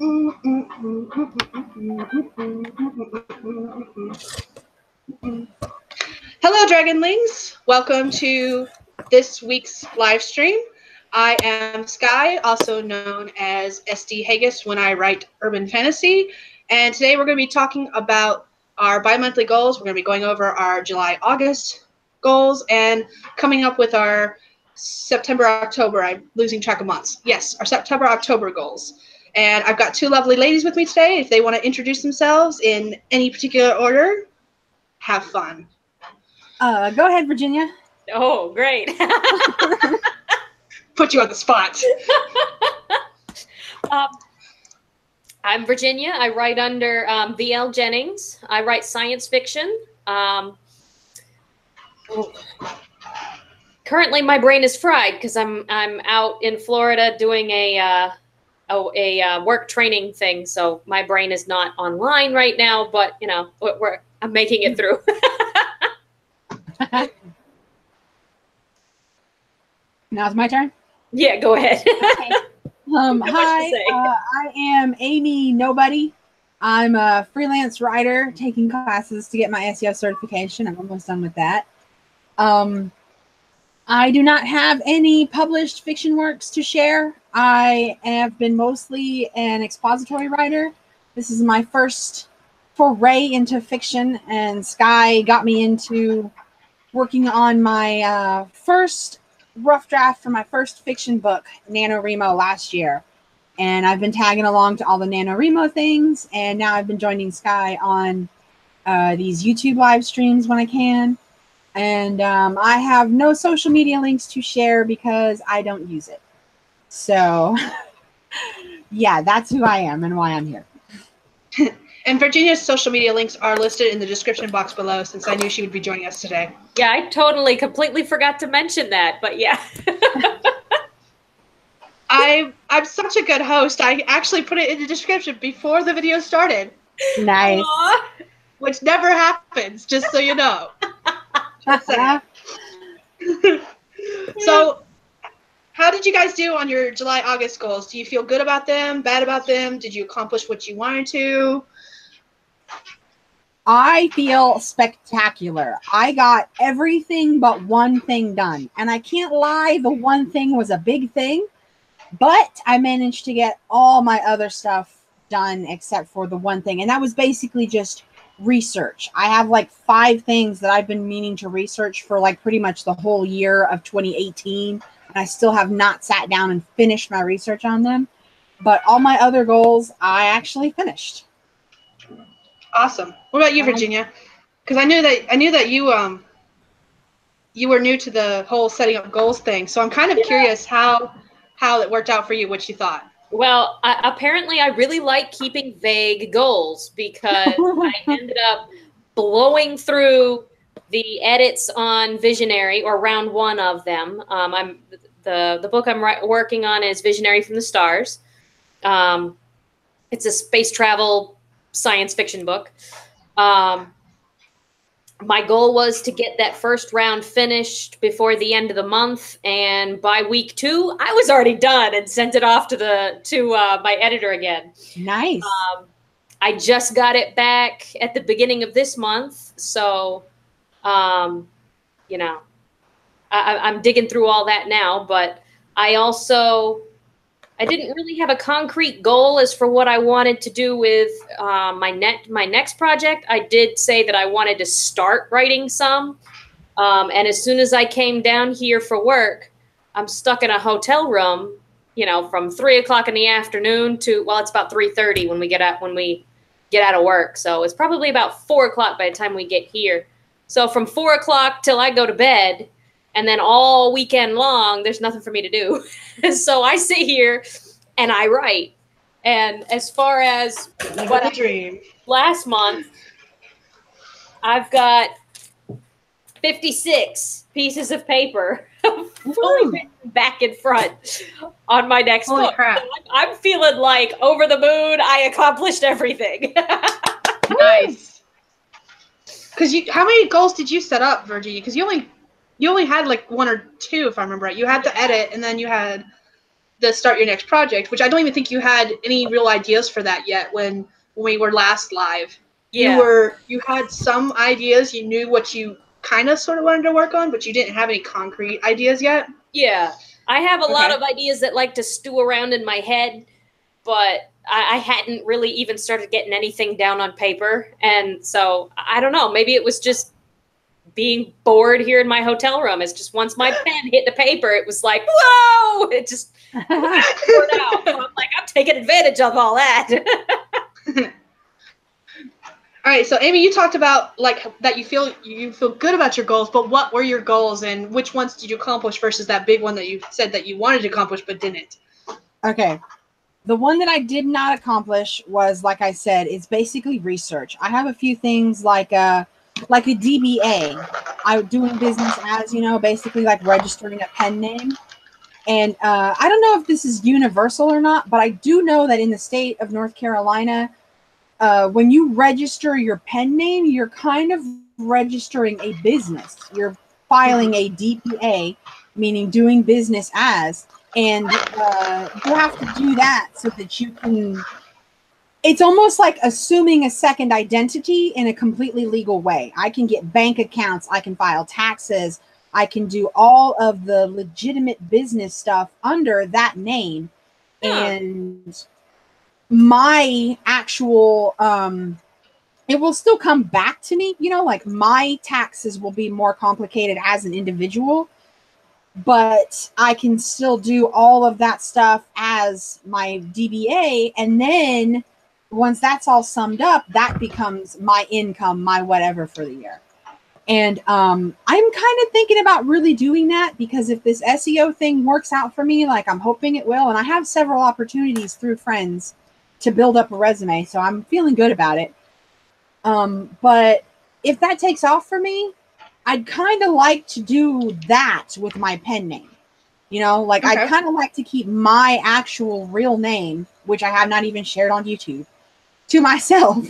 Hello, Dragonlings. Welcome to this week's live stream. I am Sky, also known as SD Haggis when I write urban fantasy. And today we're going to be talking about our bi-monthly goals. We're going to be going over our July-August goals and coming up with our September-October. I'm losing track of months. Yes, our September-October goals. And I've got two lovely ladies with me today. If they want to introduce themselves in any particular order, have fun. Go ahead, Virginia. Oh, great. Put you on the spot. I'm Virginia. I write under V.L. Jennings. I write science fiction. Currently, my brain is fried because I'm out in Florida doing a work training thing. So my brain is not online right now, but you know, I'm making it through. Now it's my turn. Yeah, go ahead. Okay. Hi, I am Amy Nobody. I'm a freelance writer taking classes to get my SEO certification. I'm almost done with that. I do not have any published fiction works to share. I have been mostly an expository writer. This is my first foray into fiction, and Sky got me into working on my first rough draft for my first fiction book, NaNoWriMo, last year. And I've been tagging along to all the NaNoWriMo things, and now I've been joining Sky on these YouTube live streams when I can. And I have no social media links to share because I don't use it. So, yeah, that's who I am and why I'm here. And Virginia's social media links are listed in the description box below, since I knew she would be joining us today. Yeah, I totally, completely forgot to mention that, but yeah. I'm such a good host. I actually put it in the description before the video started. Nice. Aww. Which never happens, just so you know. Just saying. So, how did you guys do on your July-August goals? Do you feel good about them, bad about them? Did you accomplish what you wanted to? I feel spectacular. I got everything but one thing done. And I can't lie, the one thing was a big thing. But I managed to get all my other stuff done except for the one thing. And that was basically just research. I have like 5 things that I've been meaning to research for like pretty much the whole year of 2018. And I still have not sat down and finished my research on them. But all my other goals, I actually finished. Awesome. What about you, Virginia? Because I knew that you were new to the whole setting up goals thing. So I'm kind of curious how it worked out for you, what you thought. Well, apparently I really like keeping vague goals because I ended up blowing through the edits on Visionary, or round 1 of them. The book I'm working on is Visionary from the Stars. It's a space travel science fiction book. My goal was to get that first round finished before the end of the month, and by week 2, I was already done and sent it off to my editor again. Nice. I just got it back at the beginning of this month, so you know, I'm digging through all that now. But I didn't really have a concrete goal as for what I wanted to do with my next project. I did say that I wanted to start writing some. And as soon as I came down here for work, I'm stuck in a hotel room, you know, from 3 o'clock in the afternoon to, well, it's about 3:30 when we get out of work. So it's probably about 4 o'clock by the time we get here. So from 4 o'clock till I go to bed, and then all weekend long, there's nothing for me to do. So I sit here and I write. And as far as what I dream last month, I've got 56 pieces of paper fully written back and front on my next Holy book. crap. So I'm feeling like over the moon. I accomplished everything. Nice. Because how many goals did you set up, Virginia? Because you only had like 1 or 2, if I remember right. You had the edit, and then you had the start your next project, which I don't even think you had any real ideas for that yet when we were last live. Yeah. You had some ideas, you knew what you kind of sort of wanted to work on, but you didn't have any concrete ideas yet. Yeah. I have a lot Okay. of ideas that like to stew around in my head, but I hadn't really even started getting anything down on paper. And so I don't know, maybe it was just being bored here in my hotel room. It's just once my pen hit the paper, it was like, whoa, it just poured out. So I'm like, I'm taking advantage of all that. All right, so Amy, you talked about like that you feel good about your goals, but what were your goals and which ones did you accomplish versus that big one that you said that you wanted to accomplish but didn't? Okay. The one that I did not accomplish was, like I said, it's basically research. I have a few things like a DBA. I'm doing business as, basically like registering a pen name. And I don't know if this is universal or not, but I do know that in the state of North Carolina, when you register your pen name, you're kind of registering a business. You're filing a DBA, meaning doing business as, and you have to do that so that you can. It's almost like assuming a second identity in a completely legal way. I can get bank accounts, I can file taxes, I can do all of the legitimate business stuff under that name. Yeah. And my actual it will still come back to me, like my taxes will be more complicated as an individual, but I can still do all of that stuff as my DBA. And then once that's all summed up, that becomes my income, my whatever for the year. And I'm kind of thinking about really doing that, because if this SEO thing works out for me, like I'm hoping it will, and I have several opportunities through friends to build up a resume, so I'm feeling good about it. But if that takes off for me, I'd kind of like to do that with my pen name. Okay. I'd kind of like to keep my actual real name, which I have not even shared on YouTube, to myself.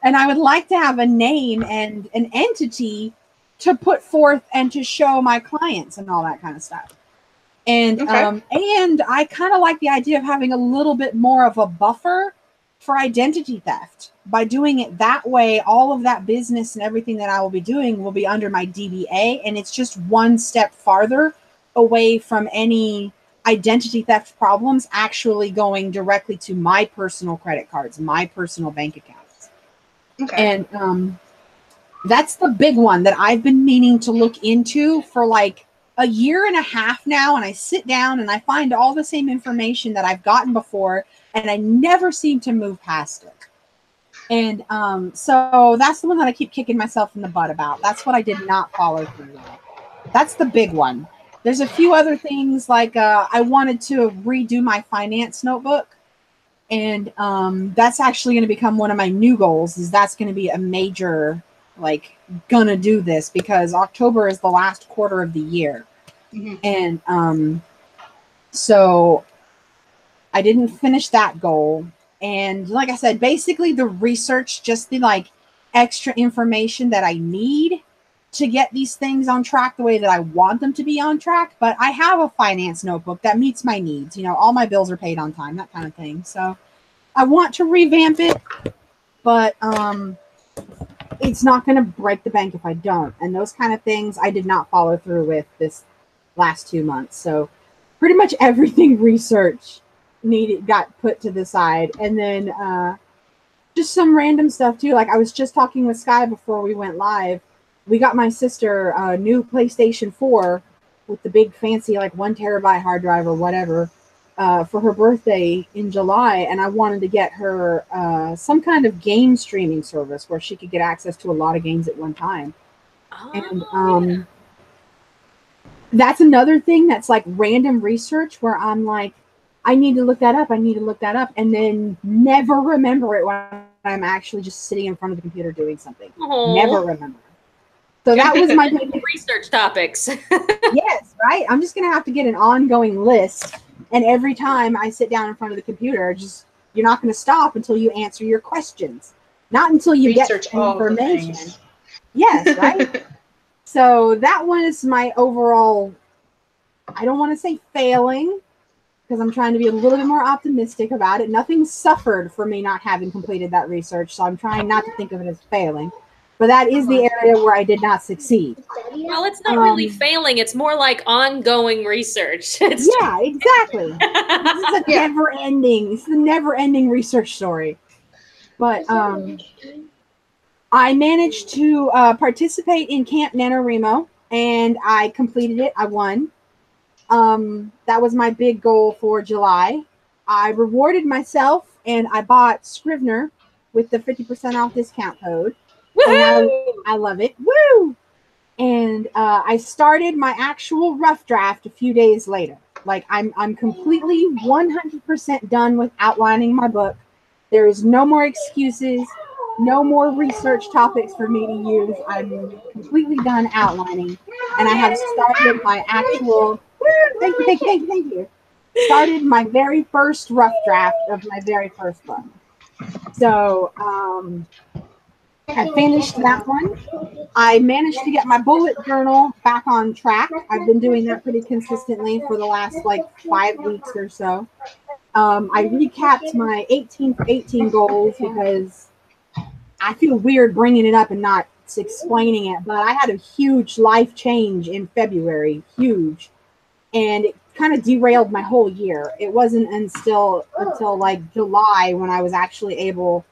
And I would like to have a name and an entity to put forth and to show my clients and all that kind of stuff. And and I kind of like the idea of having a little bit more of a buffer for identity theft. By doing it that way, all of that business and everything that I will be doing will be under my DBA, and it's just one step farther away from any identity theft problems actually going directly to my personal credit cards, my personal bank accounts. Okay. And that's the big one that I've been meaning to look into for like a year and a half now. And I sit down and I find all the same information that I've gotten before, and I never seem to move past it. And so that's the one that I keep kicking myself in the butt about. That's what I did not follow through with. That's the big one. There's a few other things like I wanted to redo my finance notebook. And that's actually going to become one of my new goals. Is that's going to be a major, like, gonna do this, because October is the last quarter of the year. Mm-hmm. And so I didn't finish that goal. And like I said, basically the research, just the like extra information that I need to get these things on track the way that I want them to be on track. But I have a finance notebook that meets my needs. All my bills are paid on time, that kind of thing. So I want to revamp it, but it's not going to break the bank if I don't. And those kind of things I did not follow through with this last 2 months. So pretty much everything research got put to the side. And then just some random stuff too. Like I was just talking with Sky before we went live. We got my sister a new PlayStation 4 with the big fancy like 1 terabyte hard drive or whatever for her birthday in July. And I wanted to get her some kind of game streaming service where she could get access to a lot of games at one time. And that's another thing that's like random research where I'm like, I need to look that up. And then never remember it when I'm actually just sitting in front of the computer doing something. Aww. Never remember. So that was my research topics. Yes, right. I'm just going to have to get an ongoing list. And every time I sit down in front of the computer, you're not going to stop until you answer your questions. Not until you research get information. Yes, right. So that one is my overall, I don't want to say failing, because I'm trying to be a little bit more optimistic about it. Nothing suffered for me not having completed that research, so I'm trying not to think of it as failing. But that is the area where I did not succeed. Well, it's not really failing. It's more like ongoing research. Yeah, exactly. This is a never-ending. It's the never-ending research story. But I managed to participate in Camp NaNoWriMo, and I completed it. I won. That was my big goal for July. I rewarded myself, and I bought Scrivener with the 50% off discount code. And I love it. Woo! And I started my actual rough draft a few days later. Like, I'm completely 100% done with outlining my book. There is no more excuses, no more research topics for me to use. I'm completely done outlining, and I have started my actual. Thank you. Started my very first rough draft of my very first book. So I finished that one. I managed to get my bullet journal back on track. I've been doing that pretty consistently for the last like 5 weeks or so. I recapped my 18 for 18 goals because I feel weird bringing it up and not explaining it, but I had a huge life change in February, huge, and it kind of derailed my whole year. It wasn't until like July when I was actually able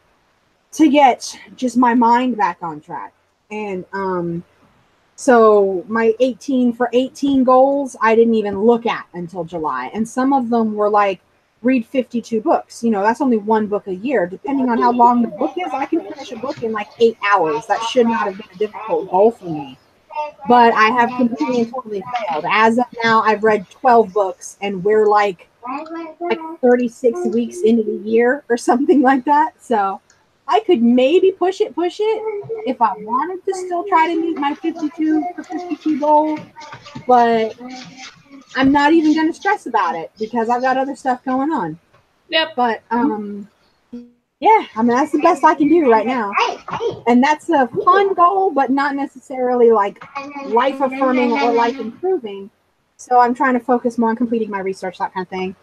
to get just my mind back on track. And so my 18 for 18 goals, I didn't even look at until July. And some of them were like, read 52 books. You know, that's only one book a year. Depending on how long the book is, I can finish a book in like 8 hours. That should not have been a difficult goal for me. But I have completely and totally failed. As of now, I've read 12 books, and we're like 36 weeks into the year or something like that. So I could maybe push it if I wanted to still try to meet my 52 for 52 goal. But I'm not even going to stress about it because I've got other stuff going on. Yep. But yeah, I mean, that's the best I can do right now. And that's a fun goal, but not necessarily like life affirming or life improving. So I'm trying to focus more on completing my research, that kind of thing.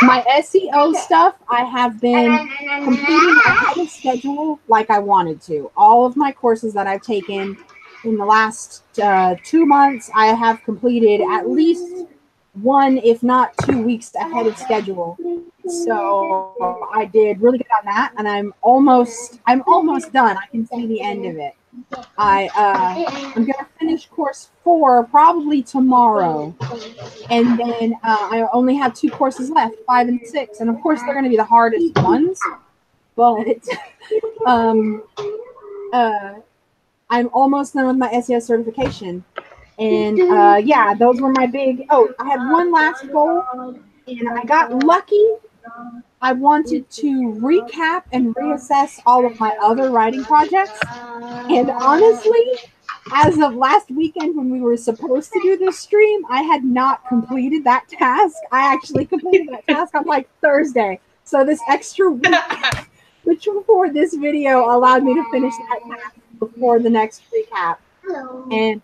My SEO stuff, I have been completing ahead of schedule like I wanted to. All of my courses that I've taken in the last 2 months, I have completed at least 1, if not 2 weeks ahead of schedule. So I did really good on that, and I'm almost done. I can see the end of it. I'm gonna finish course 4 probably tomorrow, and then I only have 2 courses left, 5 and 6, and of course they're gonna be the hardest ones. But I'm almost done with my SEO certification, and yeah, those were my big. Oh, I had one last goal, and I got lucky. I wanted to recap and reassess all of my other writing projects. And honestly, as of last weekend when we were supposed to do this stream, I had not completed that task. I actually completed that task on like Thursday. So this extra week, which before this video allowed me to finish that task before the next recap. And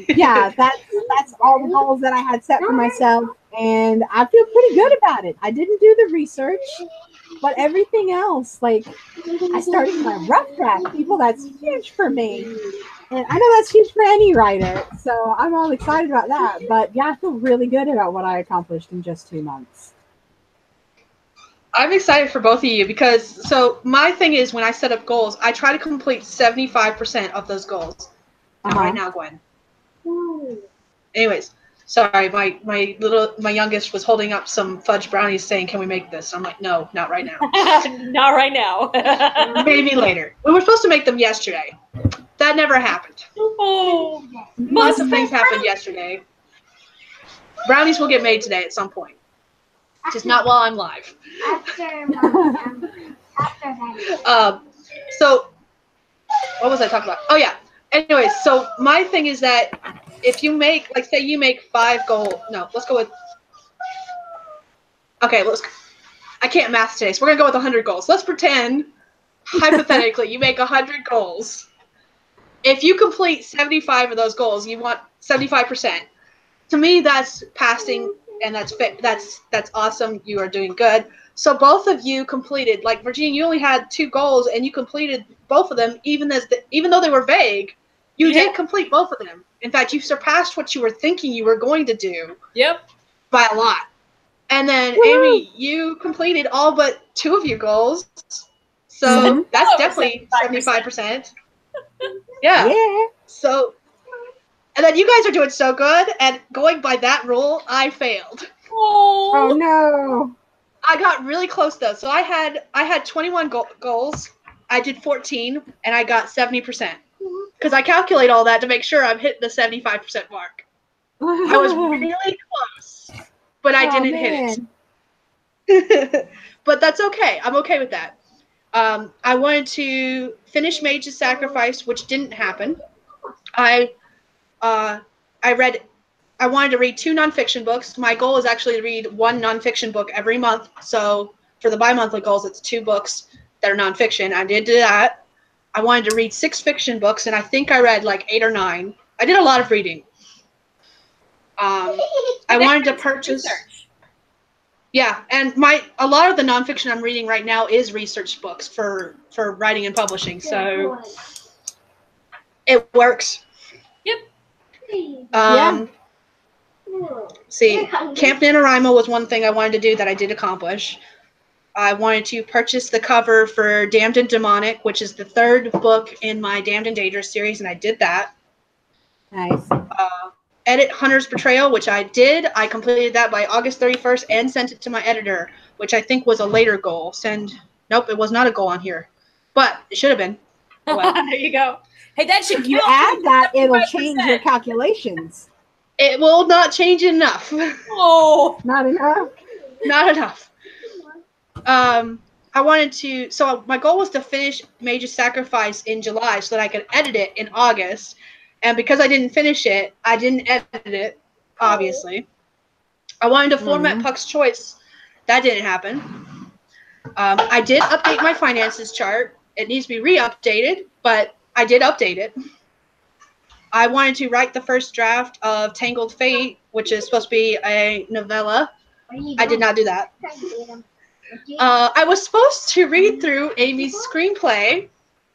yeah, that's all the goals that I had set for myself. And I feel pretty good about it. I didn't do the research, but everything else, like I started my rough draft. People, that's huge for me. And I know that's huge for any writer. So I'm all excited about that. But yeah, I feel really good about what I accomplished in just 2 months. I'm excited for both of you because, so my thing is when I set up goals, I try to complete 75% of those goals. Right now, Gwen. Anyways, sorry, my youngest was holding up some fudge brownies saying, "Can we make this?" I'm like, "No, not right now." Not right now. Maybe later. We were supposed to make them yesterday. That never happened. Oh, Lots of things happened yesterday. Brownies will get made today at some point. Just not while I'm live. So, what was I talking about? Oh, yeah. Anyways, so my thing is that if you make, like, say you make 5 goals. No, let's go with. Okay, I can't math today, so we're going to go with 100 goals. Let's pretend, hypothetically, you make 100 goals. If you complete 75 of those goals, you want 75%. To me, that's passing and that's awesome. You are doing good. So both of you completed. Like Virginia, you only had 2 goals, and you completed both of them, even though they were vague. You did complete both of them. In fact, you surpassed what you were thinking you were going to do. Yep. By a lot. And then Amy, you completed all but 2 of your goals. So that's definitely 75%. Yeah. So, and then you guys are doing so good, and going by that rule, I failed. Oh no. I got really close though. So I had 21 goals. I did 14, and I got 70%. Because I calculate all that to make sure I'm hitting the 75% mark. I was really close, but I didn't hit it. But that's okay. I'm okay with that. I wanted to finish Mage's Sacrifice, which didn't happen. I wanted to read 2 nonfiction books. My goal is actually to read 1 nonfiction book every month. So for the bi-monthly goals, it's 2 books that are nonfiction. I did do that. I wanted to read 6 fiction books, and I think I read like 8 or 9. I did a lot of reading. I wanted to purchase. Research. Yeah, and a lot of the nonfiction I'm reading right now is research books for writing and publishing. So it works. Yep. See, Camp NaNoWriMo was one thing I wanted to do that I did accomplish. I wanted to purchase the cover for Damned and Demonic, which is the 3rd book in my Damned and Dangerous series, and I did that. Nice. Edit Hunter's Betrayal, which I did. I completed that by August 31st and sent it to my editor, which I think was a later goal. Nope, it was not a goal on here. But it should have been. Oh, well. There you go. Hey, that should if you add that, it'll change your calculations. It will not change enough. Oh. Not enough? Not enough. I wanted to, so my goal was to finish Mage's Sacrifice in July so that I could edit it in August. And because I didn't finish it, I didn't edit it, obviously. I wanted to format Puck's Choice. That didn't happen. I did update my finances chart. It needs to be re-updated, but I did update it. I wanted to write the first draft of Tangled Fate, which is supposed to be a novella. I did not do that. I was supposed to read through Amy's screenplay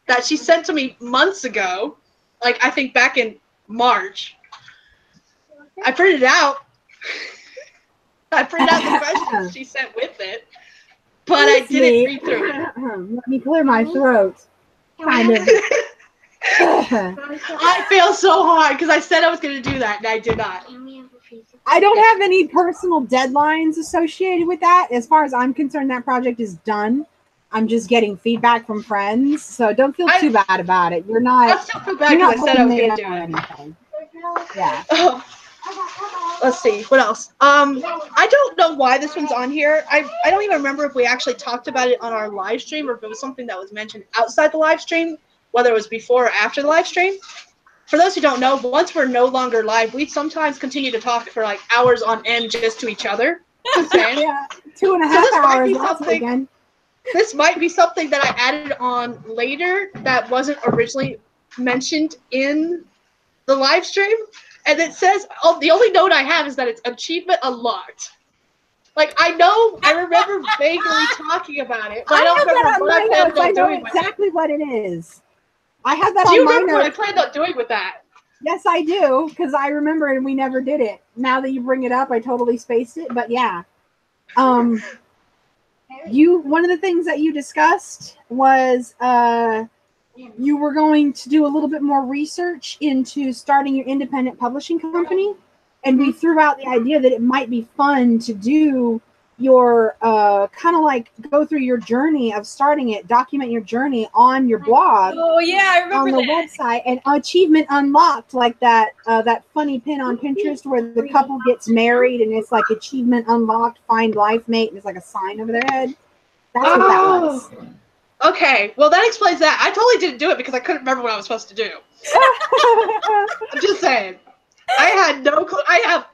that she sent to me months ago, like I think back in March. I printed it out. I printed out the questions she sent with it, but I didn't read through it. Let me clear my throat. Kind of. I feel so hard because I said I was going to do that, and I did not. I don't have any personal deadlines associated with that. As far as I'm concerned, that project is done. I'm just getting feedback from friends, so don't feel too bad about it. You're not. I still feel bad because I said I was going to do anything. Yeah. Let's see what else. I don't know why this one's on here. I don't even remember if we actually talked about it on our live stream or if it was something that was mentioned outside the live stream, whether it was before or after the live stream. For those who don't know, once we're no longer live, we sometimes continue to talk for like hours on end just to each other. Okay? Yeah, 2.5 hours again. This might be something that I added on later that wasn't originally mentioned in the live stream. And it says, oh, the only note I have is that it's achievement unlocked. Like, I remember vaguely talking about it, but I don't remember what I planned on doing with it. I know exactly what it is. I have that on my notes. Do you remember what I planned on doing with that? Yes, I do, because I remember and we never did it. Now that you bring it up, I totally spaced it, but yeah. One of the things that you discussed was you were going to do a little bit more research into starting your independent publishing company, and we threw out the idea that it might be fun to do your kind of like go through your journey of starting it, document your journey on your blog. Oh yeah, I remember on the website, and achievement unlocked, like that that funny pin on Pinterest where the couple gets married and it's like achievement unlocked, find life mate, and it's like a sign over their head. That's what that was. Okay, well that explains that. I totally didn't do it because I couldn't remember what I was supposed to do. I'm just saying. I had no clue.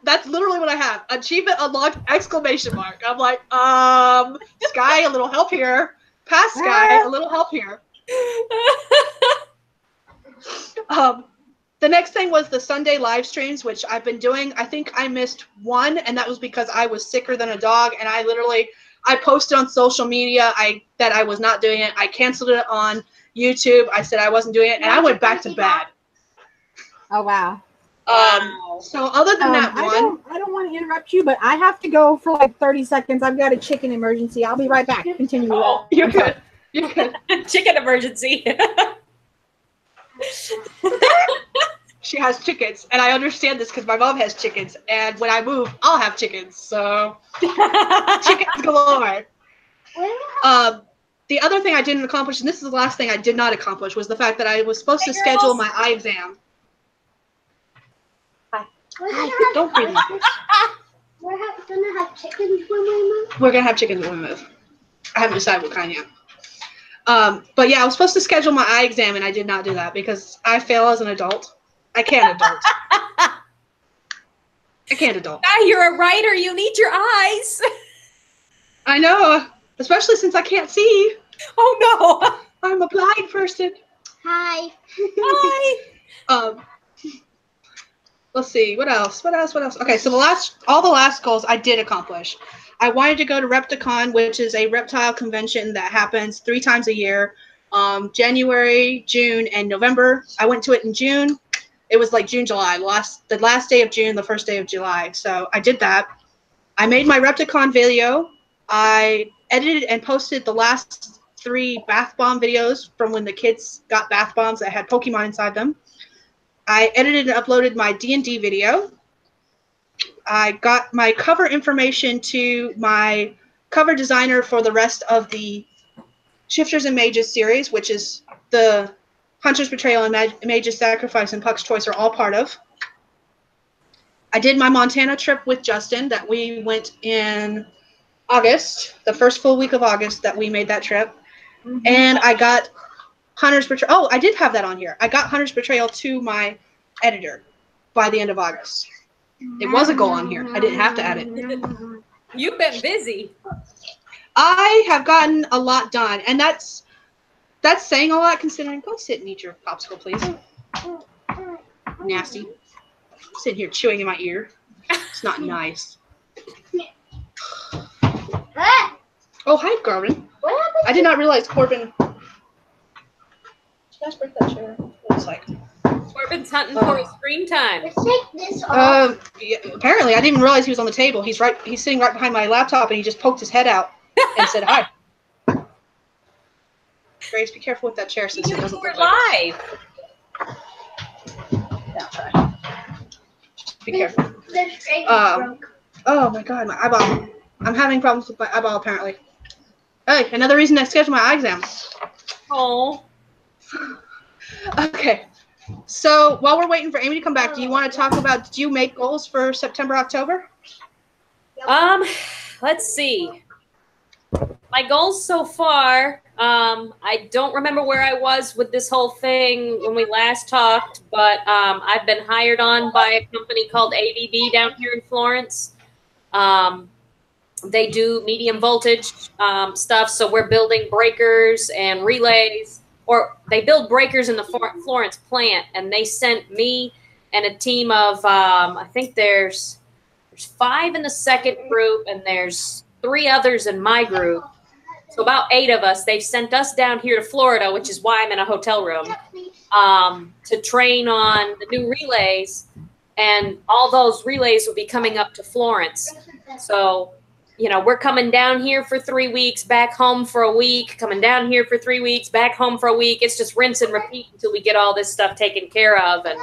That's literally what I have. Achievement unlocked, exclamation mark. I'm like, Sky, a little help here. Past Sky, a little help here. The next thing was the Sunday live streams, which I've been doing. I think I missed one, and that was because I was sicker than a dog, and I posted on social media that I was not doing it. I canceled it on YouTube. I said I wasn't doing it, and I went back to bed. Oh, wow. So other than that one, I don't want to interrupt you, but I have to go for like 30 seconds. I've got a chicken emergency. I'll be right back. Continue. Oh, you're good. You're good. Chicken emergency. She has chickens, and I understand this because my mom has chickens, and when I move, I'll have chickens. So chickens galore. The other thing I didn't accomplish, and this is the last thing I did not accomplish, was the fact that I was supposed to schedule my eye exam. Hi. Don't breathe. We're gonna have chickens when we move. We're gonna have chickens when we move. I haven't decided what kind yet. But yeah, I was supposed to schedule my eye exam, and I did not do that because I fail as an adult. I can't adult. I can't adult. Now you're a writer. You need your eyes. I know, especially since I can't see. Oh no. I'm a blind person. Hi. Hi. Let's see, what else? Okay, so all the last goals I did accomplish. I wanted to go to Repticon, which is a reptile convention that happens 3 times a year, January, June, and November. I went to it in June. It was like June, July, the last day of June, the first day of July. So I did that. I made my Repticon video. I edited and posted the last 3 bath bomb videos from when the kids got bath bombs that had Pokemon inside them. I edited and uploaded my D&D video. I got my cover information to my cover designer for the rest of the Shifters and Mages series, which is the Hunter's Betrayal and Mage's Sacrifice and Puck's Choice are all part of. I did my Montana trip with Justin that we went in August, the first full week of August that we made that trip. Mm-hmm. And I got Hunter's Betrayal. Oh, I did have that on here. I got Hunter's Betrayal to my editor by the end of August. It was a goal on here. I didn't have to add it. You've been busy. I have gotten a lot done, and that's saying a lot considering. Go sit and eat your popsicle, please. Nasty. Sitting here chewing in my ear. It's not nice. Oh, hi, Corbin. I did not realize Corbin. Did you guys break that chair? Looks like. Corbin's hunting for his screen time. Let's take this off. Yeah, apparently, I didn't even realize he was on the table. He's sitting right behind my laptop, and he just poked his head out and said hi. Grace, be careful with that chair since it doesn't We're look like live. Yeah, I'll try. Just be careful. The string broke. Oh my god, my eyeball. I'm having problems with my eyeball apparently. Hey, another reason I scheduled my eye exam. Oh. Okay. So while we're waiting for Amy to come back, do you want to talk about, do you make goals for September, October? Let's see. My goals so far, I don't remember where I was with this whole thing when we last talked, but I've been hired on by a company called AVB down here in Florence. They do medium voltage stuff, so we're building breakers and relays, or they build breakers in the Florence plant, and they sent me and a team of, I think there's 5 in the second group, and there's 3 others in my group. So about 8 of us. They've sent us down here to Florida, which is why I'm in a hotel room, to train on the new relays. And all those relays will be coming up to Florence. So, you know, we're coming down here for 3 weeks, back home for a week, coming down here for 3 weeks, back home for a week. It's just rinse and repeat until we get all this stuff taken care of. And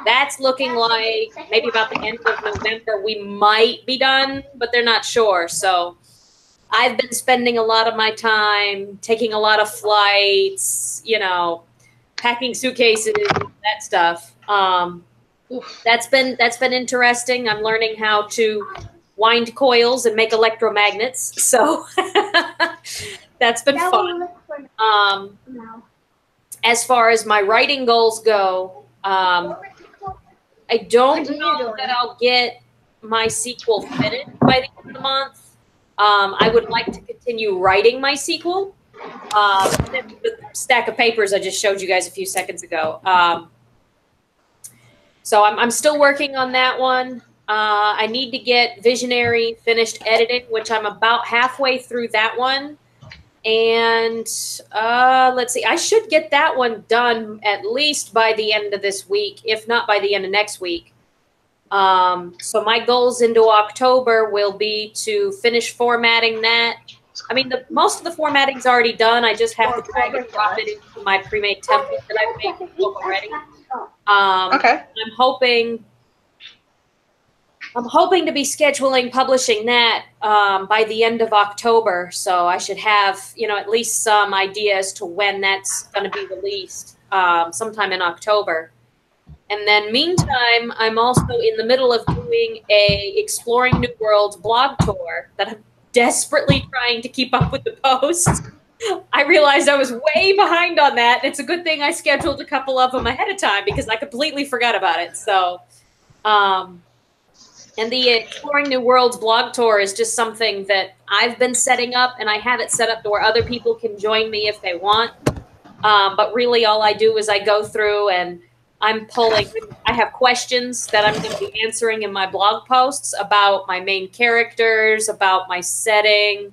that's looking like maybe about the end of November we might be done, but they're not sure. So I've been spending a lot of my time taking a lot of flights, you know, packing suitcases, that stuff. That's been interesting. I'm learning how to wind coils and make electromagnets. So that's been fun. As far as my writing goals go, I don't know that I'll get my sequel finished by the end of the month. I would like to continue writing my sequel. The stack of papers I just showed you guys a few seconds ago. So I'm still working on that one. I need to get Visionary finished editing, which I'm about halfway through that one. And let's see, I should get that one done at least by the end of this week, if not by the end of next week. So my goals into October will be to finish formatting that. I mean, most of the formatting's already done. I just have to drag and drop it into my pre-made template that I've made for the book already. Okay. I'm hoping to be scheduling publishing that by the end of October. So I should have, at least some idea as to when that's going to be released, sometime in October. And then meantime, I'm also in the middle of doing a Exploring New Worlds blog tour that I'm desperately trying to keep up with the posts. I realized I was way behind on that. It's a good thing I scheduled a couple of them ahead of time because I completely forgot about it. So, and the Exploring New Worlds blog tour is just something that I've been setting up, and I have it set up to where other people can join me if they want. But really all I do is I go through and I have questions that I'm going to be answering in my blog posts about my main characters, about my setting.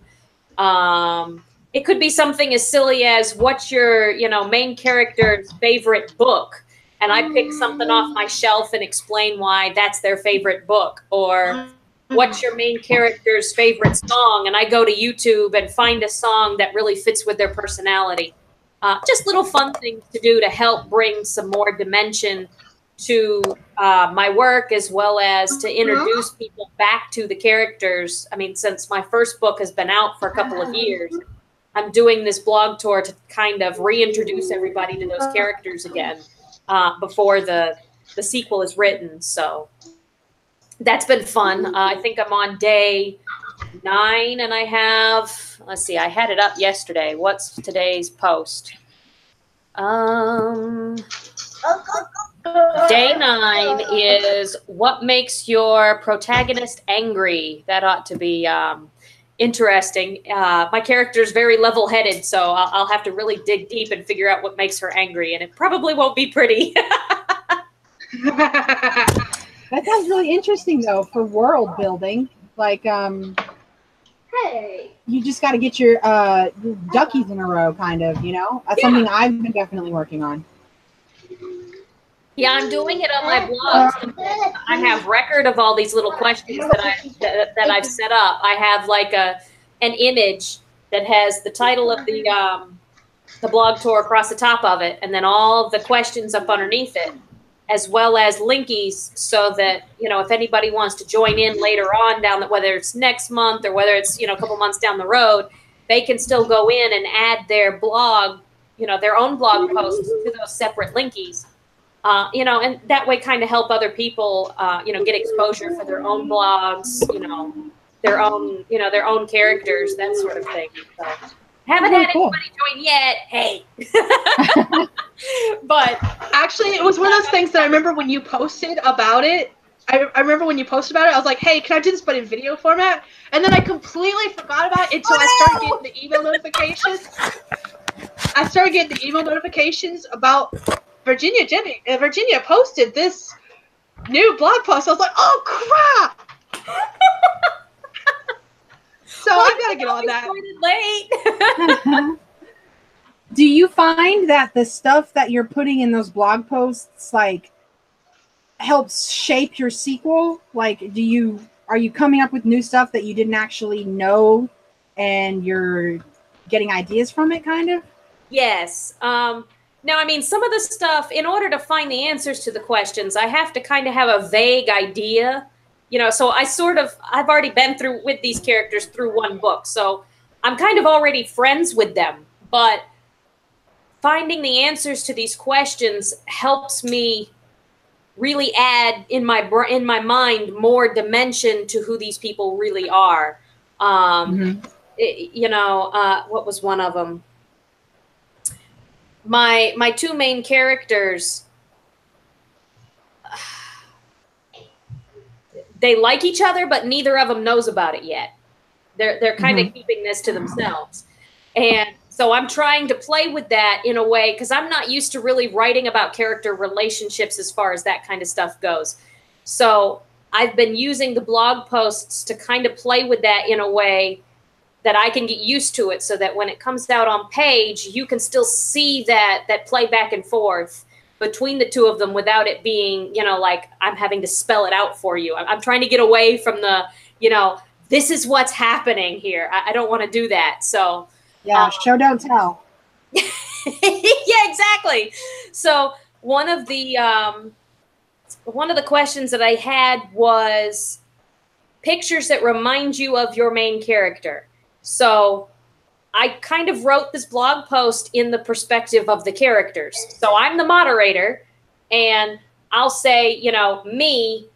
It could be something as silly as what's your, main character's favorite book? And I pick something off my shelf and explain why that's their favorite book. Or what's your main character's favorite song? And I go to YouTube and find a song that really fits with their personality. Just little fun things to do to help bring some more dimension to my work, as well as to introduce people back to the characters. I mean, since my first book has been out for a couple of years, I'm doing this blog tour to kind of reintroduce everybody to those characters again before the sequel is written. So that's been fun. I think I'm on day 9, and I have, let's see, I had it up yesterday. What's today's post? Day 9 is what makes your protagonist angry. That ought to be interesting. My character is very level-headed, so I'll have to really dig deep and figure out what makes her angry, and it probably won't be pretty. That sounds really interesting, though, for world building. Like, Hey. you just got to get your duckies in a row, kind of, That's something I've been definitely working on. Yeah, I'm doing it on my blog. I have record of all these little questions that I've set up. I have like an image that has the title of the blog tour across the top of it, and then all of the questions up underneath it, as well as linkies, so that if anybody wants to join in later on whether it's next month or whether it's a couple months down the road, they can still go in and add their blog, their own blog posts to those separate linkies. And that way kind of help other people, get exposure for their own blogs, their own characters, that sort of thing. So, haven't had anybody join yet. Hey. But actually, it was one of those things that I remember when you posted about it. I remember when you posted about it, I was like, hey, can I do this but in video format? And then I completely forgot about it until I started getting the email notifications. I started getting the email notifications about Virginia posted this new blog post. I was like, oh crap! So I gotta get on that. Late. Do you find that the stuff that you're putting in those blog posts helps shape your sequel? Like, are you coming up with new stuff that you didn't actually know, and you're getting ideas from it, kind of? Yes. Now, I mean, some of the stuff, in order to find the answers to the questions, I have to kind of have a vague idea, so I've already been through with these characters through one book. So I'm kind of already friends with them, but finding the answers to these questions helps me really add in my mind more dimension to who these people really are. What was one of them? My two main characters, they like each other, but neither of them knows about it yet. They're kind of keeping this to themselves. And So I'm trying to play with that in a way, because I'm not used to really writing about character relationships as far as that kind of stuff goes. So I've been using the blog posts to kind of play with that in a way that I can get used to it, so that when it comes out on page, you can still see that play back and forth between the two of them without it being, you know, like I'm having to spell it out for you. I'm trying to get away from the, you know, this is what's happening here. I don't want to do that. So yeah, show don't tell. Yeah, exactly. So one of the questions that I had was pictures that remind you of your main character. So I kind of wrote this blog post in the perspective of the characters. So I'm the moderator, and I'll say, you know, me,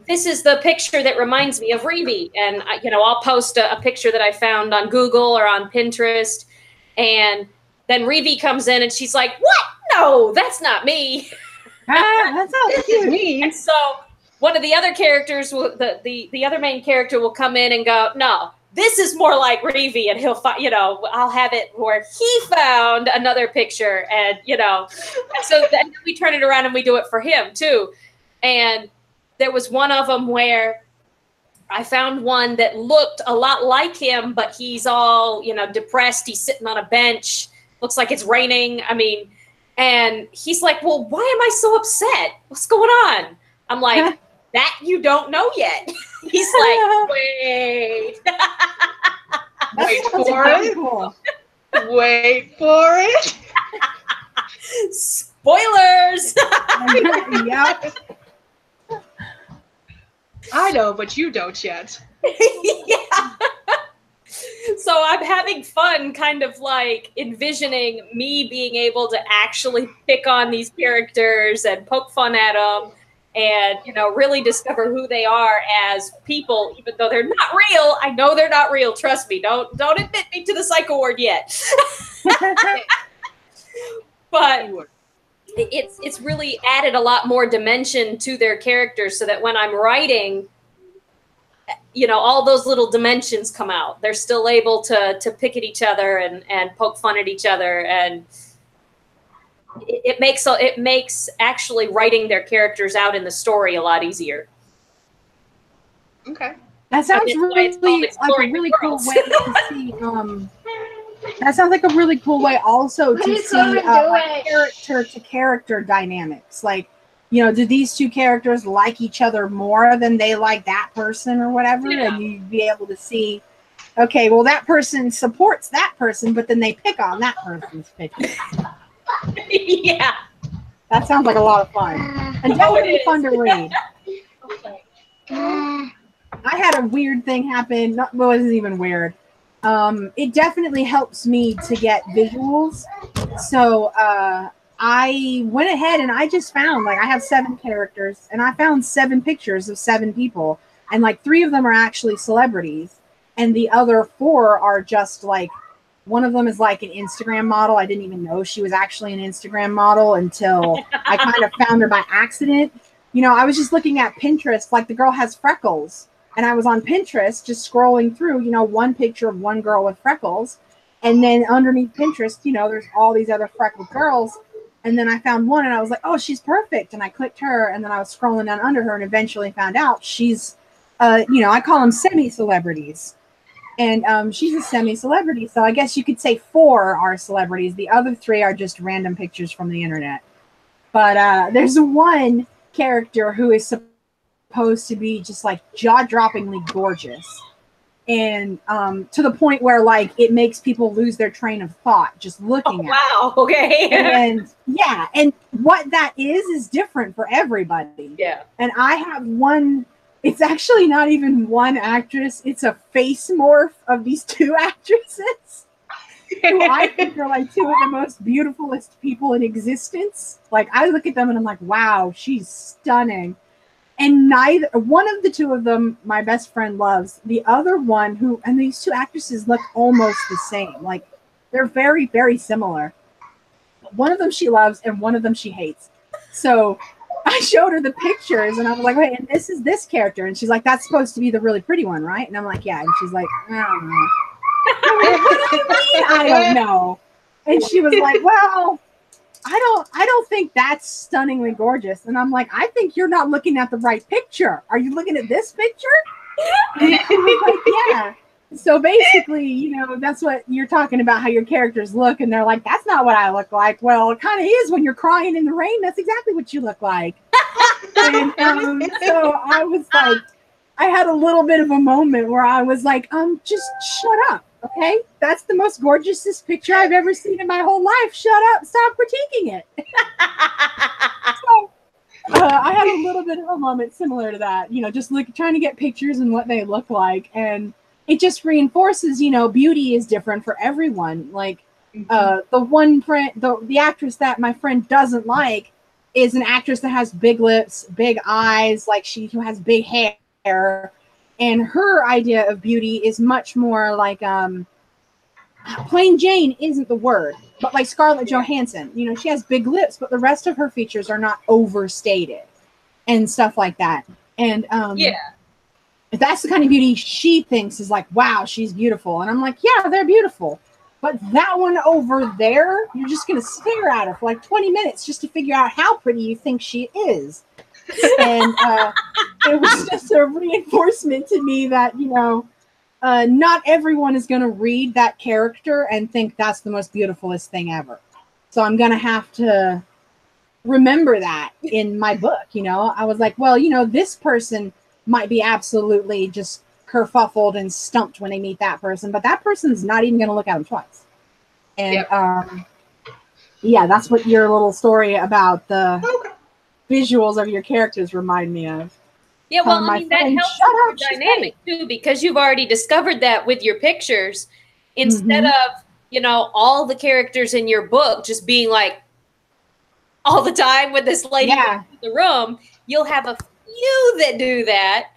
this is the picture that reminds me of Reevee. And, you know, I'll post a picture that I found on Google or on Pinterest. And then Reevee comes in and she's like, what? No, that's not me. That's not me. And so one of the other characters, the other main character will come in and go, no, this is more like Reevee, and he'll find, you know, I'll have it where he found another picture, and, you know, so then we turn it around and we do it for him too. And there was one of them where I found one that looked a lot like him, but he's all, you know, depressed. He's sitting on a bench. Looks like it's raining. I mean, and he's like, well, why am I so upset? What's going on? I'm like, that you don't know yet. He's like, wait. Wait for it. Cool. Wait for it. Spoilers. Yep. I know, but you don't yet. Yeah. So I'm having fun kind of like envisioning me being able to actually pick on these characters and poke fun at them and, you know, really discover who they are as people, even though they're not real. I know they're not real. Trust me. Don't admit me to the psycho ward yet. But it's really added a lot more dimension to their characters, so that when I'm writing, you know, all those little dimensions come out. They're still able to pick at each other and poke fun at each other, and it makes actually writing their characters out in the story a lot easier. Okay. That sounds really like a really cool way to see. That sounds like a really cool way also to see character to character dynamics. Like, you know, do these two characters like each other more than they like that person or whatever? Yeah. And you'd be able to see, okay, well, that person supports that person, but then they pick on that person's picture. Yeah. That sounds like a lot of fun. And definitely fun to read. I had a weird thing happen. It wasn't even weird. It definitely helps me to get visuals. So I went ahead and I just found, like, I have 7 characters, and I found 7 pictures of 7 people. And, like, 3 of them are actually celebrities. And the other 4 are just, like, one of them is, like, an Instagram model. I didn't even know she was actually an Instagram model until I kind of found her by accident. You know, I was just looking at Pinterest. Like, the girl has freckles. And I was on Pinterest just scrolling through, you know, one picture of one girl with freckles. And then underneath Pinterest, you know, there's all these other freckled girls. And then I found one and I was like, oh, she's perfect. And I clicked her, and then I was scrolling down under her and eventually found out she's, you know, I call them semi-celebrities. And she's a semi-celebrity. So I guess you could say 4 are celebrities. The other 3 are just random pictures from the internet. But there's one character who is supposed to be just like jaw-droppingly gorgeous. And to the point where, like, it makes people lose their train of thought just looking at it. Wow. Okay. And yeah, and what that is different for everybody. Yeah. And I have one, it's actually not even one actress, it's a face morph of these 2 actresses who I think are like 2 of the most beautifulest people in existence. Like, I look at them and I'm like, wow, she's stunning. And neither one of the 2 of them, my best friend loves. The other one and these 2 actresses look almost the same. Like, they're very, very similar. One of them she loves and one of them she hates. So I showed her the pictures and I was like, wait, and this is this character. And she's like, that's supposed to be the really pretty one, right? And I'm like, yeah. And she's like, I don't know. I'm like, what do you mean I don't know. And she was like, well, I don't think that's stunningly gorgeous. And I'm like, I think you're not looking at the right picture. Are you looking at this picture? And I was like, yeah. So basically, you know, that's what you're talking about, how your characters look. And they're like, that's not what I look like. Well, it kind of is when you're crying in the rain. That's exactly what you look like. And so I was like, I had a little bit of a moment where I was like, just shut up. Okay, that's the most gorgeous picture I've ever seen in my whole life. Shut up, stop critiquing it. So I had a little bit of a moment similar to that, you know, just trying to get pictures and what they look like. And it just reinforces, you know, beauty is different for everyone. Like the actress that my friend doesn't like is an actress that has big lips, big eyes, like who has big hair. And her idea of beauty is much more like plain Jane isn't the word, but like Scarlett Johansson, you know, she has big lips, but the rest of her features are not overstated and stuff like that. And that's the kind of beauty she thinks is like, wow, she's beautiful. And I'm like, yeah, they're beautiful. But that one over there, you're just going to stare at her for like 20 minutes just to figure out how pretty you think she is. And it was just a reinforcement to me that, you know, not everyone is going to read that character and think that's the most beautifulest thing ever. So I'm going to have to remember that in my book. You know, I was like, well, you know, this person might be absolutely just kerfuffled and stumped when they meet that person, but that person's not even going to look at them twice. And yeah, that's what your little story about the visuals of your characters remind me of. Yeah, well, I mean, that helps with your dynamic too, because you've already discovered that with your pictures, instead of, you know, all the characters in your book just being like all the time with this lady in the room, you'll have a few that do that,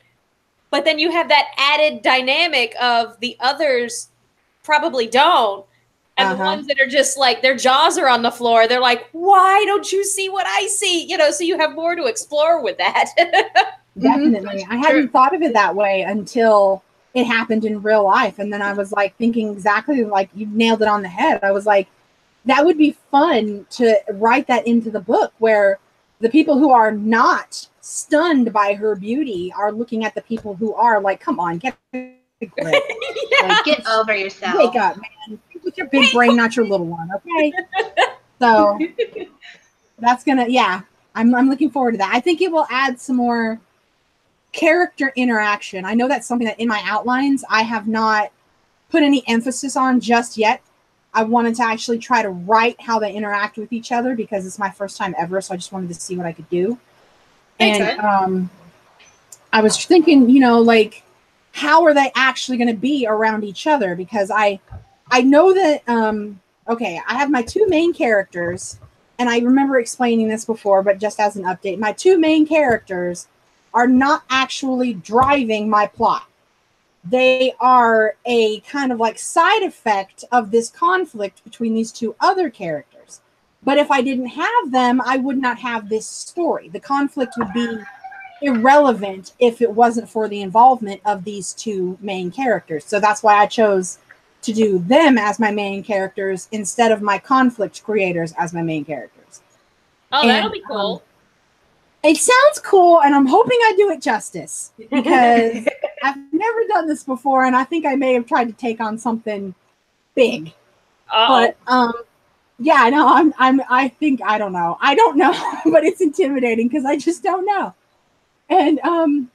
but then you have that added dynamic of the others probably don't. And the ones that are just like, their jaws are on the floor. They're like, why don't you see what I see? You know, so you have more to explore with that. Definitely. I hadn't thought of it that way until it happened in real life. And then I was like thinking exactly like you nailed it on the head. I was like, that would be fun to write that into the book where the people who are not stunned by her beauty are looking at the people who are like, come on, get a grip. Like, get over yourself. Wake up, man. With your big brain, not your little one, okay? So that's gonna, I'm looking forward to that. I think it will add some more character interaction. I know that's something that in my outlines I have not put any emphasis on just yet. I wanted to actually try to write how they interact with each other because it's my first time ever, so I just wanted to see what I could do. And I was thinking, you know, like, how are they actually going to be around each other? Because I know that, okay, I have my two main characters, and I remember explaining this before, but just as an update, my two main characters are not actually driving my plot. They are a kind of like side effect of this conflict between these two other characters. But if I didn't have them, I would not have this story. The conflict would be irrelevant if it wasn't for the involvement of these two main characters. So that's why I chose to do them as my main characters instead of my conflict creators as my main characters. Oh, that'll be cool. It sounds cool, and I'm hoping I do it justice because I've never done this before, and I think I may have tried to take on something big. But yeah, no, I think I don't know, but it's intimidating because I just don't know. And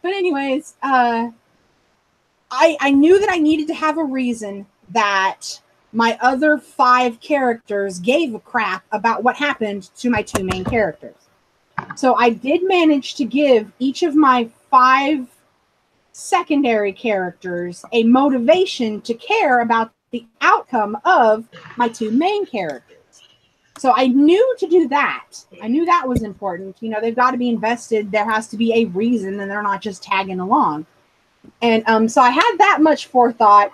but anyways, I knew that I needed to have a reason that my other 5 characters gave a crap about what happened to my 2 main characters. So I did manage to give each of my 5 secondary characters a motivation to care about the outcome of my 2 main characters. So I knew to do that. I knew that was important. You know, they've got to be invested. There has to be a reason, and they're not just tagging along. And so I had that much forethought.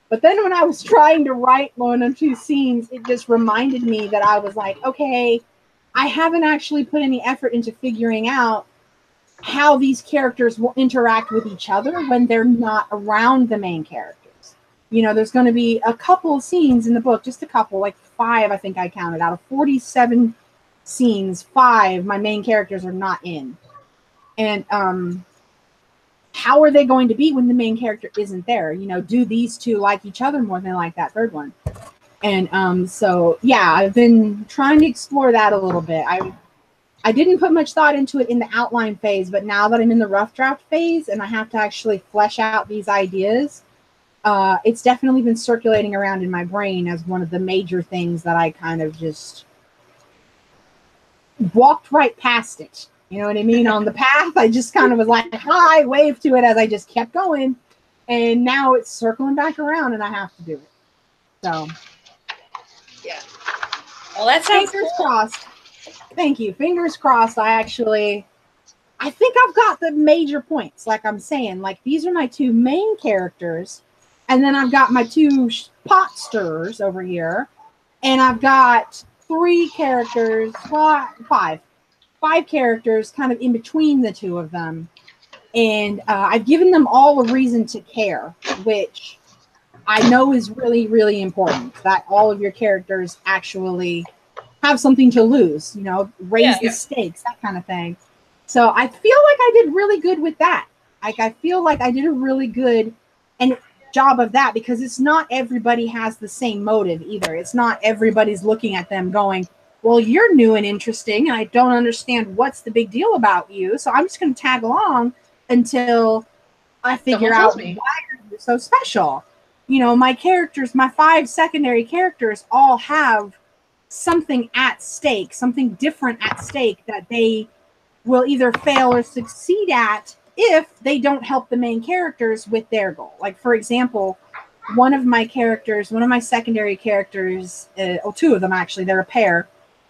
But then when I was trying to write one or 2 scenes, it just reminded me that I was like, okay, I haven't actually put any effort into figuring out how these characters will interact with each other when they're not around the main characters. There's going to be a couple scenes in the book, just a couple, like 5, I think I counted. Out of 47 scenes, 5 my main characters are not in. And how are they going to be when the main character isn't there? Do these two like each other more than they like that third one? And so, yeah, I've been trying to explore that a little bit. I didn't put much thought into it in the outline phase, but now that I'm in the rough draft phase and I have to actually flesh out these ideas, it's definitely been circulating around in my brain as one of the major things that I kind of just walked right past it. You know what I mean? On the path, I just kind of was like, hi, wave to it as I just kept going. And now it's circling back around and I have to do it. So, yeah. Well, that sounds fingers cool. crossed. Thank you. Fingers crossed. I think I've got the major points. Like I'm saying, like these are my 2 main characters. And then I've got my 2 pot stirrers over here. And I've got 3 characters, well, 5 characters kind of in between the 2 of them. And I've given them all a reason to care, which I know is really, really important, that all of your characters actually have something to lose, raise the stakes, that kind of thing. So I feel like I did really good with that. Like, I feel like I did a really good job of that, because it's not everybody has the same motive either. It's not everybody's looking at them going, well, you're new and interesting, and I don't understand what's the big deal about you, so I'm just going to tag along until I figure out why you're so special. My characters, my 5 secondary characters all have something at stake, something different at stake that they will either fail or succeed at if they don't help the main characters with their goal. Like, for example, one of my secondary characters, 2 of them actually, they're a pair.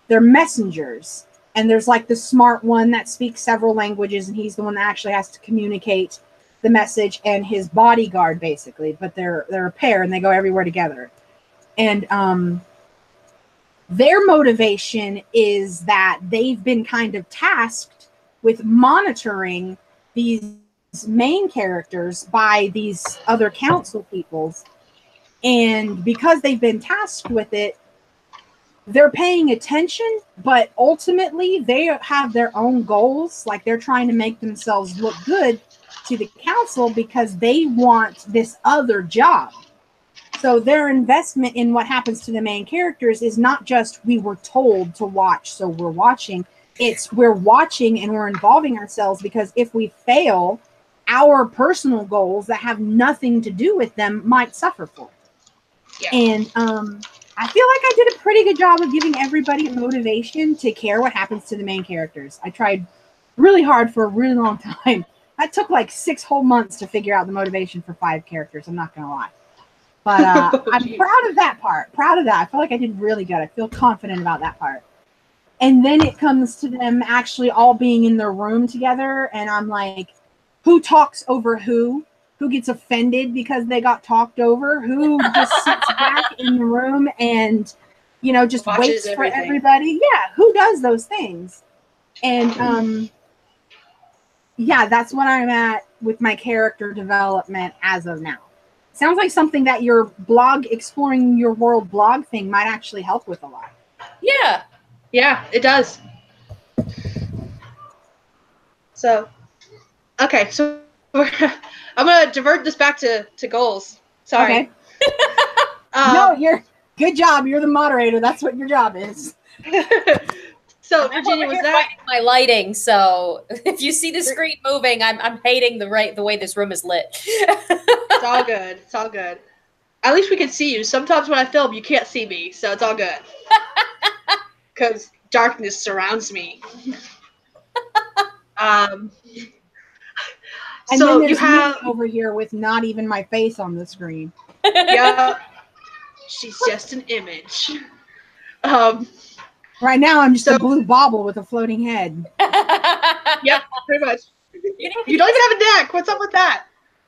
They're messengers. And there's like the smart one that speaks several languages, and he's the one that actually has to communicate the message, and his bodyguard, basically. But they're a pair, and they go everywhere together. And their motivation is that they've been kind of tasked with monitoring these main characters by these other council peoples. And because they've been tasked with it, they're paying attention, but ultimately they have their own goals. Like, they're trying to make themselves look good to the council because they want this other job. So their investment in what happens to the main characters is not just we were told to watch, so we're watching. It's we're watching and we're involving ourselves, because if we fail, our personal goals that have nothing to do with them might suffer for it. Yeah. And I feel like I did a pretty good job of giving everybody motivation to care what happens to the main characters. I tried really hard for a really long time. That took like 6 whole months to figure out the motivation for 5 characters. I'm not going to lie. But I'm proud of that part. Proud of that. I feel like I did really good. I feel confident about that part. And then it comes to them actually all being in their room together. And I'm like, who talks over who? Who gets offended because they got talked over? Who just sits back in the room and, just waits for everybody? Yeah, who does those things? And, yeah, that's what I'm at with my character development as of now. Sounds like something that your blog, Exploring Your World blog thing, might actually help with a lot. Yeah. Yeah, it does. So, okay, so I'm going to divert this back to goals. Sorry. Okay. No, good job. You're the moderator. That's what your job is. So, Virginia, was that my lighting? So, if you see the screen moving, I'm hating the way this room is lit. It's all good. It's all good. At least we can see you. Sometimes when I film, you can't see me, so it's all good. Because darkness surrounds me. And so then you have me over here with not even my face on the screen. Yeah, she's just an image. Right now, I'm just a blue bauble with a floating head. Yep, pretty much. You don't even have a neck. What's up with that?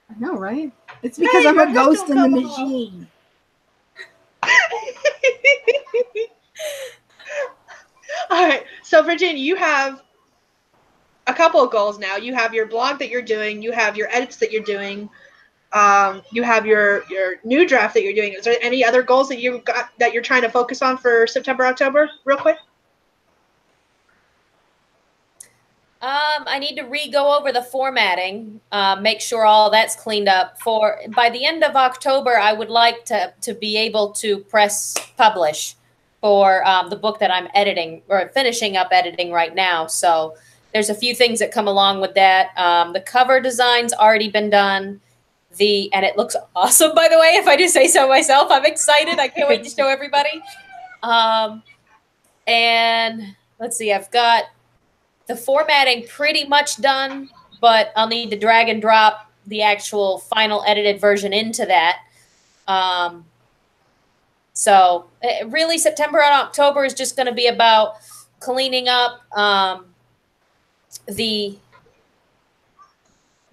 I know, right? It's because I'm a ghost in the machine. All right. So, Virginia, you have a couple of goals now. You have your blog that you're doing. You have your edits that you're doing. You have your new draft that you're doing. Is there any other goals that you got that you're trying to focus on for September, October, real quick? I need to re-go over the formatting, make sure all that's cleaned up. By the end of October, I would like to be able to press publish for the book that I'm editing or finishing up editing right now. So there's a few things that come along with that. The cover design's already been done. And it looks awesome, by the way, if I do say so myself. I'm excited. I can't wait to show everybody. And let's see, I've got the formatting pretty much done, but I'll need to drag and drop the actual final edited version into that. So really September and October is just going to be about cleaning up the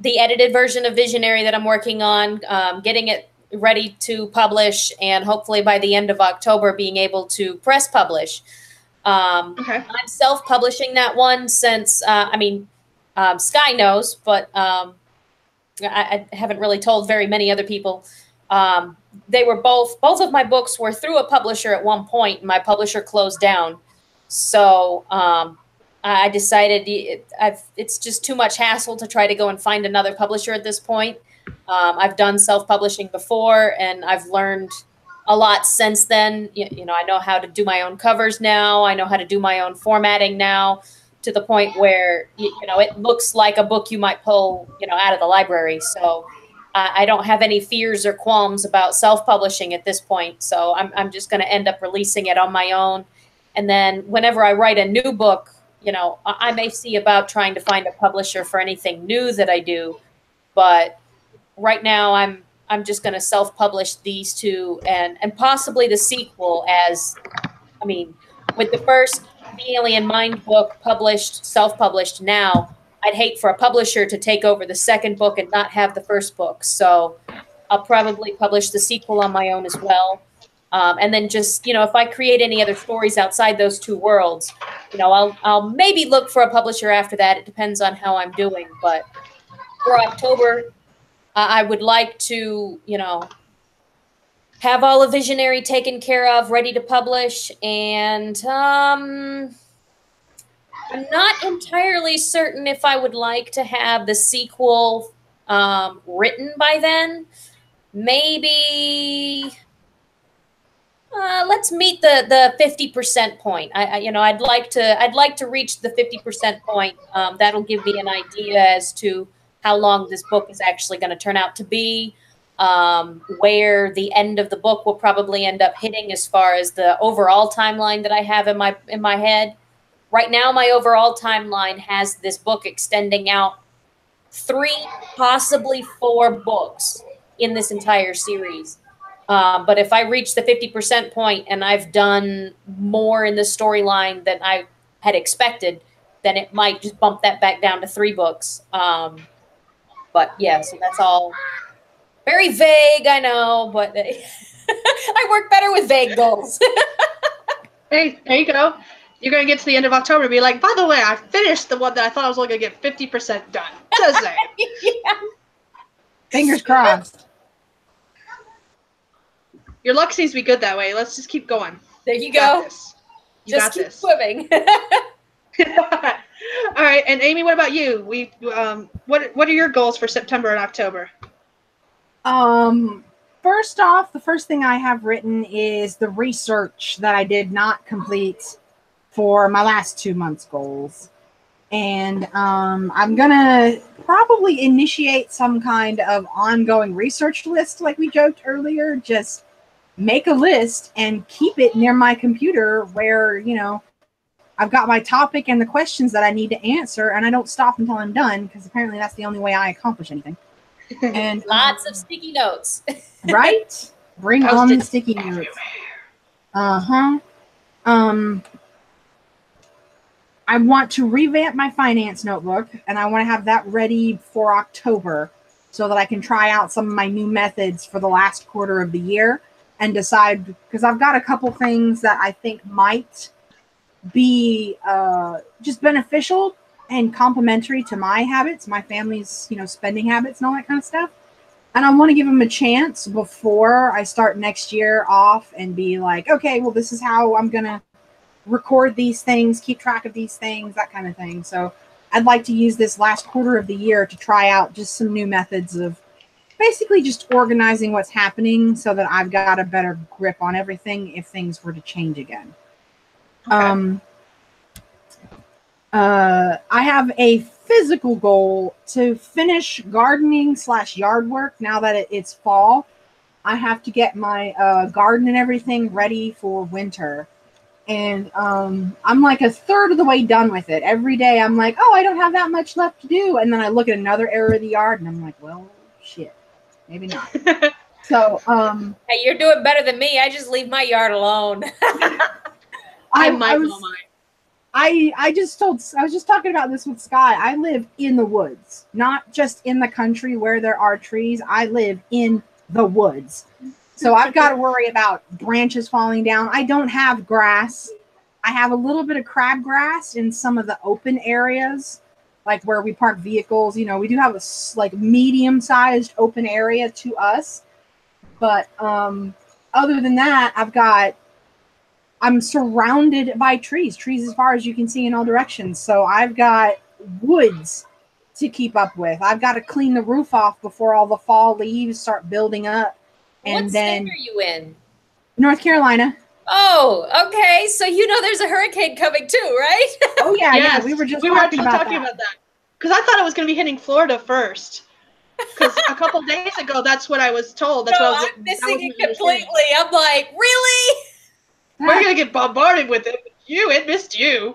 edited version of Visionary that I'm working on, getting it ready to publish, and hopefully by the end of October being able to press publish. Okay. I'm self-publishing that one since, Sky knows, but I haven't really told very many other people. They were both of my books were through a publisher at one point, and my publisher closed down. So I decided it's just too much hassle to try to go and find another publisher at this point. I've done self-publishing before, and I've learned a lot since then. You know, I know how to do my own covers now. I know how to do my own formatting now, to the point where, it looks like a book you might pull, out of the library. So I don't have any fears or qualms about self-publishing at this point. So I'm just going to end up releasing it on my own. And then whenever I write a new book, I may see about trying to find a publisher for anything new that I do. But right now I'm just going to self-publish these two and possibly the sequel with the first The Alien Mind book published, self-published now, I'd hate for a publisher to take over the second book and not have the first book. So I'll probably publish the sequel on my own as well. And then just, if I create any other stories outside those two worlds, I'll maybe look for a publisher after that. It depends on how I'm doing. But for October, I would like to, have all of Visionary taken care of, ready to publish. And I'm not entirely certain if I would like to have the sequel written by then. Maybe let's meet the 50% point. I'd like to reach the 50% point. That'll give me an idea as to how long this book is actually going to turn out to be, where the end of the book will probably end up hitting as far as the overall timeline that I have in my head. Right now, my overall timeline has this book extending out 3, possibly 4 books in this entire series. But if I reach the 50% point and I've done more in the storyline than I had expected, then it might just bump that back down to 3 books. But yeah, so that's all very vague, I know, but I work better with vague goals. Hey, there you go. You're going to get to the end of October and be like, by the way, I finished the one that I thought I was only going to get 50% done. Just saying. Yeah. Fingers crossed. Your luck seems to be good that way. Let's just keep going. There you go. You got keep this. swimming. All right, and Amy, what about you? What are your goals for September and October? First off, the first thing I have written is the research that I did not complete for my last 2 months' goals. And I'm gonna probably initiate some kind of ongoing research list, like we joked earlier. Just make a list and keep it near my computer where, I've got my topic and the questions that I need to answer, and I don't stop until I'm done, because apparently that's the only way I accomplish anything. And lots of sticky notes. Right? Bring on the sticky notes. I want to revamp my finance notebook, and I want to have that ready for October so that I can try out some of my new methods for the last quarter of the year and decide, because I've got a couple things that I think might be just beneficial and complementary to my habits, my family's, spending habits and all that kind of stuff. And I want to give them a chance before I start next year off and be like, okay, well, this is how I'm going to record these things, keep track of these things, that kind of thing. So I'd like to use this last quarter of the year to try out just some new methods of basically just organizing what's happening so that I've got a better grip on everything if things were to change again. Okay. I have a physical goal to finish gardening / yard work now that it's fall. I have to get my garden and everything ready for winter. And I'm like a third of the way done with it. Every day I'm like, oh, I don't have that much left to do. And then I look at another area of the yard and I'm like, well, shit, maybe not. So, hey, you're doing better than me. I just leave my yard alone. I was just talking about this with Sky. I live in the woods, not just in the country where there are trees. I live in the woods. So I've got to worry about branches falling down. I don't have grass. I have a little bit of crabgrass in some of the open areas, like where we park vehicles. You know, we do have a like medium-sized open area to us. But other than that, I'm surrounded by trees as far as you can see in all directions. So I've got woods to keep up with. I've got to clean the roof off before all the fall leaves start building up. And what then, state are you in? North Carolina. Oh, okay. So you know there's a hurricane coming too, right? Oh yeah, yes. Yeah. We were talking about that. Because I thought it was going to be hitting Florida first. Because a couple days ago, that's what I was told. That's what I'm missing it completely. I'm like, really? We're going to get bombarded with it. It missed you.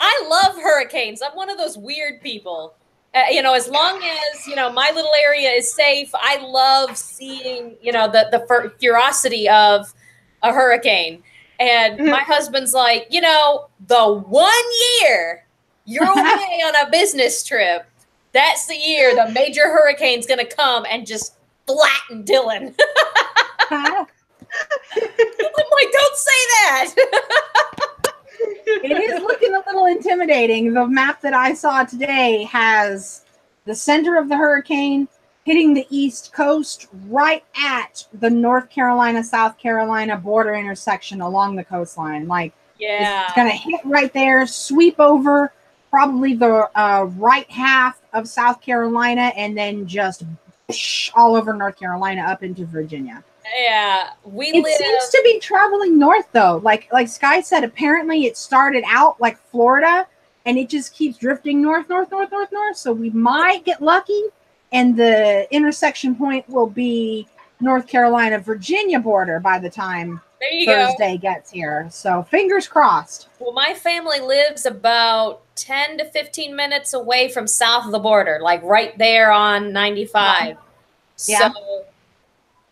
I love hurricanes. I'm one of those weird people. As long as, my little area is safe, I love seeing, the ferocity of a hurricane. And my husband's like, the 1 year you're away on a business trip, that's the year the major hurricane's going to come and just flatten Dylan. I'm like, don't say that. It is looking a little intimidating. The map that I saw today has the center of the hurricane hitting the East Coast right at the North Carolina, South Carolina border intersection along the coastline. Like, yeah, it's going to hit right there, sweep over probably the right half of South Carolina, and then just all over North Carolina up into Virginia. Yeah, it seems to be traveling north though. Like Sky said, apparently it started out like Florida and it just keeps drifting north. So we might get lucky and the intersection point will be North Carolina, Virginia border by the time Thursday gets here. So fingers crossed. Well, my family lives about 10 to 15 minutes away from south of the border, like right there on 95. Yeah. So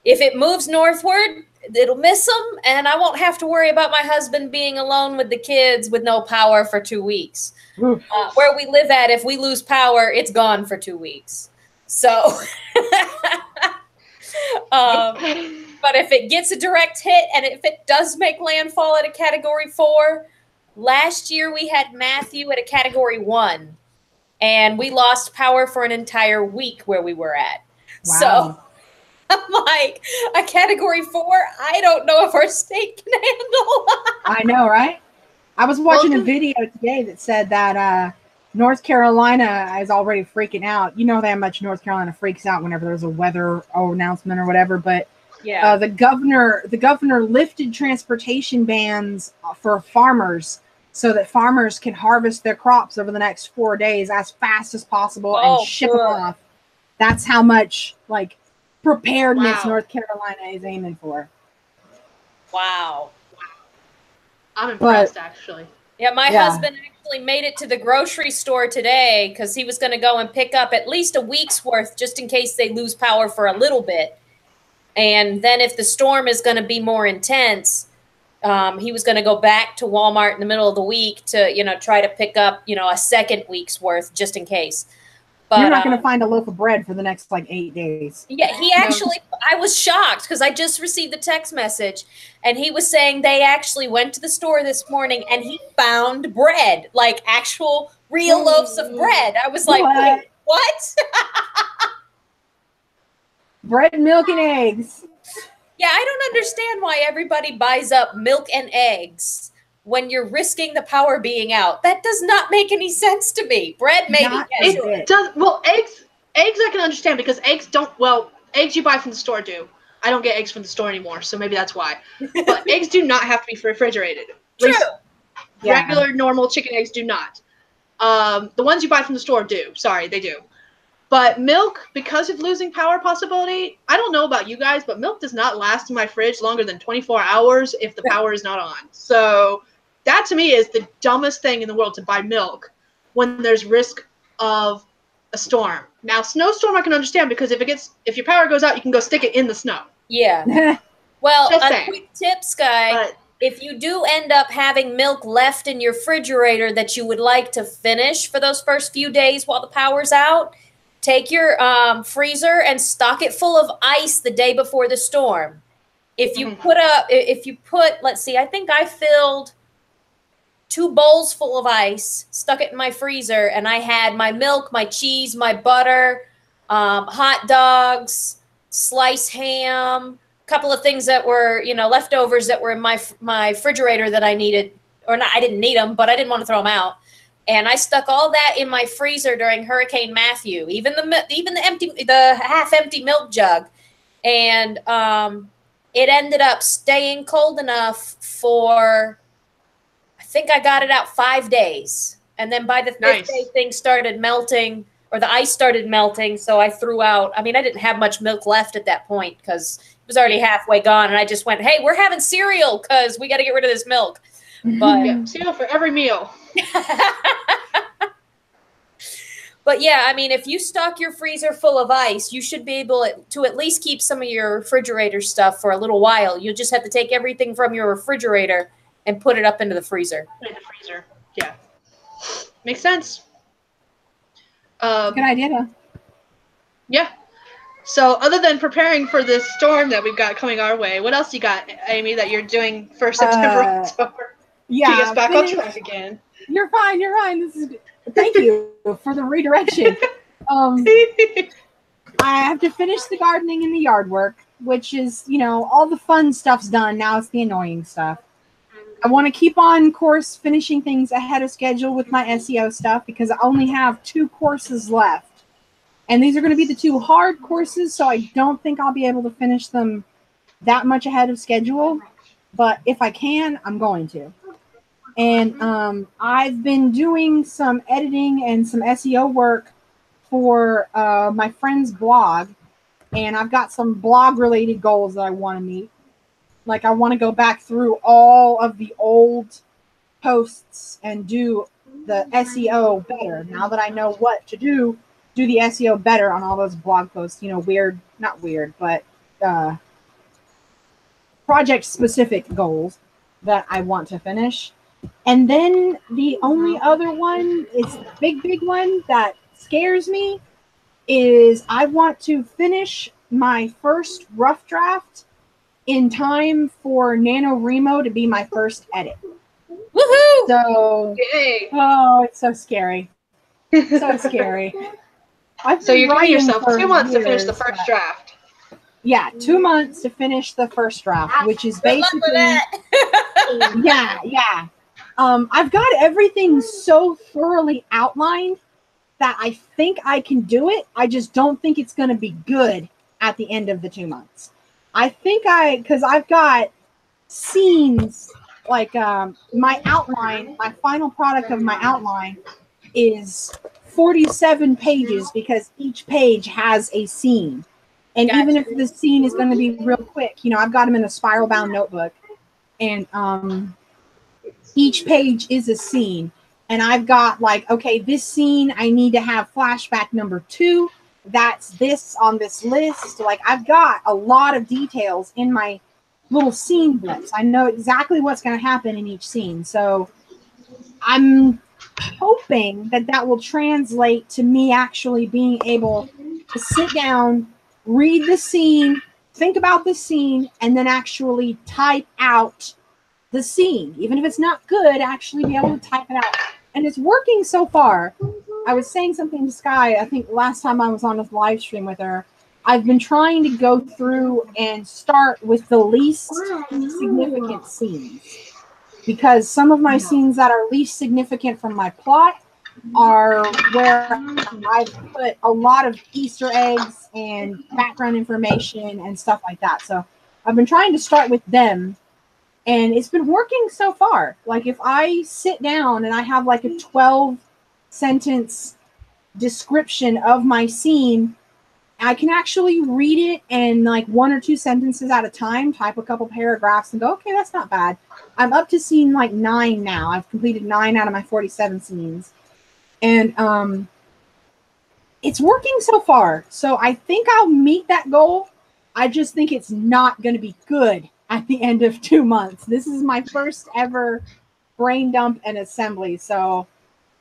if it moves northward, it'll miss them, and I won't have to worry about my husband being alone with the kids with no power for 2 weeks. Where we live at, if we lose power, it's gone for 2 weeks. So, but if it gets a direct hit, and if it does make landfall at a Category 4, last year we had Matthew at a Category 1, and we lost power for an entire week where we were at. Wow. So I'm like, a Category 4, I don't know if our state can handle. I know, right? I was watching a video today that said that North Carolina is already freaking out. You know how much North Carolina freaks out whenever there's a weather announcement or whatever. But yeah, the governor lifted transportation bans for farmers so that farmers can harvest their crops over the next 4 days as fast as possible and ship them off. That's how much preparedness North Carolina is aiming for. Wow. I'm impressed, actually. Yeah, my husband actually made it to the grocery store today because he was going to go and pick up at least a week's worth just in case they lose power for a little bit. And then if the storm is going to be more intense, he was going to go back to Walmart in the middle of the week to, try to pick up, a second week's worth just in case. But, you're not going to find a loaf of bread for the next 8 days. Yeah, he actually, I was shocked because I just received the text message and he was saying they actually went to the store this morning and he found bread, actual real loaves of bread. I was like, wait, what? Bread, milk, and eggs. Yeah, I don't understand why everybody buys up milk and eggs when you're risking the power being out. That does not make any sense to me. Bread, maybe. Not Yeah, a sure. bit. Well, eggs I can understand because eggs don't. Well, eggs you buy from the store do. I don't get eggs from the store anymore, so maybe that's why. But eggs do not have to be refrigerated. At least True. Yeah. regular, normal chicken eggs do not. The ones you buy from the store do. Sorry, they do. But milk, because of losing power possibility, I don't know about you guys, but milk does not last in my fridge longer than 24 hours if the power is not on. So that to me is the dumbest thing in the world, to buy milk when there's risk of a storm. Now, snowstorm I can understand, because if your power goes out, you can go stick it in the snow. Yeah. Well, Just a saying. quick tip, Sky. But If you do end up having milk left in your refrigerator that you would like to finish for those first few days while the power's out, take your freezer and stock it full of ice the day before the storm. If you let's see, I think I filled 2 bowls full of ice, stuck it in my freezer, and I had my milk, my cheese, my butter, hot dogs, sliced ham, a couple of things that were, leftovers that were in my refrigerator that I needed, or not, I didn't need them, but I didn't want to throw them out. And I stuck all that in my freezer during Hurricane Matthew, even the half empty milk jug. And it ended up staying cold enough for, I think I got it out 5 days. And then by the 5th day, things started melting, or the ice started melting. So I threw out, I didn't have much milk left at that point because it was already halfway gone. And I just went, hey, we're having cereal because we got to get rid of this milk. But yeah, cereal for every meal. But yeah, if you stock your freezer full of ice, you should be able to at least keep some of your refrigerator stuff for a little while. You'll just have to take everything from your refrigerator and put it up into the freezer. In the freezer, yeah. Makes sense. Good idea, though. Yeah. So other than preparing for this storm that we've got coming our way, what else you got, Amy, that you're doing for September, October? Yeah. To get us back on track again. You're fine. You're fine. This is good. Thank you for the redirection. I have to finish the gardening and the yard work, which is, all the fun stuff's done. Now it's the annoying stuff. I want to keep on course finishing things ahead of schedule with my SEO stuff because I only have 2 courses left. And these are going to be the 2 hard courses, so I don't think I'll be able to finish them that much ahead of schedule. But if I can, I'm going to. And I've been doing some editing and some SEO work for my friend's blog. And I've got some blog-related goals that I want to meet. Like, I want to go back through all of the old posts and do the SEO better. Now that I know what to do the SEO better on all those blog posts. Not weird, but project-specific goals that I want to finish. And then the only other one, it's the big one that scares me, is I want to finish my first rough draft in time for NaNoWriMo to be my first edit. Woohoo! So, yay. Oh, it's so scary. So scary. So you're giving yourself 2 months to finish the first draft. Yeah, 2 months to finish the first draft, which is basically yeah. I've got everything so thoroughly outlined that I think I can do it. I just don't think it's going to be good at the end of the 2 months. I think because I've got scenes, like my outline, my final product of my outline is 47 pages because each page has a scene. And Gotcha. Even if the scene is going to be real quick, I've got them in a spiral bound notebook. And each page is a scene. And I've got okay, this scene, I need to have flashback number 2. That's this on this list. I've got a lot of details in my little scene blips. I know exactly what's going to happen in each scene. So I'm hoping that will translate to me actually being able to sit down, read the scene, think about the scene, and then actually type out the scene. Even if it's not good, actually be able to type it out. And it's working so far. I was saying something to Sky, I think last time I was on a live stream with her, I've been trying to go through and start with the least significant scenes, because some of my scenes that are least significant from my plot are where I've put a lot of Easter eggs and background information and stuff like that. So I've been trying to start with them, and it's been working so far. Like if I sit down and I have like a 12 sentence description of my scene, I can actually read it in like 1 or 2 sentences at a time, type a couple paragraphs and go, okay, that's not bad. I'm up to scene like 9 now. I've completed 9 out of my 47 scenes. And it's working so far. So I think I'll meet that goal. I just think it's not going to be good at the end of 2 months. This is my first ever brain dump and assembly. So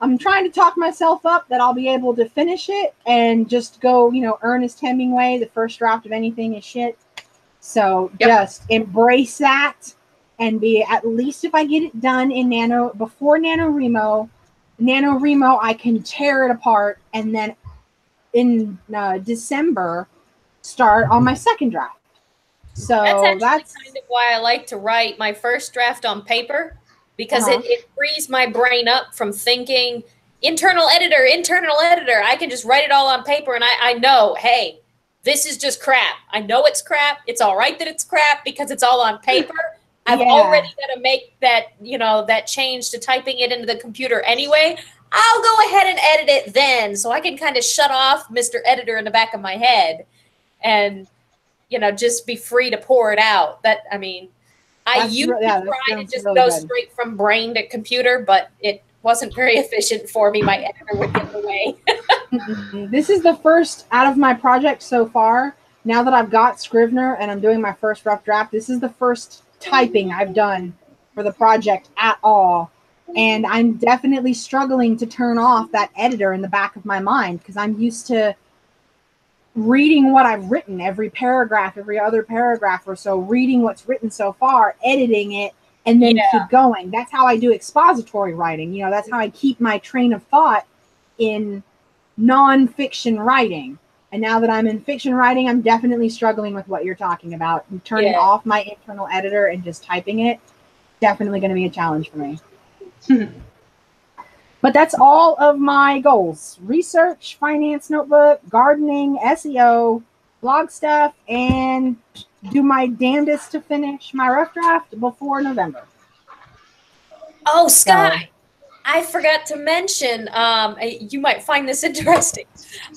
I'm trying to talk myself up that I'll be able to finish it and just go, you know, Ernest Hemingway, the first draft of anything is shit. So just embrace that and be, at least if I get it done in before NaNoWriMo, I can tear it apart and then in December start on my second draft. So that's kind of why I like to write my first draft on paper, because it frees my brain up from thinking internal editor. I can just write it all on paper, and I know, hey, this is just crap. I know it's crap. It's all right that it's crap because it's all on paper. I've already got to make that, you know, that change to typing it into the computer anyway. I'll go ahead and edit it then, so I can kind of shut off Mr. Editor in the back of my head and, you know, just be free to pour it out. That, I mean, I used to try to just go straight from brain to computer, but it wasn't very efficient for me. My editor would get in the way. This is the first out of my project so far. Now that I've got Scrivener and I'm doing my first rough draft, this is the first typing I've done for the project at all. And I'm definitely struggling to turn off that editor in the back of my mind, because I'm used to reading what I've written, every paragraph, every other paragraph or so, reading what's written so far, editing it, and then keep going. That's how I do expository writing. You know, that's how I keep my train of thought in nonfiction writing. And now that I'm in fiction writing, I'm definitely struggling with what you're talking about. And turning off my internal editor and just typing it, definitely going to be a challenge for me. But that's all of my goals: research, finance notebook, gardening, SEO, blog stuff, and do my damnedest to finish my rough draft before November. Oh, Sky, I forgot to mention, you might find this interesting.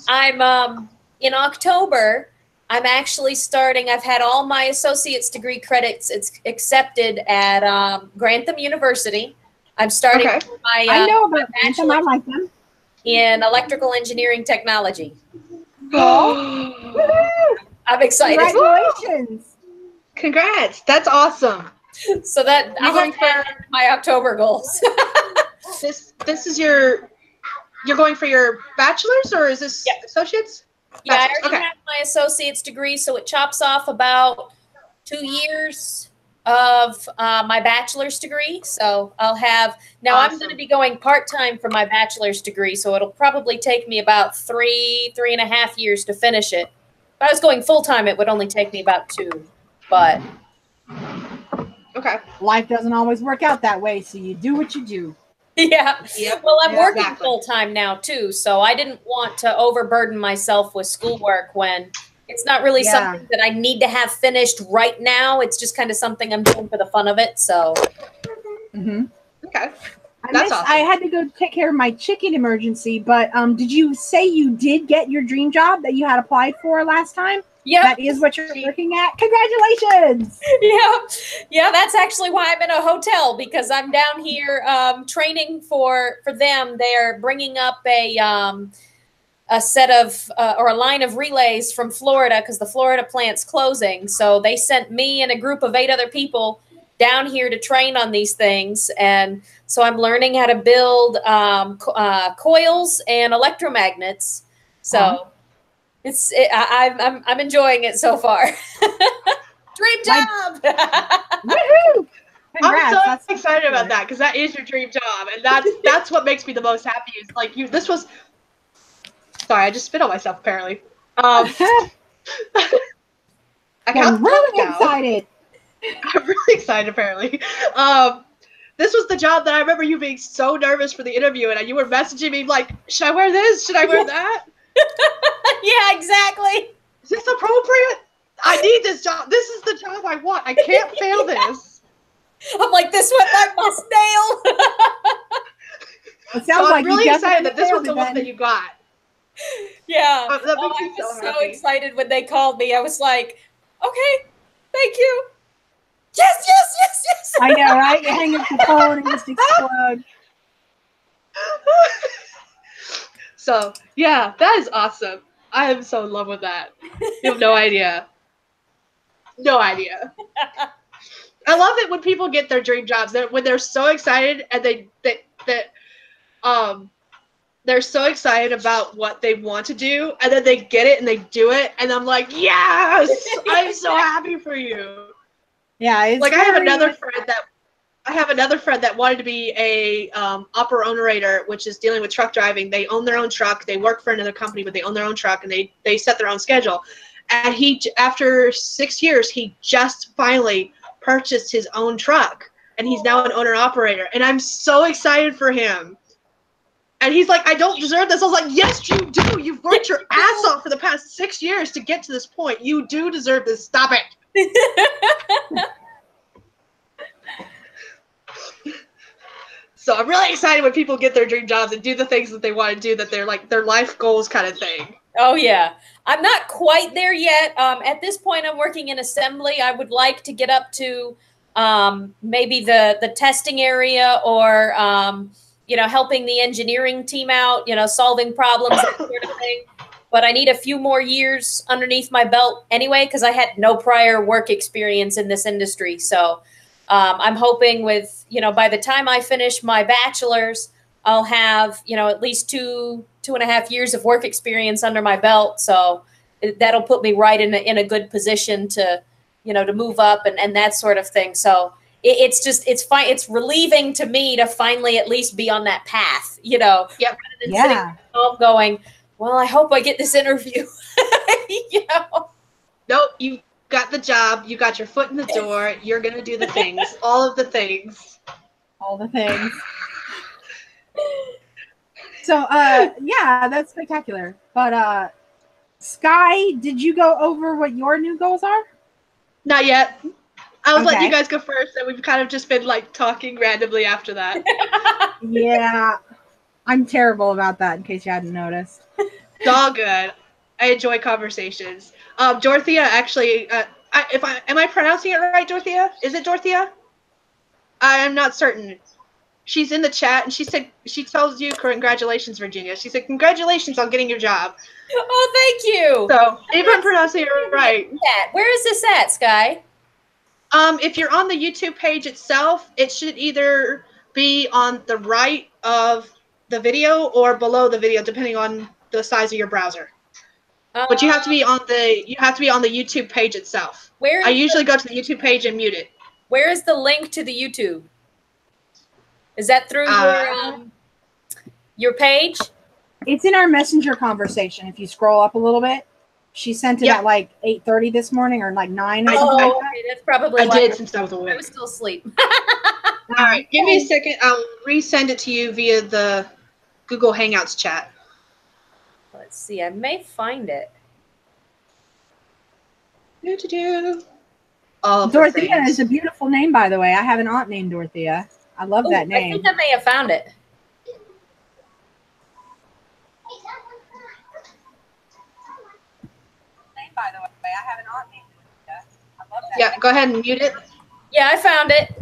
I'm in October, I'm actually starting, I've had all my associate's degree credits accepted at Grantham University. I'm starting my I know about Grantham. I like them. In electrical engineering technology. Oh. I'm excited. Congratulations. Congrats. That's awesome. So that I'm going for my October goals. This is you're going for your bachelor's, or is this associates? Yeah, I already have my associate's degree, so it chops off about 2 years of my bachelor's degree. So I'll have, now I'm going to be going part-time for my bachelor's degree, so it'll probably take me about 3.5 years to finish it. If I was going full-time, it would only take me about 2, but. Okay. Life doesn't always work out that way, so you do what you do. Yeah. Well, I'm working full-time now, too, so I didn't want to overburden myself with schoolwork when it's not really something that I need to have finished right now. It's just kind of something I'm doing for the fun of it. So, okay, that's awesome. I had to go take care of my chicken emergency, but did you say you did get your dream job that you had applied for last time? Yeah, that is what you're looking at. Congratulations! Yeah. That's actually why I'm in a hotel, because I'm down here training for them. They're bringing up a set of or a line of relays from Florida, because the Florida plant's closing. So they sent me and a group of 8 other people down here to train on these things. And so I'm learning how to build coils and electromagnets. So I'm enjoying it so far. Dream job. Woohoo! Congrats. I'm so excited about that, because that is your dream job, and that's what makes me the most happy. Is like this was. Sorry, I just spit on myself, apparently. I I'm got really now. excited. I'm really excited, apparently. This was the job that I remember you being so nervous for the interview, and you were messaging me like, should I wear this? Should I wear that? Yeah, exactly. Is this appropriate? I need this job. This is the job I want. I can't fail this. I'm like, this went like my snail. It sounds like I'm really you excited definitely that this was failed the it one then. that you got. Yeah. That Oh, makes I me was so happy. excited when they called me. I was like, okay, thank you. Yes, yes, yes, yes. I know, right? You hang up the phone and just explode. So, yeah, that is awesome. I am so in love with that. You have no idea. No idea. I love it when people get their dream jobs. When they're so excited and they're so excited about what they want to do, and then they get it and they do it, and I'm like, yes, I'm so happy for you. Yeah, it's Like very, I have another friend that wanted to be a operator, which is dealing with truck driving. They own their own truck. They work for another company, but they own their own truck, and they set their own schedule. And after 6 years, he just finally purchased his own truck, and he's now an owner operator. And I'm so excited for him. And he's like, I don't deserve this. I was like, yes, you do. You've worked your ass off for the past 6 years to get to this point. You do deserve this. Stop it. So I'm really excited when people get their dream jobs and do the things that they want to do, that they're like their life goals kind of thing. Oh, yeah. I'm not quite there yet. At this point, I'm working in assembly. I would like to get up to maybe the testing area, or, helping the engineering team out, solving problems, that sort of thing. But I need a few more years underneath my belt anyway, because I had no prior work experience in this industry. So I'm hoping with, by the time I finish my bachelor's, I'll have, at least 2.5 years of work experience under my belt. So that'll put me right in a good position to, to move up and that sort of thing. So it's fine. It's relieving to me to finally at least be on that path, Yep. rather than sitting at home going, well, I hope I get this interview. Nope, you got the job. You got your foot in the door. You're going to do the things, all of the things. All the things. So, yeah, that's spectacular. But, Sky, did you go over what your new goals are? Not yet. I was letting Okay. you guys go first, and we've kind of just been like talking randomly after that. Yeah. I'm terrible about that, in case you hadn't noticed. It's all good. I enjoy conversations. Dorothea, actually, am I pronouncing it right, Dorothea? Is it Dorothea? I'm not certain. She's in the chat, and she tells you congratulations, Virginia. She said congratulations on getting your job. Oh, thank you. So if I'm pronouncing it right. Where is this at, Sky? If you're on the YouTube page itself, it should either be on the right of the video or below the video, depending on the size of your browser. But you have to be on the YouTube page itself. I usually go to the YouTube page and mute it. Where is the link to the YouTube? Is that through your page? It's in our messenger conversation. If you scroll up a little bit, she sent it at like 8:30 this morning, or like 9 or something like that. Okay, that's probably I did, since I was awake. I was still asleep. All right, give me a second. I'll resend it to you via the Google Hangouts chat. Let's see. I may find it. Dorothea is a beautiful name, by the way. I have an aunt named Dorothea. I love that name. I think I may have found it. By the way, I have an aunt named Dorothea. I love that. Yeah, go ahead and mute it. Yeah, I found it.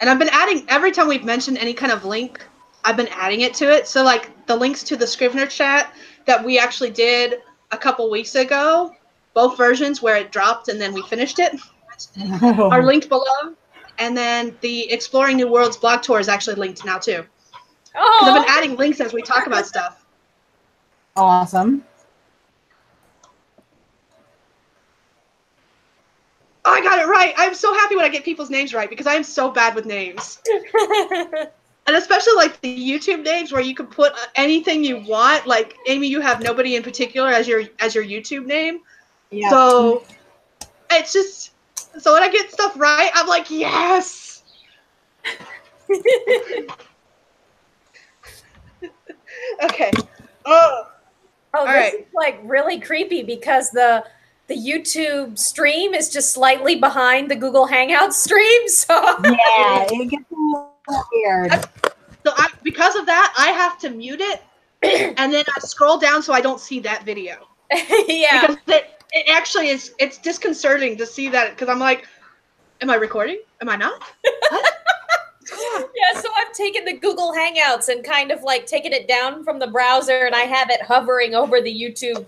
And I've been adding, every time we've mentioned any kind of link, I've been adding it to it. So like the links to the Scrivener chat that we actually did a couple weeks ago, both versions where it dropped and then we finished it, are linked below. And then the Exploring New Worlds blog tour is actually linked now too. Because I've been adding links as we talk about stuff. Awesome. Oh, I got it right. I'm so happy when I get people's names right because I am so bad with names. And especially like the YouTube names where you can put anything you want. Like Amy, you have nobody in particular as your YouTube name. Yeah. So it's just so when I get stuff right, I'm like, yes. Okay. Oh, Oh, this right. is like really creepy because the YouTube stream is just slightly behind the Google Hangout stream. So Yeah, it gets a little weird. So because of that, I have to mute it, and then I scroll down so I don't see that video. yeah. Because it actually is, it's disconcerting to see that, because I'm like, am I recording? Am I not? What? What's going on? Yeah, so I've taken the Google Hangouts and kind of like taken it down from the browser, and I have it hovering over the YouTube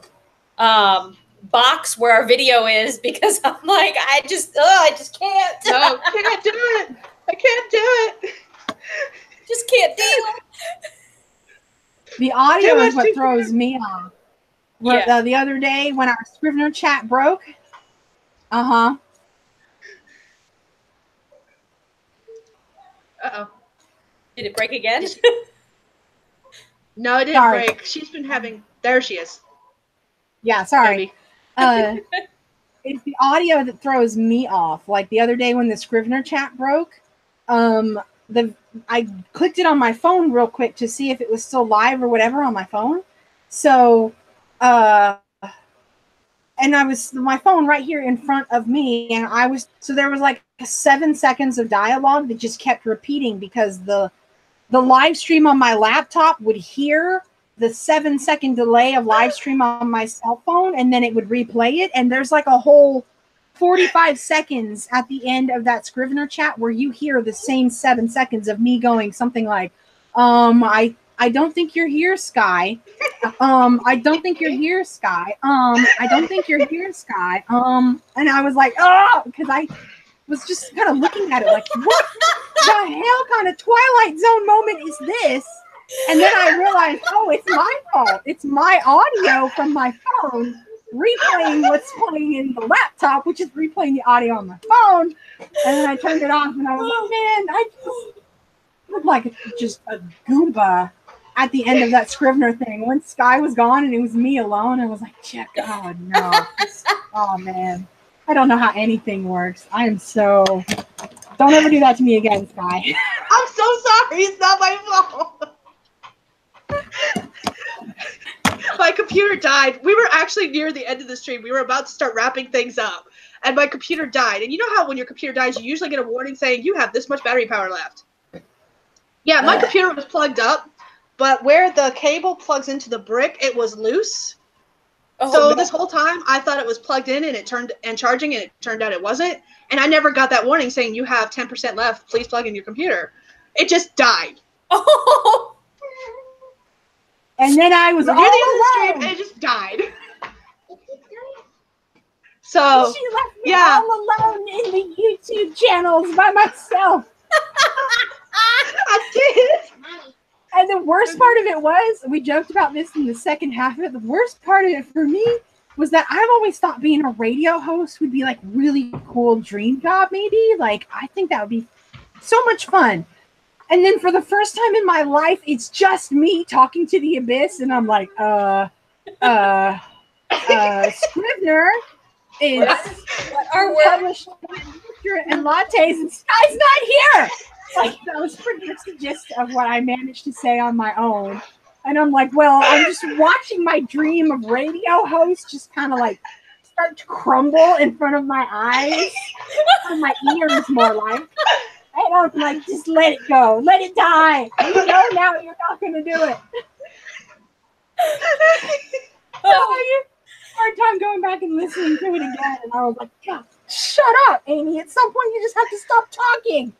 box where our video is, because I'm like, I just can't. No, can't do it. I can't do it. Just can't deal. The audio Too is much what too throws me off. Where, Yeah. the other day when our Scrivener chat broke. Uh-huh. Uh-oh. Did it break again? No, it didn't Sorry. break. She's been having, there she is. Yeah, sorry. Baby. It's the audio that throws me off. Like the other day when the Scrivener chat broke, I clicked it on my phone real quick to see if it was still live or whatever on my phone. So, and I was my phone right here in front of me, and there was like 7 seconds of dialogue that just kept repeating because the live stream on my laptop would hear the 7-second delay of live stream on my cell phone, and then it would replay it. And there's like a whole 45 seconds at the end of that Scrivener chat where you hear the same 7 seconds of me going something like, I don't think you're here, Sky. I don't think you're here, Sky. I don't think you're here, Sky. And I was like, oh, because I was just kind of looking at it like, what the hell kind of Twilight Zone moment is this? And then I realized, oh, it's my fault. It's my audio from my phone replaying what's playing in the laptop, which is replaying the audio on my phone. And then I turned it off, and I was like, man, I just looked like just a Goomba at the end of that Scrivener thing. When Sky was gone and it was me alone, I was like, check, oh no. Oh man. I don't know how anything works. I am so... Don't ever do that to me again, Sky. I'm so sorry. It's not my fault. My computer died. We were actually near the end of the stream. We were about to start wrapping things up, and my computer died. And you know how when your computer dies, you usually get a warning saying you have this much battery power left. Yeah, my computer was plugged up, but where the cable plugs into the brick, it was loose. Oh, So no. this whole time, I thought it was plugged in and charging, and it turned out it wasn't. And I never got that warning saying you have 10% left. Please plug in your computer. It just died. Oh. And then I was Near all the end of the stream, alone. and it just died. So She left me yeah. all alone in the YouTube channels by myself. I did. And the worst part of it was, we joked about this in the second half of it, the worst part of it for me was that I've always thought being a radio host would be like really cool dream job, maybe. Like, I think that would be so much fun. And then for the first time in my life, it's just me talking to the abyss, and I'm like, Scrivener is Our work. published and lattes, and Sky's not here. Like, that was pretty much the gist of what I managed to say on my own. And I'm like, well, I'm just watching my dream of radio host just kind of like start to crumble in front of my eyes, and my ears more like. And I'm like, just let it go. Let it die. You know now you're not going to do it. So I had a hard time going back and listening to it again. And I was like, God, shut up, Amy. At some point, you just have to stop talking.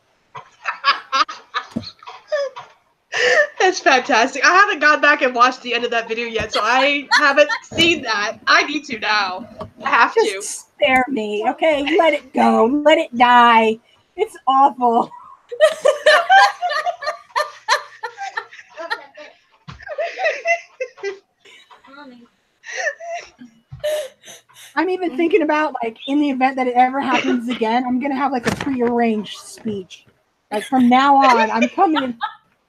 That's fantastic. I haven't gone back and watched the end of that video yet, so I haven't seen that. I need to now. I have to. Just spare me, okay? Let it go. Let it die. It's awful. I'm even thinking about, like, in the event that it ever happens again, I'm going to have, like, a prearranged speech. Like, from now on, I'm coming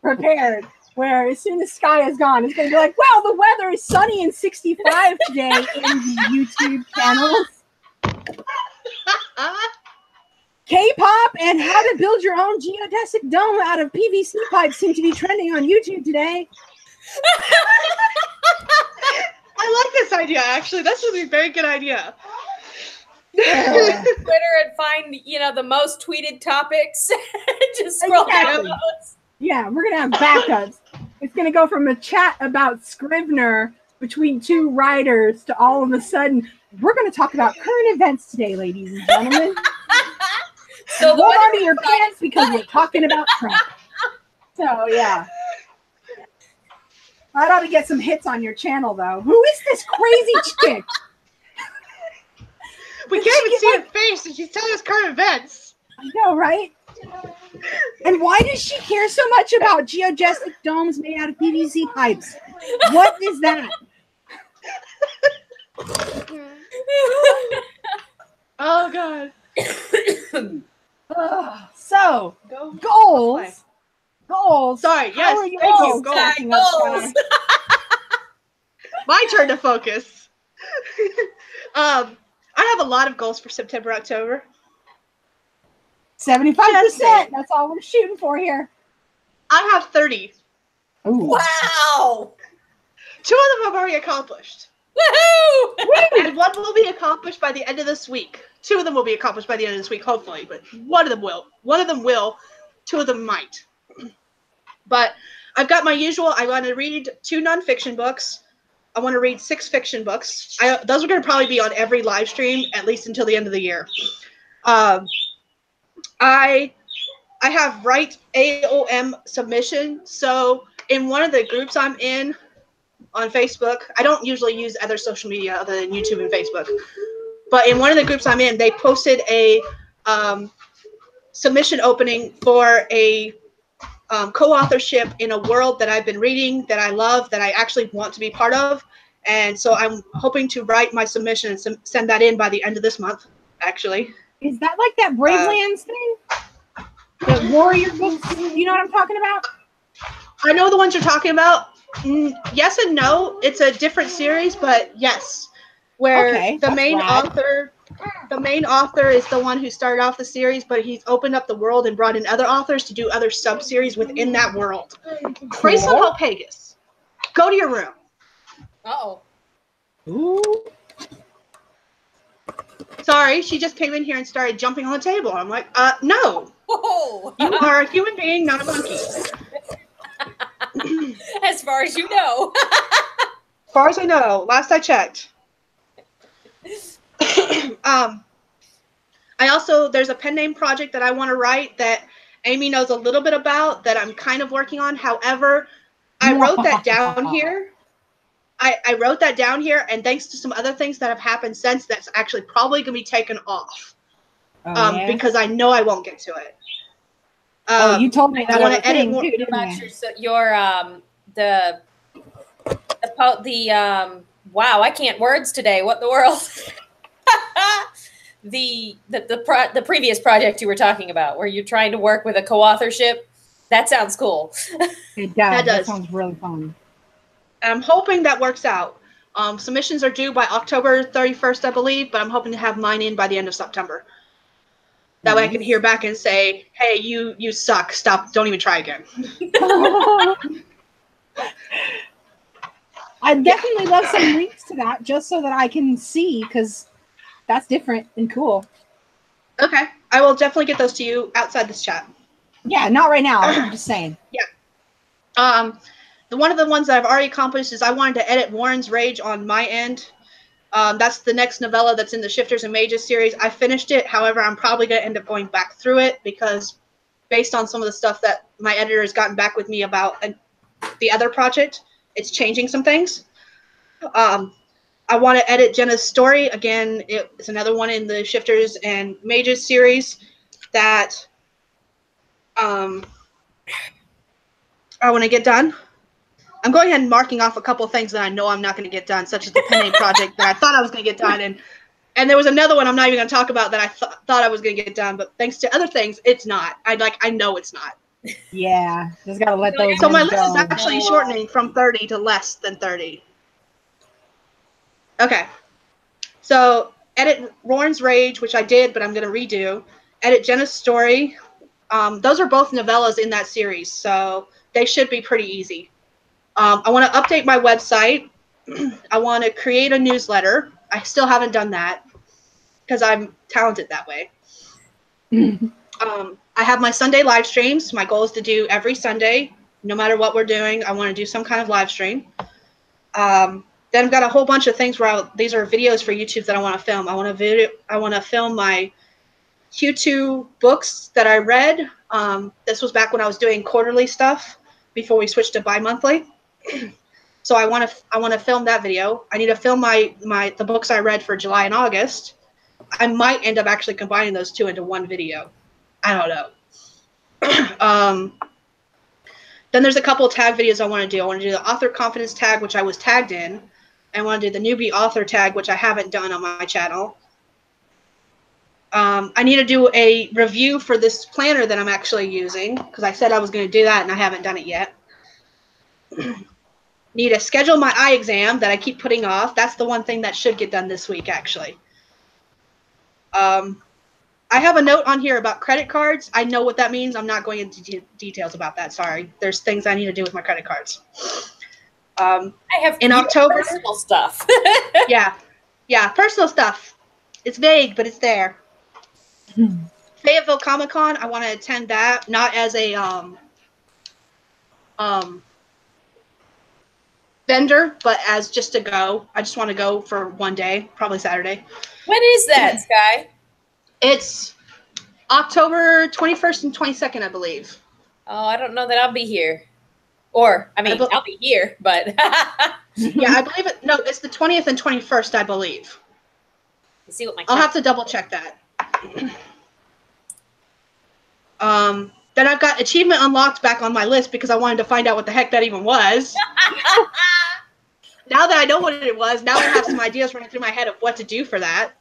prepared. Where as soon as Sky is gone, it's going to be like, well, the weather is sunny and 65 today in the YouTube channels. K-pop and how to build your own geodesic dome out of PVC pipes seem to be trending on YouTube today. I like this idea, actually. That's really a very good idea. Twitter and find, the most tweeted topics. Just scroll down those. Yeah, we're going to have backups. It's going to go from a chat about Scrivener between two writers to all of a sudden, we're going to talk about current events today, ladies and gentlemen. So hold on to your pants because we're talking about Trump. So, yeah. I ought to get some hits on your channel, though. Who is this crazy chick? We can't even see her face, and she's telling us current events. I know, right? And why does she care so much about geodesic domes made out of PVC pipes? What is that? Oh, God. So, goals. Goals. Sorry, yes. Thank you. Goals. My turn to focus. I have a lot of goals for September, October. 75%. That's all we're shooting for here. I have 30. Ooh. Wow. 2 of them I've already accomplished. Woohoo! And 1 will be accomplished by the end of this week. 2 of them will be accomplished by the end of this week, hopefully, but 1 of them will. 1 of them will. 2 of them might. But I've got my usual. I want to read 2 nonfiction books. I want to read 6 fiction books. Those are going to probably be on every live stream, at least until the end of the year. I have Write AOM submission. So in one of the groups I'm in on Facebook, I don't usually use other social media other than YouTube and Facebook. But in one of the groups I'm in, they posted a submission opening for a co-authorship in a world that I've been reading, that I love, that I actually want to be part of. And so I'm hoping to write my submission and send that in by the end of this month, actually. Is that like that Bravelands thing? The Warrior books? You know what I'm talking about? I know the ones you're talking about. Yes and no. It's a different series, but yes. Where the main author is the one who started off the series, but he's opened up the world and brought in other authors to do other sub-series within that world. Graceland Helpagus. Go to your room. Uh-oh. Ooh. Sorry, she just came in here and started jumping on the table. I'm like, no. Whoa. You are a human being, not a monkey. As far as you know. As far as I know, last I checked. There's a pen name project that I want to write that Amy knows a little bit about that I'm kind of working on. However, I wrote that down here. I wrote that down here, and thanks to some other things that have happened since, that's actually probably going to be taken off. Because I know I won't get to it. You told me that. I want to edit more. Wow, I can't words today. What the world? the previous project you were talking about, where you're trying to work with a co-authorship. That sounds cool. It does. That sounds really fun. I'm hoping that works out. Submissions are due by October 31st, I believe, but I'm hoping to have mine in by the end of September. That way I can hear back and say, hey, you suck. Stop. Don't even try again. I'd definitely love some links to that just so that I can see, because that's different and cool. Okay. I will definitely get those to you outside this chat. Yeah, not right now. I'm just saying. Yeah. One of the ones that I've already accomplished is I wanted to edit Warren's Rage on my end. That's the next novella that's in the Shifters and Mages series. I finished it. However, I'm probably going to end up going back through it because based on some of the stuff that my editor has gotten back with me about the other project, it's changing some things. I want to edit Jenna's story. Again, it's another one in the Shifters and Mages series that I want to get done. I'm going ahead and marking off a couple of things that I know I'm not going to get done, such as the pen name project that I thought I was going to get done. And there was another one I'm not even going to talk about that I thought I was going to get done, but thanks to other things, it's not. I know it's not. Yeah, just gotta let those. So my ones list is go. actually shortening from 30 to less than 30. Okay. So edit Roran's Rage, which I did, but I'm going to redo. Edit Jenna's Story. Those are both novellas in that series, so they should be pretty easy. I want to update my website. I want to create a newsletter. I still haven't done that because I'm talented that way. I have my Sunday live streams. My goal is to do every Sunday, no matter what we're doing. I want to do some kind of live stream. Then I've got a whole bunch of things where these are videos for YouTube that I want to film. I want to film my Q2 books that I read. This was back when I was doing quarterly stuff before we switched to bi-monthly. So I want to film that video. I need to film the books I read for July and August. I might end up actually combining those two into one video. I don't know. Then there's a couple of tag videos I want to do. I want to do the author confidence tag, which I was tagged in. I want to do the newbie author tag, which I haven't done on my channel. I need to do a review for this planner that I'm actually using because I said I was going to do that and I haven't done it yet. Need to schedule my eye exam that I keep putting off. That's the one thing that should get done this week, actually. I have a note on here about credit cards. I know what that means. I'm not going into details about that. Sorry. There's things I need to do with my credit cards. I have in October personal stuff. yeah, personal stuff. It's vague, but it's there. Fayetteville Comic Con. I want to attend that, not as a vendor, but as just to go. I just want to go for one day, probably Saturday. When is that, Sky? It's October 21st and 22nd, I believe. Oh, I don't know that I'll be here. Or, I mean, I'll be here, but... Yeah, I believe it. No, it's the 20th and 21st, I believe. Let's see what I'll have to double check that. Then I've got achievement unlocked back on my list because I wanted to find out what the heck that even was. Now that I know what it was, now I have some ideas running through my head of what to do for that.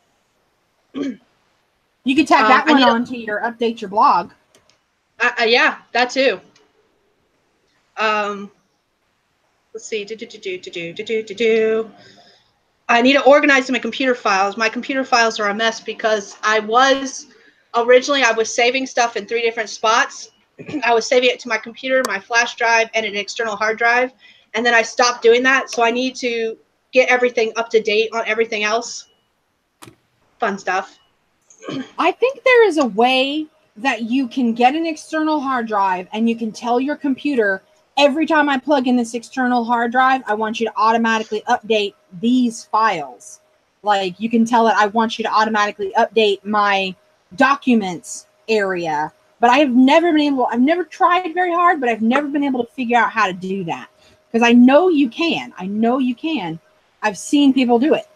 You could tag that one on to your update your blog. Yeah, that too. Let's see. I need to organize my computer files. My computer files are a mess because I was saving stuff in 3 different spots. I was saving it to my computer, my flash drive, and an external hard drive. And then I stopped doing that. So I need to get everything up to date on everything else. Fun stuff. I think there is a way that you can get an external hard drive and you can tell your computer, every time I plug in this external hard drive, I want you to automatically update these files. Like you can tell it, I want you to automatically update my documents area. But I've never tried very hard, but I've never been able to figure out how to do that. Because I know you can. I've seen people do it.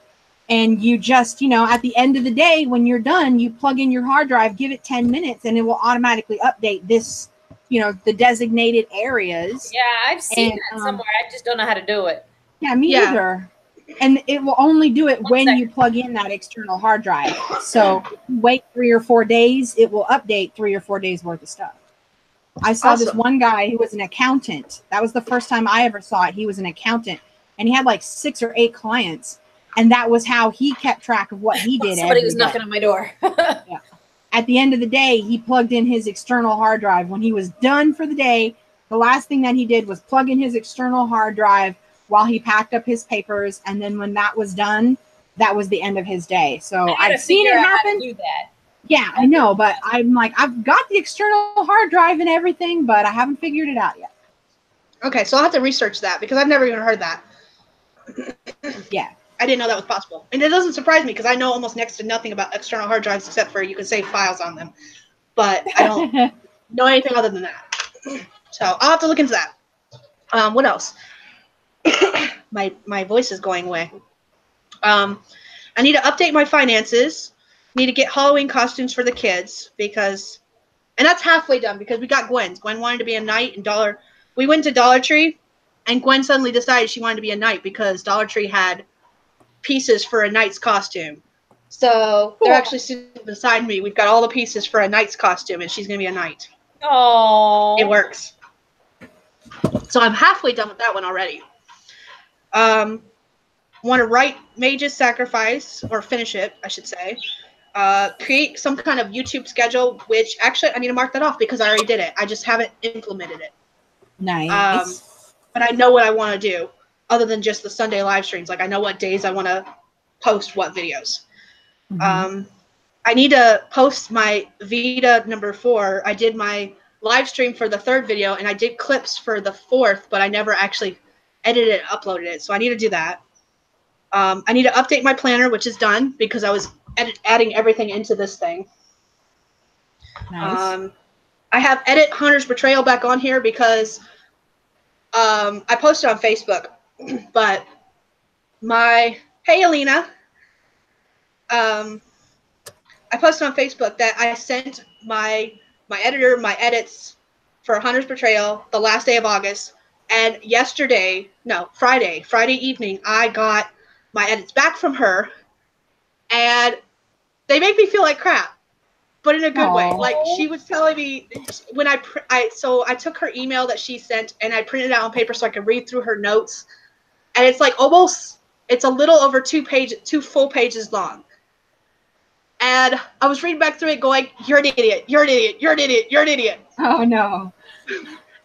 And you just, at the end of the day, when you're done, you plug in your hard drive, give it 10 minutes, and it will automatically update this, the designated areas. Yeah, I've seen that somewhere. I just don't know how to do it. Yeah, me either. And it will only do it when you plug in that external hard drive. So wait 3 or 4 days, it will update 3 or 4 days worth of stuff. I saw this one guy who was an accountant. That was the first time I ever saw it. He was an accountant, and he had like 6 or 8 clients. And that was how he kept track of what he did. Somebody was knocking on my door. Yeah. At the end of the day, he plugged in his external hard drive. When he was done for the day, the last thing that he did was plug in his external hard drive while he packed up his papers. And then when that was done, that was the end of his day. So I've seen it happen. Do that. Yeah, I know. But I'm like, I've got the external hard drive and everything, but I haven't figured it out yet. Okay, so I'll have to research that because I've never even heard that. Yeah. I didn't know that was possible. And it doesn't surprise me because I know almost next to nothing about external hard drives except for you can save files on them. But I don't know anything other than that. So I'll have to look into that. What else? My voice is going away. I need to update my finances. Need to get Halloween costumes for the kids because, and that's halfway done because we got Gwen's. Gwen wanted to be a knight and we went to Dollar Tree and Gwen suddenly decided she wanted to be a knight because Dollar Tree had pieces for a knight's costume. So they're actually sitting beside me. We've got all the pieces for a knight's costume and she's going to be a knight. Oh. It works. So I'm halfway done with that one already. Want to write Mage's Sacrifice, or finish it, I should say. Create some kind of YouTube schedule, which actually I need to mark that off because I already did it. I just haven't implemented it. Nice. But I know what I want to do, other than just the Sunday live streams. Like I know what days I want to post what videos. Mhm. I need to post my Vita number 4. I did my live stream for the 3rd video, and I did clips for the 4th, but I never actually edited it, uploaded it. So I need to do that. I need to update my planner, which is done because I was adding everything into this thing. Nice. I have Edit Hunter's Betrayal back on here because I posted on Facebook, but hey Alina, I posted on Facebook that I sent my editor my edits for Hunter's Betrayal the last day of August, and Friday evening, I got my edits back from her, and they make me feel like crap, but in a good way. Like she was telling me when I took her email that she sent and I printed it out on paper so I could read through her notes, and it's like it's a little over 2 full pages long. And I was reading back through it going, you're an idiot, you're an idiot, you're an idiot, you're an idiot. Oh, no.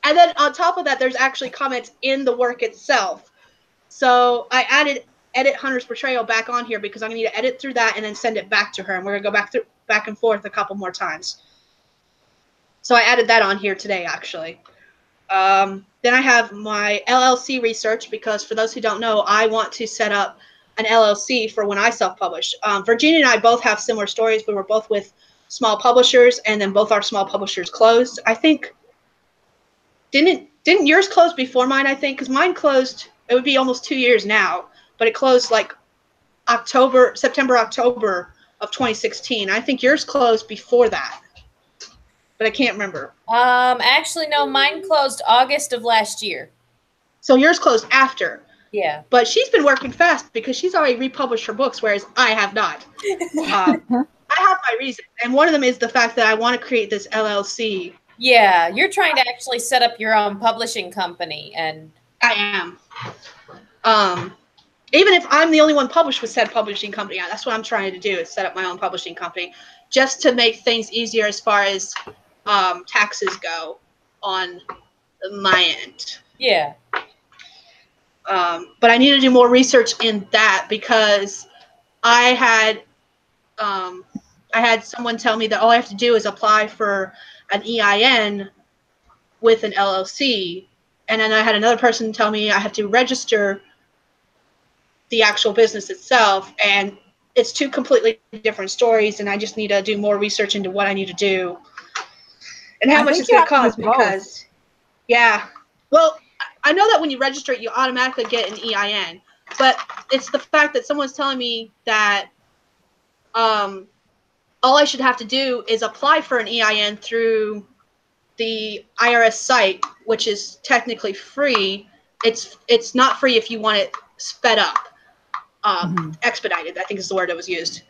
And then on top of that, there's actually comments in the work itself. So I added Edit Hunter's Betrayal back on here because I'm going to need to edit through that and then send it back to her. And we're going to go back and forth a couple more times. So I added that on here today, actually. Then I have my LLC research because for those who don't know, I want to set up an LLC for when I self-publish. Virginia and I both have similar stories. We were both with small publishers, and then both our small publishers closed. I think, didn't yours close before mine, I think? Because mine closed, it would be almost 2 years now, but it closed like September, October of 2016. I think yours closed before that, but I can't remember. Actually, no, mine closed August of last year. So yours closed after. Yeah. But she's been working fast because she's already republished her books, whereas I have not. I have my reasons, and one of them is the fact that I want to create this LLC. Yeah, you're trying to actually set up your own publishing company, and I am. Even if I'm the only one published with said publishing company, that's what I'm trying to do, is set up my own publishing company, just to make things easier as far as taxes go on my end. Yeah. But I need to do more research in that because I had someone tell me that all I have to do is apply for an EIN with an LLC, and then I had another person tell me I have to register the actual business itself, and it's 2 completely different stories, and I just need to do more research into what I need to do and how much it's going to cost because, yeah. Well, I know that when you register it, you automatically get an EIN, but it's the fact that someone's telling me that all I should have to do is apply for an EIN through the IRS site, which is technically free. It's not free if you want it sped up, expedited, I think is the word that was used.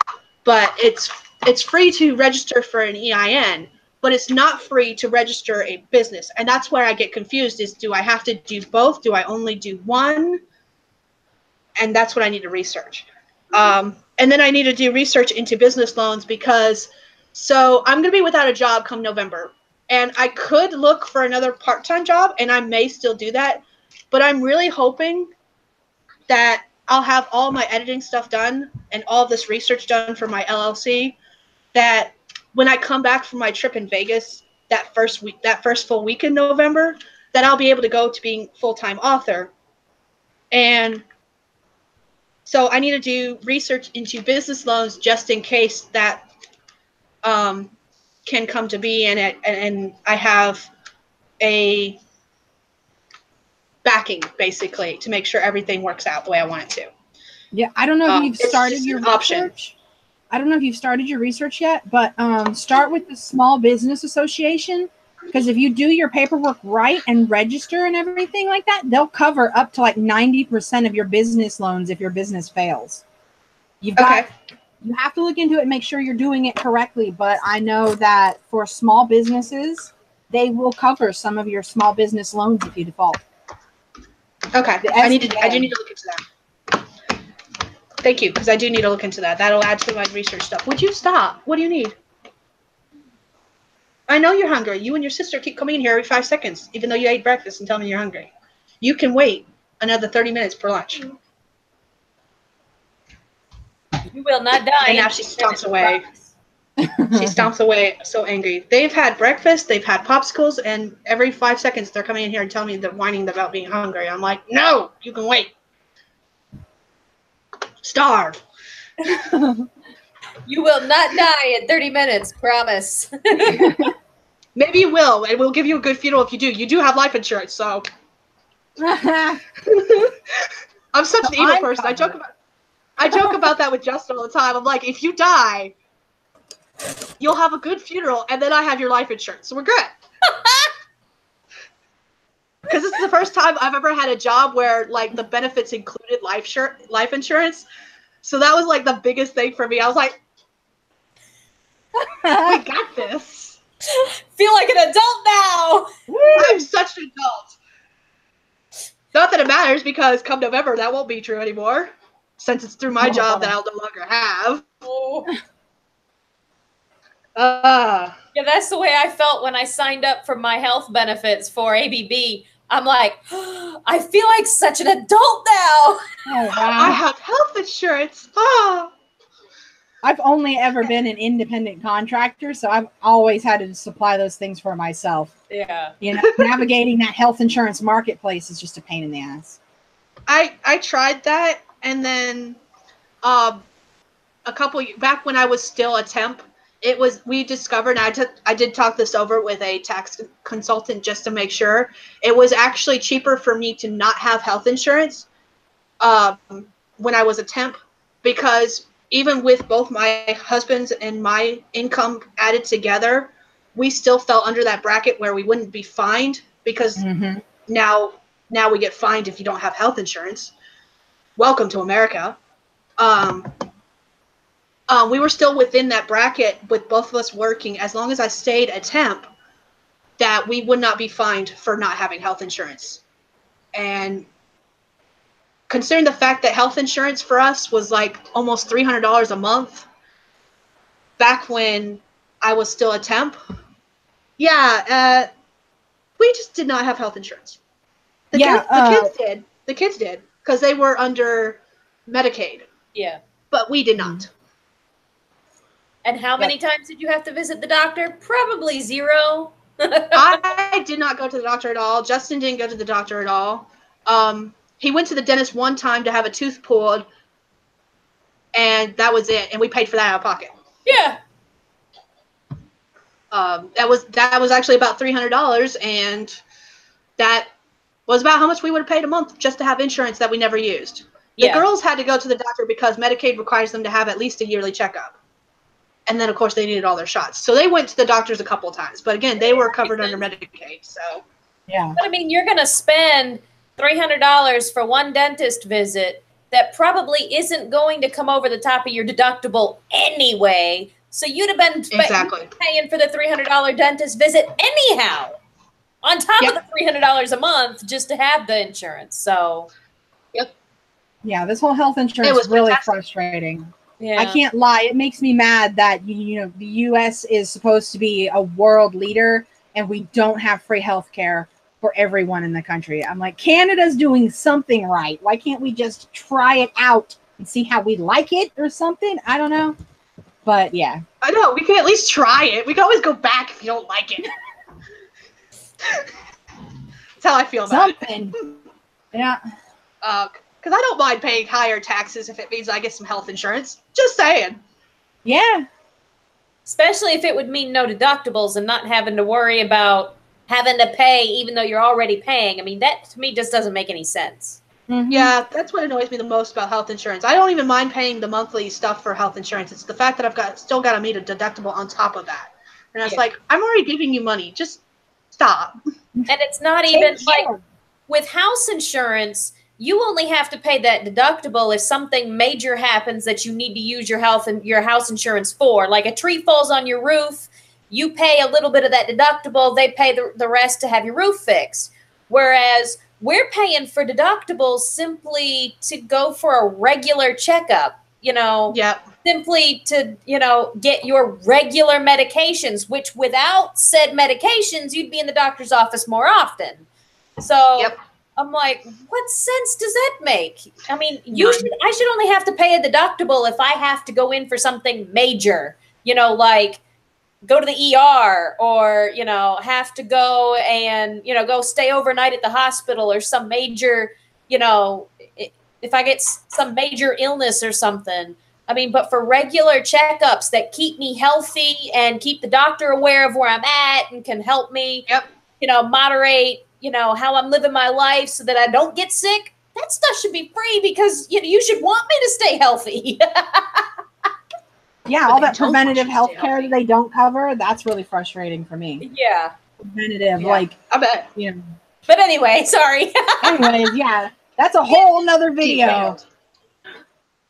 But it's free to register for an EIN, but it's not free to register a business. And that's where I get confused is, do I have to do both? Do I only do one? And that's what I need to research. And then I need to do research into business loans because, so I'm going to be without a job come November. And I could look for another part-time job, and I may still do that. But I'm really hoping that I'll have all my editing stuff done and all of this research done for my LLC, that when I come back from my trip in Vegas that first full week in November, that I'll be able to go to being full-time author. And so I need to do research into business loans just in case that can come to be, and I have a backing basically to make sure everything works out the way I want it to. Yeah, I don't know if you've started your option. research. I don't know if you've started your research yet, but start with the Small Business Association, because if you do your paperwork right and register and everything like that, they'll cover up to like 90% of your business loans if your business fails. You have to look into it and make sure you're doing it correctly, but I know that for small businesses, they will cover some of your small business loans if you default. Okay, The I do need SBA. to look into that. Thank you, because I do need to look into that. That'll add to my research stuff. Would you stop? What do you need? I know you're hungry. You and your sister keep coming in here every 5 seconds, even though you ate breakfast and tell me you're hungry. You can wait another 30 minutes for lunch. You will not die. And now she stomps away. She stomps away so angry. They've had breakfast, they've had popsicles, and every 5 seconds they're coming in here and telling me they're whining about being hungry. I'm like, no, you can wait. Starve. You will not die in 30 minutes, promise. Maybe you will, and we'll give you a good funeral if you do. You do have life insurance, so. I'm such an evil person. I joke about that with Justin all the time. I'm like, if you die, you'll have a good funeral, and then I have your life insurance, so we're good. Because this is the first time I've ever had a job where like the benefits included life insurance. So that was like the biggest thing for me. I was like, we got this. Feel like an adult now. I'm such an adult. Not that it matters, because come November that won't be true anymore, since it's through my job that I'll no longer have. Oh. Yeah, that's the way I felt when I signed up for my health benefits for ABB. I'm like, I feel like such an adult now. Oh, wow. I have health insurance. Oh. I've only ever been an independent contractor, so I've always had to supply those things for myself. Yeah. You know, navigating that health insurance marketplace is just a pain in the ass. I tried that, and then a couple back when I was still a temp, we discovered, and I did talk this over with a tax consultant just to make sure, it was actually cheaper for me to not have health insurance when I was a temp, because even with both my husband's and my income added together, we still fell under that bracket where we wouldn't be fined, because now we get fined if you don't have health insurance. Welcome to America. We were still within that bracket with both of us working, as long as I stayed a temp, that we would not be fined for not having health insurance. And considering the fact that health insurance for us was like almost $300 a month back when I was still a temp, we just did not have health insurance. The kids did, because they were under Medicaid. Yeah. But we did not. And how many times did you have to visit the doctor? Probably 0. I did not go to the doctor at all. Justin didn't go to the doctor at all. He went to the dentist one time to have a tooth pulled, and that was it. And we paid for that out of pocket. Yeah. That was actually about $300, and that was about how much we would have paid a month just to have insurance that we never used. The girls had to go to the doctor because Medicaid requires them to have at least a yearly checkup. And then, of course, they needed all their shots. So they went to the doctors a couple of times. But, again, they were covered under Medicaid. So, yeah. But, I mean, you're going to spend $300 for one dentist visit that probably isn't going to come over the top of your deductible anyway. So you'd have been paying for the $300 dentist visit anyhow, on top of the $300 a month just to have the insurance. So, yeah, this whole health insurance is really frustrating. Yeah. I can't lie. It makes me mad that, you know, the U.S. is supposed to be a world leader and we don't have free health care for everyone in the country. I'm like, Canada's doing something right. Why can't we just try it out and see how we like it or something? I don't know. But, yeah. I know. We can at least try it. We can always go back if you don't like it. That's how I feel about it. Yeah. Because I don't mind paying higher taxes if it means I get some health insurance. Just saying. Yeah. Especially if it would mean no deductibles and not having to worry about having to pay even though you're already paying. I mean, that to me just doesn't make any sense. Mm-hmm. Yeah, that's what annoys me the most about health insurance. I don't even mind paying the monthly stuff for health insurance. It's the fact that I've still got to meet a deductible on top of that. And it's like, I'm already giving you money. Just stop. And it's not even like with house insurance, you only have to pay that deductible if something major happens that you need to use your house insurance for. Like a tree falls on your roof, you pay a little bit of that deductible, they pay the rest to have your roof fixed. Whereas we're paying for deductibles simply to go for a regular checkup, Yep. simply to, get your regular medications, which without said medications, you'd be in the doctor's office more often. So Yep. I'm like, what sense does that make? I mean, None. I should only have to pay a deductible if I have to go in for something major, like go to the ER or, have to go and, go stay overnight at the hospital or some major, if I get some major illness or something. I mean, but for regular checkups that keep me healthy and keep the doctor aware of where I'm at and can help me, Yep. moderate, how I'm living my life so that I don't get sick, that stuff should be free because, you should want me to stay healthy. Yeah, But all they that don't want preventative you to health stay care healthy. that they don't cover, that's really frustrating for me. Yeah. Preventative, Yeah. I bet. But anyway, sorry. Anyways, yeah, that's a whole nother video. Detailed.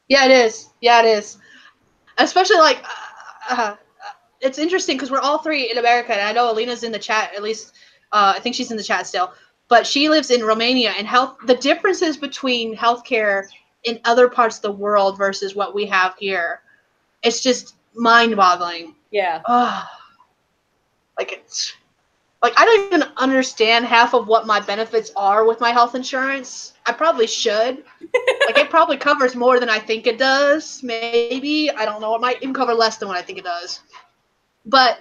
Yeah, it is. Yeah, it is. Especially it's interesting because we're all three in America, and I know Alina's in the chat. At least, I think she's in the chat still. But she lives in Romania, and the differences between healthcare in other parts of the world versus what we have here, it's just mind-boggling. Yeah. I don't even understand half of what my benefits are with my health insurance. I probably should. It probably covers more than I think it does. Maybe. I don't know. It might even cover less than what I think it does. But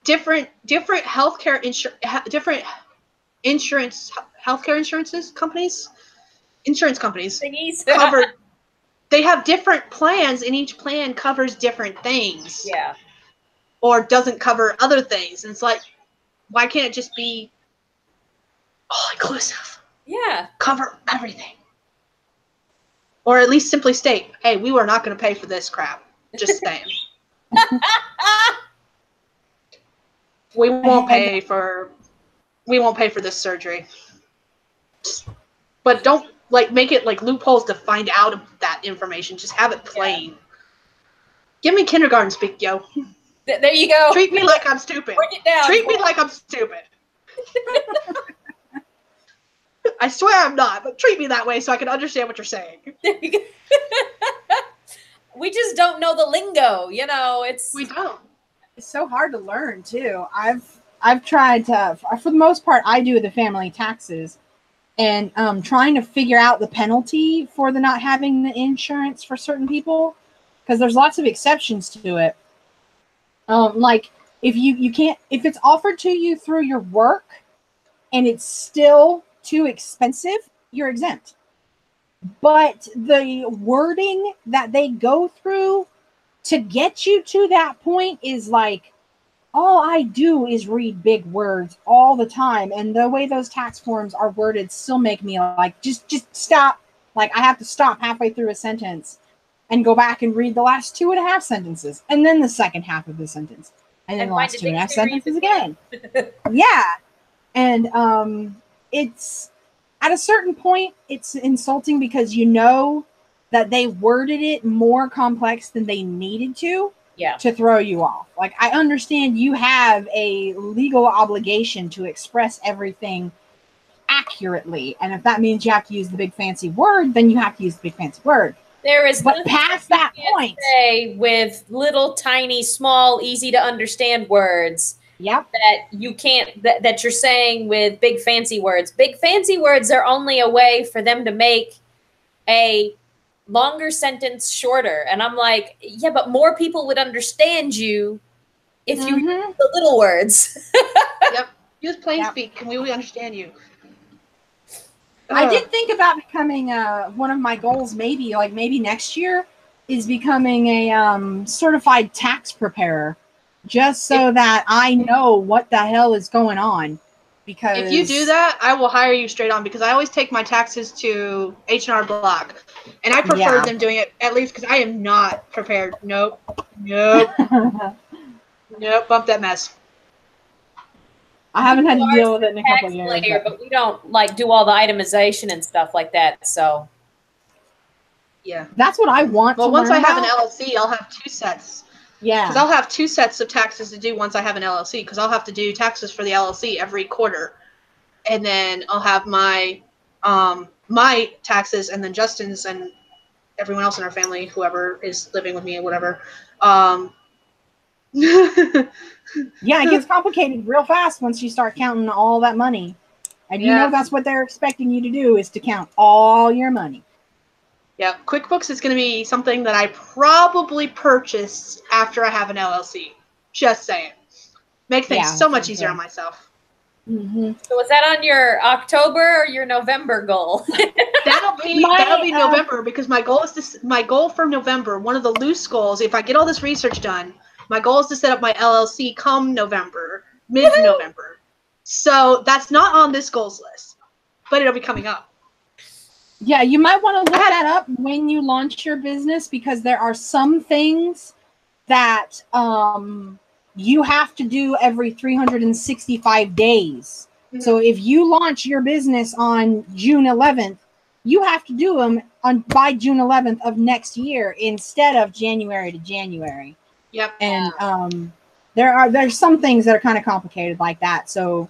different healthcare different insurance healthcare insurance companies cover. They have different plans, and each plan covers different things. Yeah. Or doesn't cover other things. And it's like, why can't it just be all inclusive? Yeah. Cover everything. Or at least simply state, hey, we were not going to pay for this crap. Just saying. We won't pay for this surgery. But don't make it loopholes to find out that information. Just have it plain. Yeah. Give me kindergarten speak, yo. There you go. Treat me like I'm stupid. Break it down. Treat me like I'm stupid. I swear I'm not, but treat me that way so I can understand what you're saying. There you go. We just don't know the lingo, We don't. It's so hard to learn too. I've tried to, for the most part, I do the family taxes, and trying to figure out the penalty for the not having the insurance for certain people, because there's lots of exceptions to it. If you can't, if it's offered to you through your work and it's still too expensive, you're exempt. But the wording that they go through to get you to that point is all I do is read big words all the time. And the way those tax forms are worded still make me just stop. I have to stop halfway through a sentence and go back and read the last 2.5 sentences, and then the second half of the sentence, and then the last 2.5 sentences again. Yeah. And it's at a certain point, it's insulting because that they worded it more complex than they needed to throw you off. I understand you have a legal obligation to express everything accurately, and if that means you have to use the big fancy word, then you have to use the big fancy word. There is, but past that point, say with little, tiny, small, easy to understand words. Yep. That you can't. That you're saying with big fancy words. Big fancy words are only a way for them to make a longer sentence shorter. And I'm like, yeah, but more people would understand you if you use the little words. Yep. Use plain speak, and we will understand you. I did think about becoming one of my goals, maybe next year, is becoming a certified tax preparer, just so that I know what the hell is going on. Because if you do that, I will hire you straight on, because I always take my taxes to H&R Block, and I prefer them doing it, at least because I am not prepared. Nope. Nope. Bump that mess. I haven't had to deal with it in a couple of years. But we don't do all the itemization and stuff like that. So, yeah, that's what I want. Well, once I have an LLC, I'll have 2 sets. Yeah. Because I'll have 2 sets of taxes to do once I have an LLC, because I'll have to do taxes for the LLC every quarter. And then I'll have my my taxes, and then Justin's and everyone else in our family, whoever is living with me or whatever. Yeah, it gets complicated real fast once you start counting all that money. And you Yeah. know that's what they're expecting you to do, is to count all your money. Yeah, QuickBooks is going to be something that I probably purchase after I have an LLC. Just saying. Make things Yeah, so much for easier sure. on myself. Mm-hmm. So was that on your October or your November goal? That'll be November, because my goal for November, one of the loose goals, if I get all this research done, my goal is to set up my LLC come November, mid-November. So that's not on this goals list, but it'll be coming up. Yeah, you might want to look that up when you launch your business, because there are some things that you have to do every 365 days. Mhm. So if you launch your business on June 11th, you have to do them by June 11th of next year instead of January to January. Yep. And there's some things that are kind of complicated like that. So,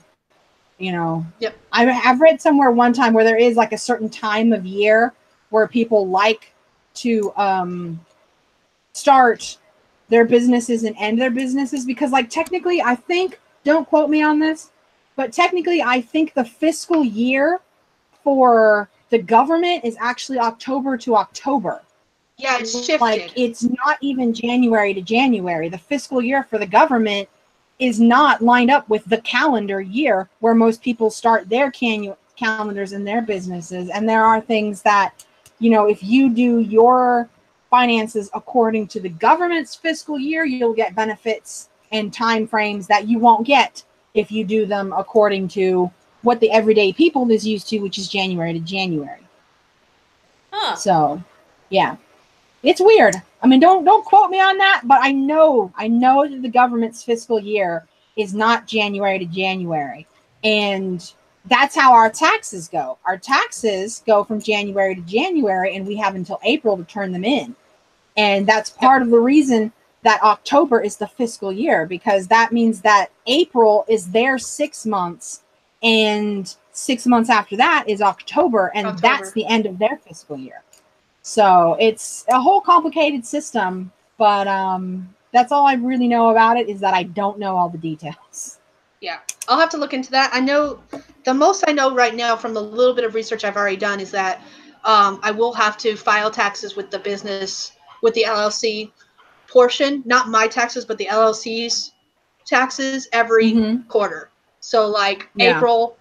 you know, Yep. I've read somewhere one time where there is like a certain time of year where people like to start their businesses and end their businesses, because like technically I think, don't quote me on this, but technically I think the fiscal year for the government is actually October to October. Yeah, it's shifted. Like it's not even January to January. The fiscal year for the government is not lined up with the calendar year where most people start their calendars in their businesses. And there are things that, you know, if you do your finances according to the government's fiscal year, you'll get benefits and time frames that you won't get if you do them according to what the everyday people is used to, which is January to January. Huh. So, yeah. It's weird. I mean, don't quote me on that, but I know that the government's fiscal year is not January to January. And that's how our taxes go. Our taxes go from January to January, and we have until April to turn them in. And that's part of the reason that October is the fiscal year, because that means that April is their 6 months, and 6 months after that is October, and that's the end of their fiscal year. So it's a whole complicated system, but that's all I really know about it, is that I don't know all the details. Yeah, I'll have to look into that. I know the most I know right now from the little bit of research I've already done is that I will have to file taxes with the business, with the LLC portion, not my taxes, but the LLC's taxes every quarter. So like April,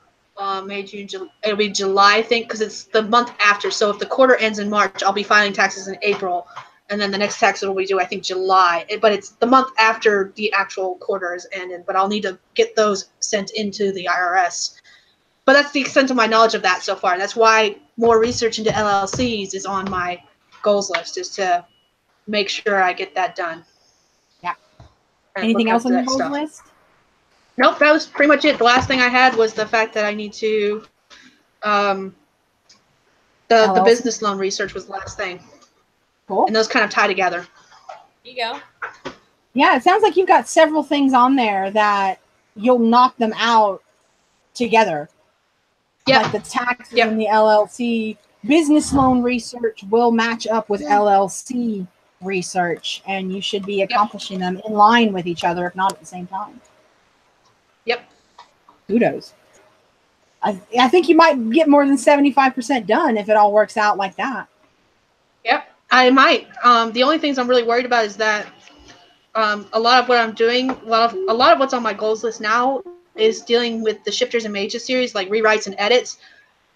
May, June, July, it'll be July, I think, because it's the month after. So if the quarter ends in March, I'll be filing taxes in April, and then the next tax will be due, I think, July. But it's the month after the actual quarter is ended. But I'll need to get those sent into the IRS. But that's the extent of my knowledge of that so far. That's why more research into LLCs is on my goals list, is to make sure I get that done. Yeah. And Anything else on your that goals stuff. list? Nope, that was pretty much it. The last thing I had was the fact that I need to, the business loan research was the last thing. Cool. And those kind of tie together. There you go. Yeah, it sounds like you've got several things on there that you'll knock them out together. Yeah. Like the taxes and the LLC. Business loan research will match up with LLC research, and you should be accomplishing them in line with each other, if not at the same time. Yep. Kudos. I think you might get more than 75% done if it all works out like that. Yep, I might. The only things I'm really worried about is that a lot of what I'm doing, a lot of what's on my goals list now is dealing with the Shifters and Mages series, like rewrites and edits.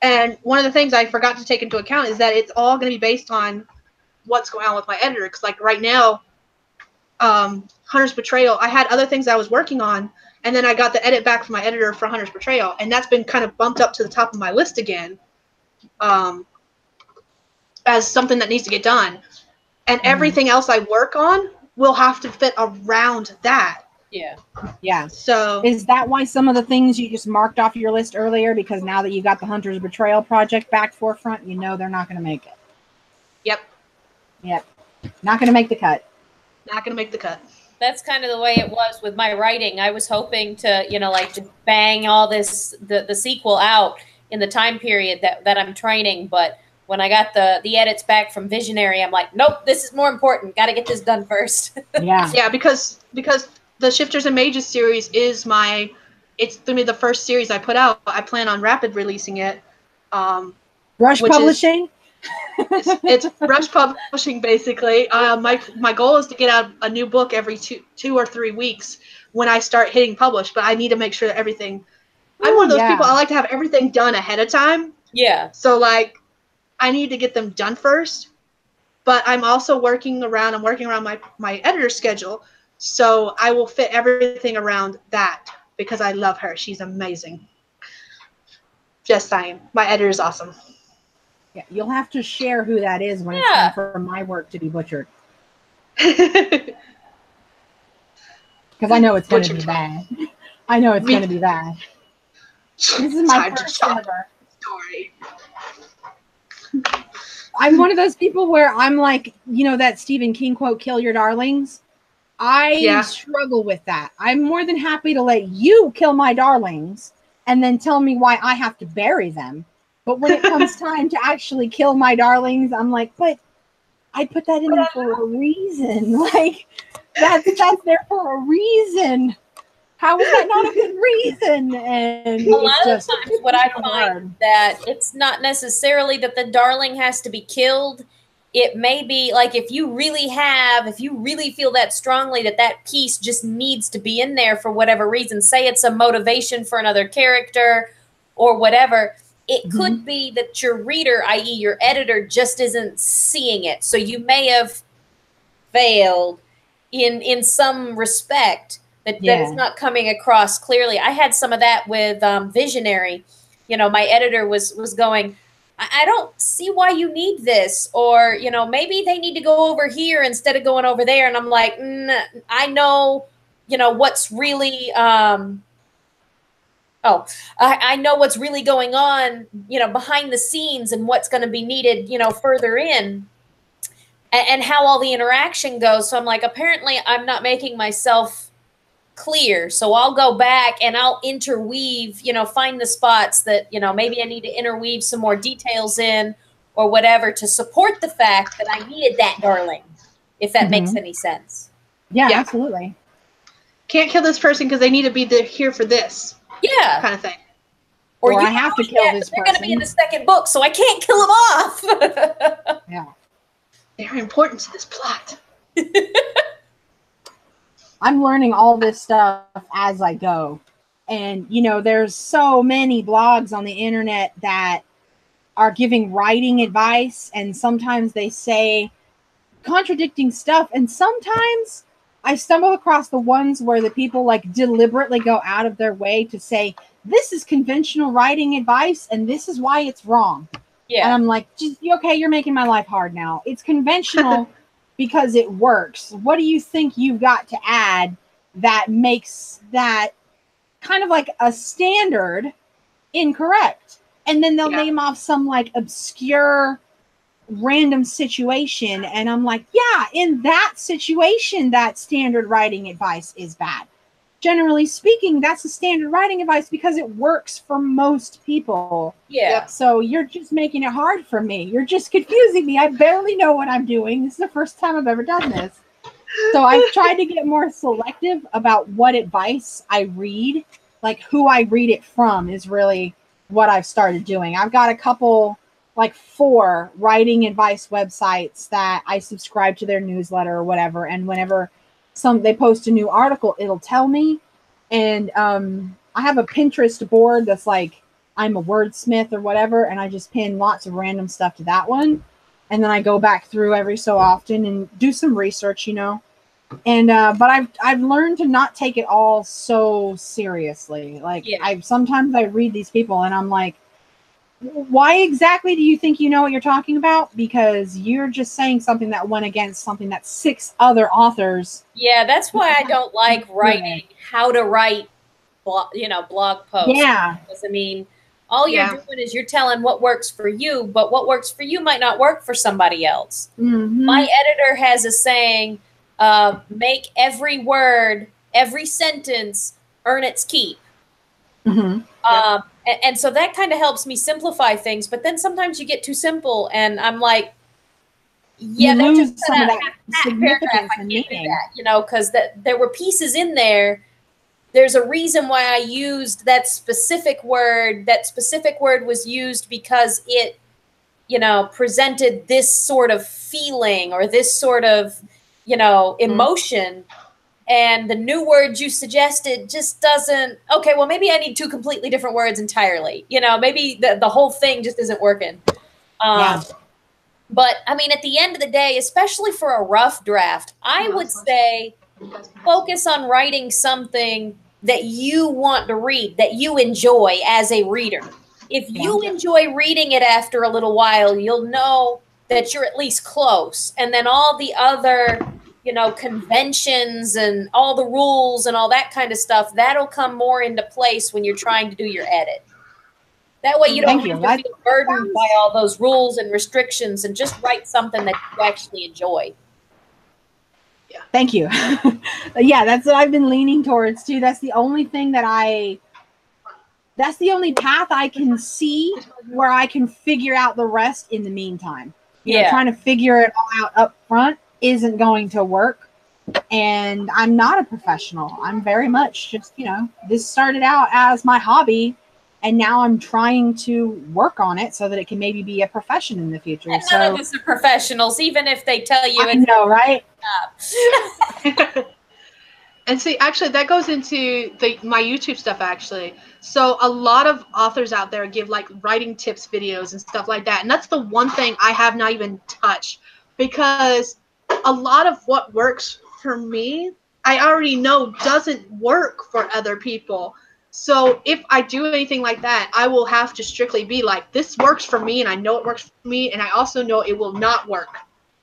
And one of the things I forgot to take into account is that it's all going to be based on what's going on with my editor. Because like right now, Hunter's Betrayal, I had other things I was working on, and then I got the edit back from my editor for Hunter's Betrayal, and that's been kind of bumped up to the top of my list again as something that needs to get done. And everything else I work on will have to fit around that. Yeah. Yeah. So is that why some of the things you just marked off your list earlier, because now that you got the Hunter's Betrayal project back forefront, you know they're not going to make it? Yep. Yep. Not going to make the cut. Not going to make the cut. that's kind of the way it was with my writing. I was hoping to, you know, like to bang all this the sequel out in the time period that I'm training, but when I got the edits back from Visionary, I'm like, nope, this is more important. Got to get this done first. Yeah. Yeah, because the Shifters and Mages series is it's gonna be the first series I put out. I plan on rapid releasing it. Rush Publishing. It's Rush Publishing, basically. My goal is to get out a new book every two or 3 weeks when I start hitting publish. But I need to make sure that everything. I'm one of those people. I like to have everything done ahead of time. Yeah. So like, I need to get them done first. But I'm also working around my editor's schedule, so I will fit everything around that because I love her. She's amazing. Just saying, my editor is awesome. Yeah, you'll have to share who that is when it's time for my work to be butchered. Because I know it's going to be bad. I know it's going to be bad. This is my first ever story. I'm one of those people where I'm like, you know, that Stephen King quote, "Kill your darlings." I struggle with that. I'm more than happy to let you kill my darlings and then tell me why I have to bury them. But when it comes time to actually kill my darlings, I'm like, but I put that in there for a reason. Like, that's there for a reason. How is that not a good reason? And a lot of times what I find that it's not necessarily that the darling has to be killed. It may be like if you really feel that strongly that piece just needs to be in there for whatever reason, say it's a motivation for another character or whatever, it could be that your reader, i.e. your editor, just isn't seeing it. So you may have failed in some respect. That is not coming across clearly. I had some of that with Visionary. You know, my editor was going, I don't see why you need this. Or, you know, maybe they need to go over here instead of going over there. And I'm like, I know, you know, what's really, I know what's really going on, you know, behind the scenes and what's going to be needed, you know, further in and how all the interaction goes. So I'm like, apparently I'm not making myself clear. So I'll go back and I'll interweave, you know, find the spots that, you know, maybe I need to interweave some more details in or whatever to support the fact that I needed that darling, if that makes any sense. Yeah, absolutely. Can't kill this person because they need to be here for this. Yeah. Kind of thing. Or I have to kill this person. They're going to be in the second book, so I can't kill them off. Yeah. They're important to this plot. I'm learning all this stuff as I go. And, you know, there's so many blogs on the internet that are giving writing advice. And sometimes they say contradicting stuff. And sometimes I stumble across the ones where the people like deliberately go out of their way to say, this is conventional writing advice and this is why it's wrong. Yeah. And I'm like, okay, you're making my life hard now. It's conventional because it works. What do you think you've got to add that makes that kind of like a standard incorrect? And then they'll name off some like obscure random situation. And I'm like, yeah, in that situation, that standard writing advice is bad. Generally speaking, that's the standard writing advice because it works for most people. Yeah. So you're just making it hard for me. You're just confusing me. I barely know what I'm doing. This is the first time I've ever done this. So I've tried to get more selective about what advice I read. Like who I read it from is really what I've started doing. I've got a couple, like 4 writing advice websites that I subscribe to their newsletter or whatever. And whenever they post a new article, it'll tell me. And I have a Pinterest board that's like I'm a wordsmith or whatever, and I just pin lots of random stuff to that one, and then I go back through every so often and do some research, you know. And but I've learned to not take it all so seriously. Like sometimes I read these people and I'm like, why exactly do you think you know what you're talking about? Because you're just saying something that went against something that 6 other authors. Yeah, that's why I don't like writing how to write, blog posts. Yeah. Because, I mean, all you're doing is you're telling what works for you, but what works for you might not work for somebody else. My editor has a saying, make every word, every sentence earn its keep. And so that kind of helps me simplify things. But then sometimes you get too simple, and I'm like, yeah, you lose some of that significance and meaning. You know, because there were pieces in there. There's a reason why I used that specific word. That specific word was used because it, you know, presented this sort of feeling or this sort of, you know, emotion. And the new word you suggested just doesn't, okay, well, maybe I need two completely different words entirely. You know, maybe the whole thing just isn't working. But, I mean, at the end of the day, especially for a rough draft, I would say focus on writing something that you want to read, that you enjoy as a reader. If you enjoy reading it after a little while, you'll know that you're at least close. And then all the other, you know, conventions and all the rules and all that kind of stuff, that'll come more into place when you're trying to do your edit. That way you don't have to feel burdened by all those rules and restrictions, and just write something that you actually enjoy. Yeah. Thank you. Yeah, that's what I've been leaning towards too. That's the only thing that that's the only path I can see where I can figure out the rest in the meantime. You know, trying to figure it all out up front isn't going to work. And I'm not a professional. I'm very much just, you know, this started out as my hobby, and now I'm trying to work on it so that it can maybe be a profession in the future. And none of us are professionals, even if they tell you. I know, right? And see, actually, that goes into my YouTube stuff, actually. So a lot of authors out there give, like, writing tips videos and stuff like that. And that's the one thing I have not even touched, because a lot of what works for me, I already know doesn't work for other people. So if I do anything like that, I will have to strictly be like, this works for me, and I know it works for me, and I also know it will not work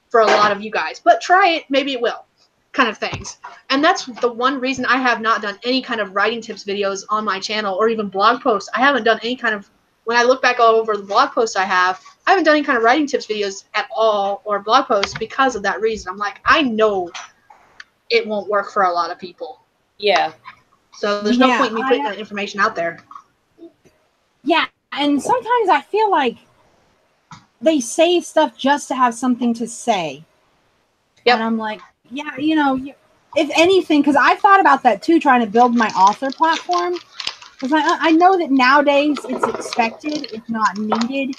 for a lot of you guys. But try it, maybe it will, kind of things. And that's the one reason I have not done any kind of writing tips videos on my channel, or even blog posts. I haven't done any kind of, when I look back all over the blog posts I haven't done any kind of writing tips videos at all, or blog posts, because of that reason. I'm like, I know it won't work for a lot of people. Yeah. So there's no point in me putting that information out there. Yeah, and sometimes I feel like they say stuff just to have something to say. Yep. And I'm like, yeah, you know, if anything, because I've thought about that too, trying to build my author platform. Because I know that nowadays it's expected, if not needed.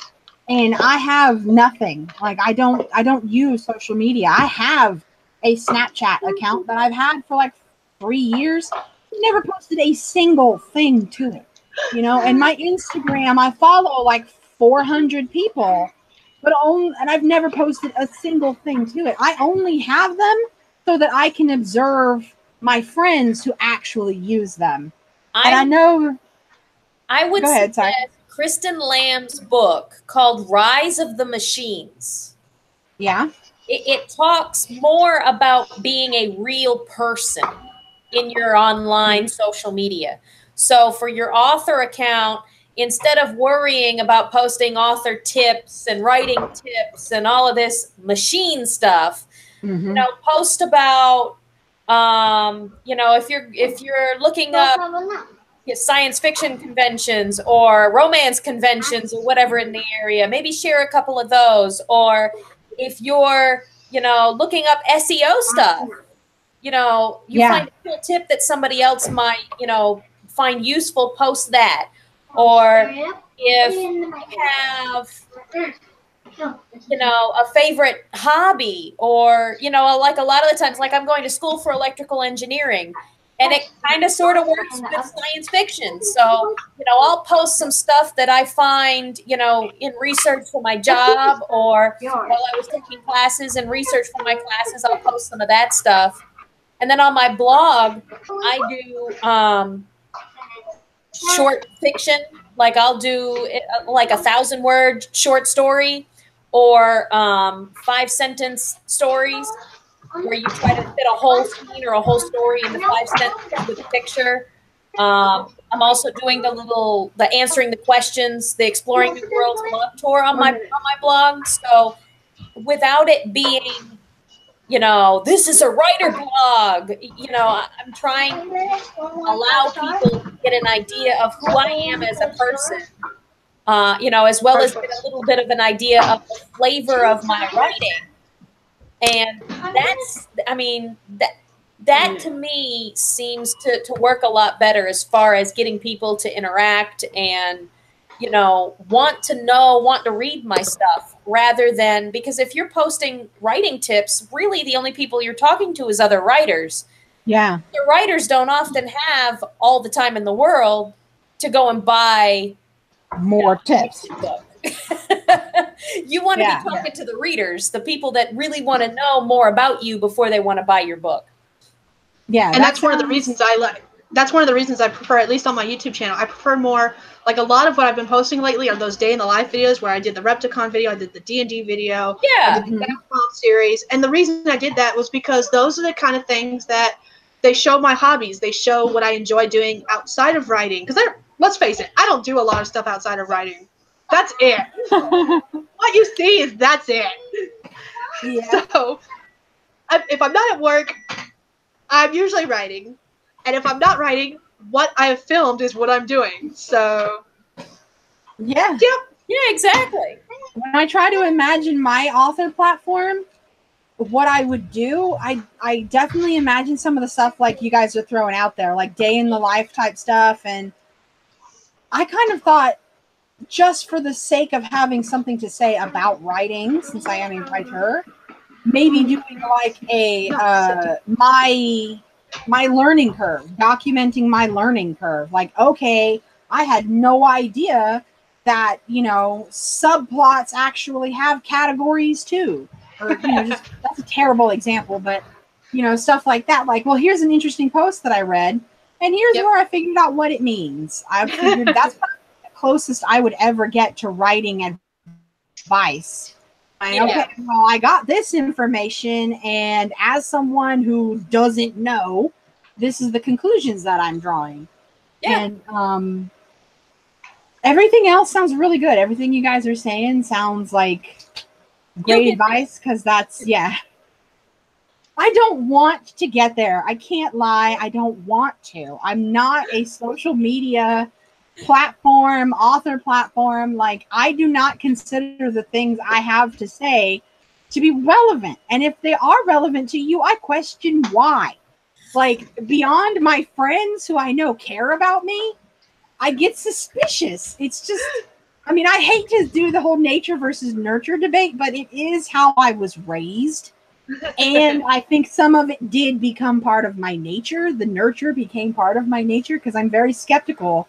And I have nothing. Like, I don't use social media. I have a Snapchat account that I've had for like 3 years. Never posted a single thing to it, you know. And my Instagram, I follow like 400 people, and I've never posted a single thing to it. I only have them so that I can observe my friends who actually use them. And I know. I would suggest Kristen Lamb's book called Rise of the Machines. Yeah. It talks more about being a real person in your online social media. So for your author account, instead of worrying about posting author tips and writing tips and all of this machine stuff, you know, post about, you know, if you're looking up science fiction conventions or romance conventions or whatever in the area, maybe share a couple of those. Or if you're, you know, looking up SEO stuff, you know, you find a cool tip that somebody else might, you know, find useful, post that. Or if you have, you know, a favorite hobby, or, you know, like a lot of the times, like I'm going to school for electrical engineering, and it kind of sort of works with science fiction. So, you know, I'll post some stuff that I find, you know, in research for my job, or while I was taking classes and research for my classes, I'll post some of that stuff. And then on my blog, I do short fiction. Like I'll do like a 1,000-word short story, or 5-sentence stories, where you try to fit a whole scene or a whole story into 5 sentences with a picture. I'm also doing the answering the questions, the Exploring New Worlds blog tour on my blog. So without it being you know, this is a writer blog. You know, I'm trying to allow people to get an idea of who I am as a person, you know, as well as get a little bit of an idea of the flavor of my writing. And that's, I mean, that to me seems to work a lot better as far as getting people to interact and, you know, want to read my stuff, rather than, because if you're posting writing tips, really the only people you're talking to is other writers. Yeah. The writers don't often have all the time in the world to go and buy more tips. You want to be talking to the readers, the people that really want to know more about you before they want to buy your book. Yeah. And that's one of the reasons I like. That's one of the reasons I prefer, at least on my YouTube channel, I prefer more, like a lot of what I've been posting lately are those day in the life videos where I did the Repticon video, I did the D&D video, yeah, I did the Capcom series. And the reason I did that was because those are the kind of things that they show my hobbies. They show what I enjoy doing outside of writing. Because let's face it, I don't do a lot of stuff outside of writing. That's it. What you see is that's it. Yeah. So if I'm not at work, I'm usually writing. And if I'm not writing, what I have filmed is what I'm doing. So, yeah. Yeah, exactly. When I try to imagine my author platform, what I would do, I definitely imagine some of the stuff like you guys are throwing out there, like day in the life type stuff. And I kind of thought, just for the sake of having something to say about writing, since I am a writer, maybe doing like a my learning curve, documenting my learning curve. Like, okay, I had no idea that, you know, subplots actually have categories too. Or, you know, just, that's a terrible example, but, you know, stuff like that. Like, well, here's an interesting post that I read, and here's where I figured out what it means. I figured that's the closest I would ever get to writing advice. Okay, well, I got this information, and as someone who doesn't know, this is the conclusions that I'm drawing. Yeah. And everything else sounds really good. Everything you guys are saying sounds like great advice, because that's, I don't want to get there. I can't lie. I don't want to. I'm not a social media platform, author platform. Like, I do not consider the things I have to say to be relevant. And if they are relevant to you, I question why. Like, beyond my friends who I know care about me, I get suspicious. It's just, I mean, I hate to do the whole nature versus nurture debate, but it is how I was raised. And I think some of it did become part of my nature. The nurture became part of my nature because I'm very skeptical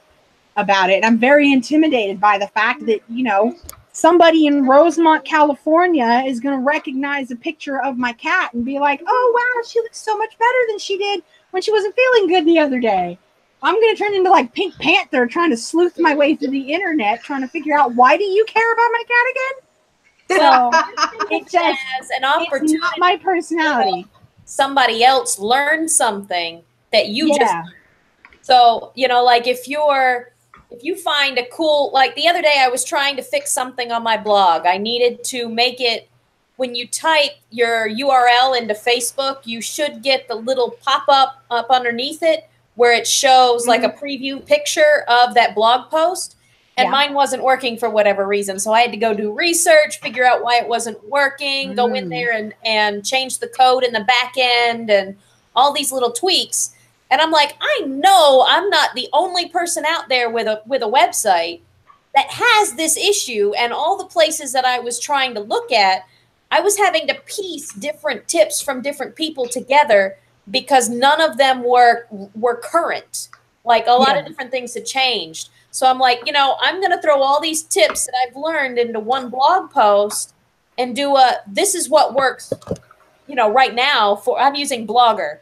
about it. And I'm very intimidated by the fact that, you know, somebody in Rosemont, California is going to recognize a picture of my cat and be like, oh, wow, she looks so much better than she did when she wasn't feeling good the other day. I'm going to turn into like Pink Panther trying to sleuth my way through the internet, trying to figure out, why do you care about my cat again? So it just, as an opportunity, it's not my personality. Somebody else learned something that you just learned. So, you know, like if you find a cool, like the other day I was trying to fix something on my blog. I needed to make it, when you type your URL into Facebook, you should get the little pop-up up underneath it where it shows like a preview picture of that blog post. And mine wasn't working for whatever reason. So I had to go do research, figure out why it wasn't working, go in there and change the code in the back end and all these little tweaks. And I'm like, I know I'm not the only person out there with a website that has this issue. And all the places that I was trying to look at, I was having to piece different tips from different people together because none of them were current. Like a lot of different things had changed. So I'm like, you know, I'm going to throw all these tips that I've learned into one blog post and do this is what works, you know, right now I'm using Blogger.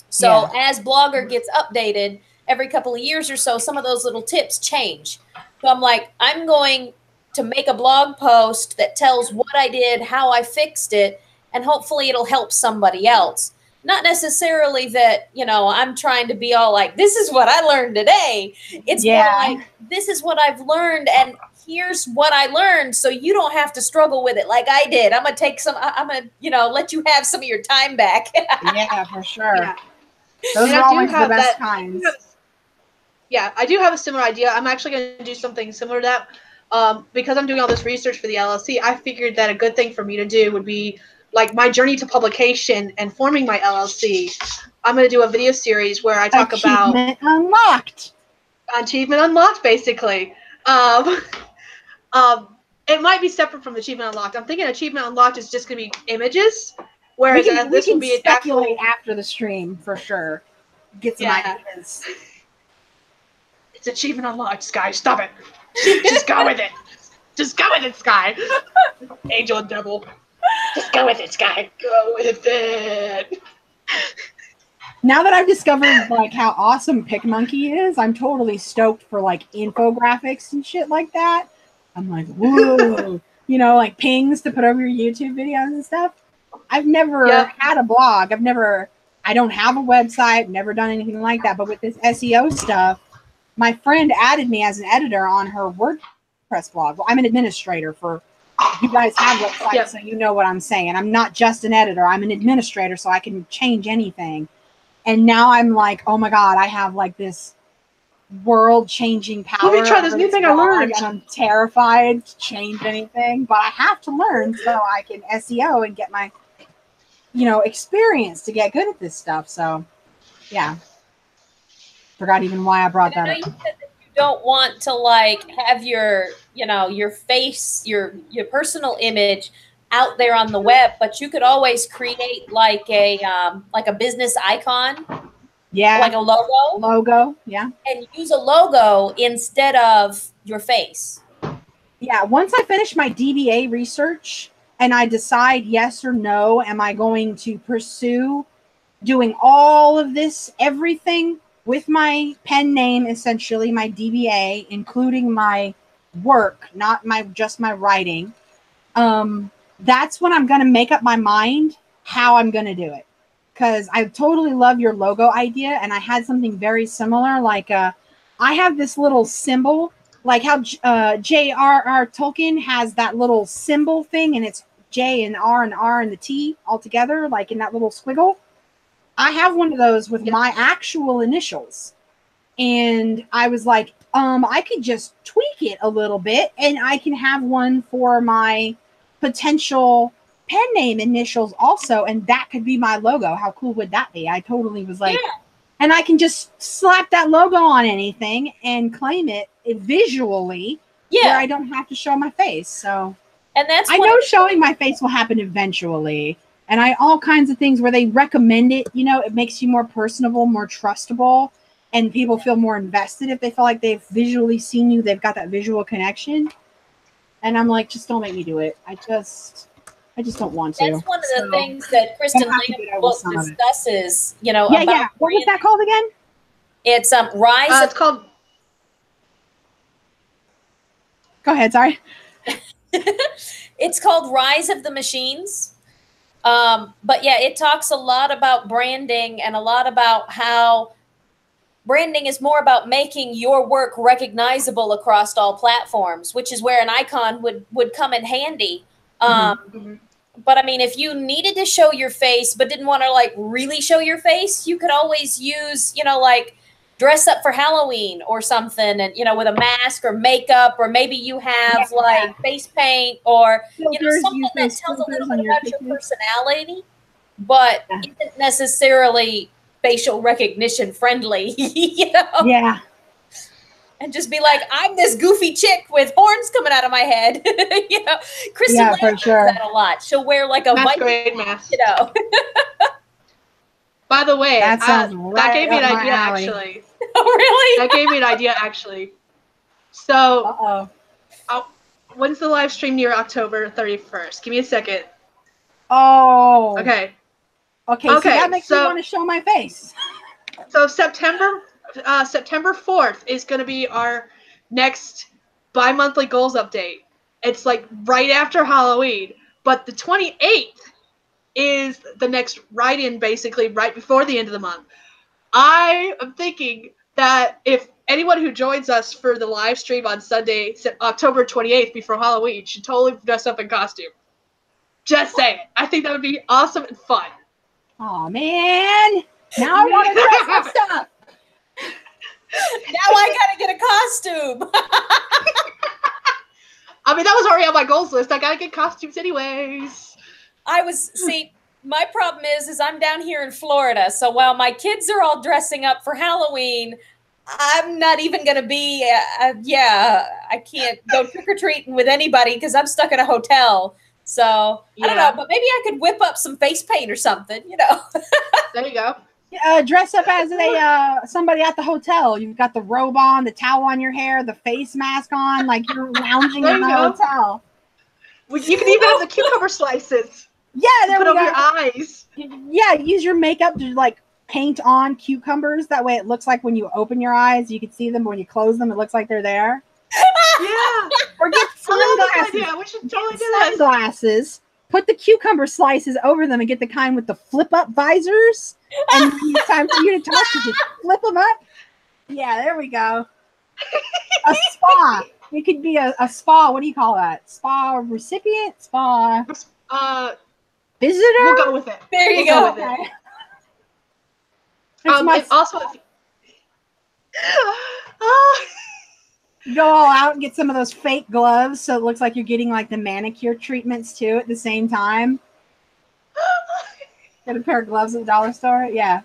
So as Blogger gets updated every couple of years or so, some of those little tips change. So I'm like, I'm going to make a blog post that tells what I did, how I fixed it, and hopefully it'll help somebody else. not necessarily that, you know, I'm trying to be all like, this is what I learned today. It's more like, this is what I've learned, and here's what I learned, so you don't have to struggle with it like I did. I'm going to, you know, let you have some of your time back. Yeah, for sure. Yeah. Those And are I do always the have best that- times. Yeah, I do have a similar idea. I'm actually going to do something similar to that. Because I'm doing all this research for the LLC, I figured that a good thing for me to do would be like my journey to publication and forming my LLC. I'm going to do a video series where I talk about Unlocked. Achievement Unlocked, basically. It might be separate from Achievement Unlocked. I'm thinking Achievement Unlocked is just going to be images, whereas this will be speculate after the stream for sure. Get some ideas. It's Achievement Unlocked, Sky. Stop it. Just go with it. Just go with it, Sky. Angel and Devil. Just go with it, Sky. Go with it. Now that I've discovered like how awesome PicMonkey is, I'm totally stoked for like infographics and shit like that. I'm like, whoa, you know, like pings to put over your YouTube videos and stuff. I've never had a blog. I don't have a website, never done anything like that. But with this SEO stuff, my friend added me as an editor on her WordPress blog. Well, I'm an administrator for, you guys have websites, so you know what I'm saying. I'm not just an editor. I'm an administrator, so I can change anything. And now I'm like, oh my God, I have like this world-changing power. Let me try this new thing I learned. And I'm terrified to change anything, but I have to learn so I can SEO and get my, you know, experience to get good at this stuff. So, yeah. Forgot even why I brought that up. You said that you don't want to like have your, you know, your face, your personal image out there on the web, but you could always create like a business icon. Yeah. Like a logo. Yeah. And use a logo instead of your face. Yeah. Once I finish my DBA research and I decide yes or no, am I going to pursue doing all of this, everything with my pen name, essentially my DBA, including my work, not just my writing. That's when I'm going to make up my mind how I'm going to do it. Because I totally love your logo idea, and I had something very similar. Like, I have this little symbol, like how J.R.R. Tolkien has that little symbol thing, and it's J and R and the T all together, like in that little squiggle. I have one of those with my actual initials, and I was like, I could just tweak it a little bit, and I can have one for my potential pen name initials also, and that could be my logo. How cool would that be? I totally was like, and I can just slap that logo on anything and claim it visually, where I don't have to show my face. So, and that's I know showing my face will happen eventually, and all kinds of things where they recommend it. You know, it makes you more personable, more trustable, and people feel more invested if they feel like they've visually seen you. They've got that visual connection, and I'm like, just don't make me do it. I just don't want to. That's one of the things that Kristen Lamb's book discusses, you know, about branding. What was that called again? It's Rise of... It's called... Go ahead, sorry. It's called Rise of the Machines. But yeah, it talks a lot about branding and a lot about how branding is more about making your work recognizable across all platforms, which is where an icon would come in handy. But I mean, if you needed to show your face, but didn't want to like really show your face, you could always use, you know, like dress up for Halloween or something, and, you know, with a mask or makeup, or maybe you have like face paint or, you know, something that tells a little bit about your personality, but isn't necessarily facial recognition friendly, you know? Yeah. And just be like, I'm this goofy chick with horns coming out of my head. You know, Kristen Lamb does that a lot. She'll wear like a masquerade mask. You know. By the way, that gave me an idea, actually. Oh, really? That gave me an idea, actually. So, when's the live stream near October 31st? Give me a second. Oh. Okay. Okay, so that makes me want to show my face. So September 4th is going to be our next bi-monthly goals update. It's like right after Halloween, but the 28th is the next write-in, basically right before the end of the month. I am thinking that if anyone who joins us for the live stream on Sunday, October 28th, before Halloween, should totally dress up in costume. Just saying. I think that would be awesome and fun. Oh man! Now I want to dress up stuff. Now I gotta get a costume. I mean, that was already on my goals list. I gotta get costumes anyways. My problem is I'm down here in Florida, so while my kids are all dressing up for Halloween, I'm not even gonna be. I can't go trick or treating with anybody because I'm stuck in a hotel. So I don't know, but maybe I could whip up some face paint or something. There you go. Dress up as somebody at the hotel. You've got the robe on, the towel on your hair, the face mask on, like you're lounging in the hotel. Well, you can even have the cucumber slices. Yeah, there we go. Put over your eyes. Yeah, use your makeup to like paint on cucumbers. That way it looks like when you open your eyes, you can see them. When you close them, it looks like they're there. Yeah. Or get sunglasses. Yeah, we should totally do sunglasses. Put the cucumber slices over them and get the kind with the flip-up visors. And when it's time for you to talk, you just flip them up. Yeah, there we go. A spa. It could be a spa. What do you call that? Spa recipient? Spa visitor? We'll go with it. There you go. With it. Also, go all out and get some of those fake gloves so it looks like you're getting like the manicure treatments too at the same time. Get a pair of gloves at the dollar store. Yeah.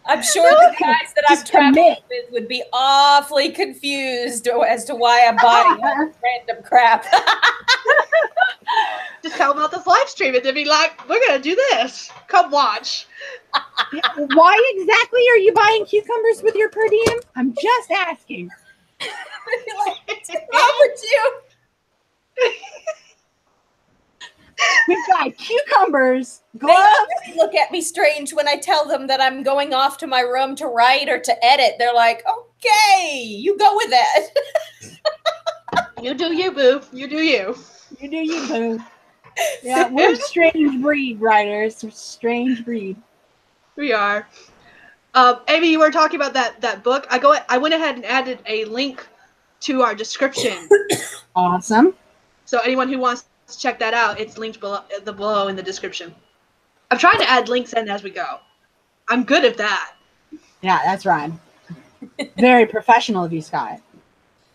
I'm sure the guys that I've traveled with would be awfully confused as to why I'm buying random crap. Just tell them about this live stream and they'd be like, we're going to do this. Come watch. Why exactly are you buying cucumbers with your per diem? I'm just asking. What's wrong with you? We've got cucumbers, gloves. They look at me strange when I tell them that I'm going off to my room to write or to edit. They're like, okay, you go with it. You do you, boo. You do you. You do you, boo. Yeah, we're a strange breed, writers. We're a strange breed. We are. Amy, you were talking about that book. I went ahead and added a link to our description. Awesome. So anyone who wants to check that out, it's linked below in the description. I'm trying to add links in as we go. I'm good at that. Yeah, that's right. Very professional of you, Scott.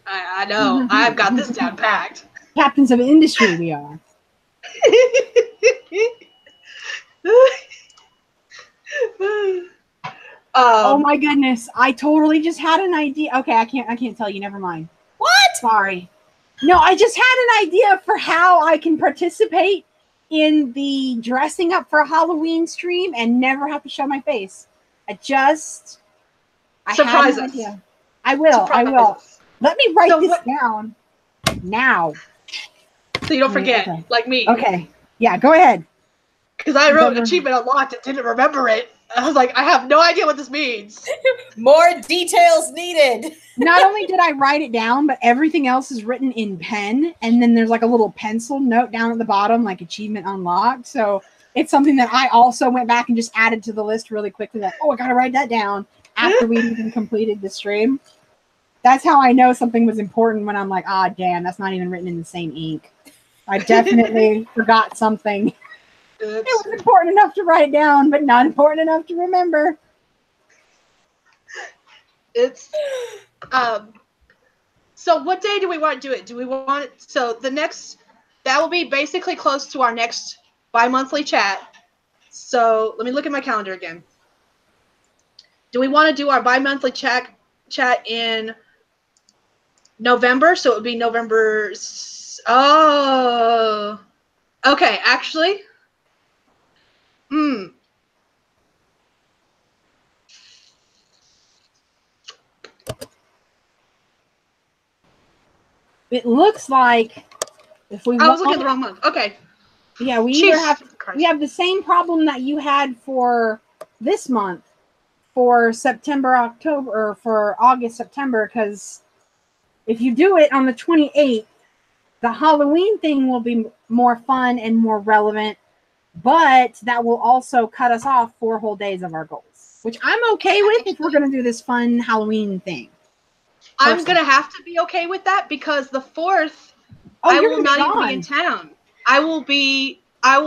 I know. I've got this down packed. Captains of industry we are. Oh my goodness. I totally just had an idea. Okay, I can't tell you. Never mind. What? Sorry. No, I just had an idea for how I can participate in the dressing up for a Halloween stream and never have to show my face. Surprise us. Idea. I will. Us. Let me write this down now. So you don't forget, like me. Okay. Yeah, go ahead. Because I wrote achievement unlocked and didn't remember it. I was like, I have no idea what this means. More details needed. Not only did I write it down, but everything else is written in pen. And then there's like a little pencil note down at the bottom, like achievement unlocked. So it's something that I also went back and just added to the list really quickly. Like, I got to write that down after we even completed the stream. That's how I know something was important when I'm like, damn, that's not even written in the same ink. I definitely forgot something. It was important enough to write down, but not important enough to remember. It's so what day do we want to do it? Do we want it so that will be basically close to our next bi-monthly chat. So let me look at my calendar again. Do we want to do our bi-monthly chat in November? So it would be November. Oh, okay. Actually, It looks like if we I was looking at the wrong month. Okay. Yeah, we have the same problem that you had for this month, for September, October, or for August, September, because if you do it on the 28th, the Halloween thing will be more fun and more relevant but that will also cut us off 4 whole days of our goals, which I'm okay with if we're going to do this fun Halloween thing. I'm going to have to be okay with that because the 4th, Oh, I you're will gonna be not even gone. be in town. I will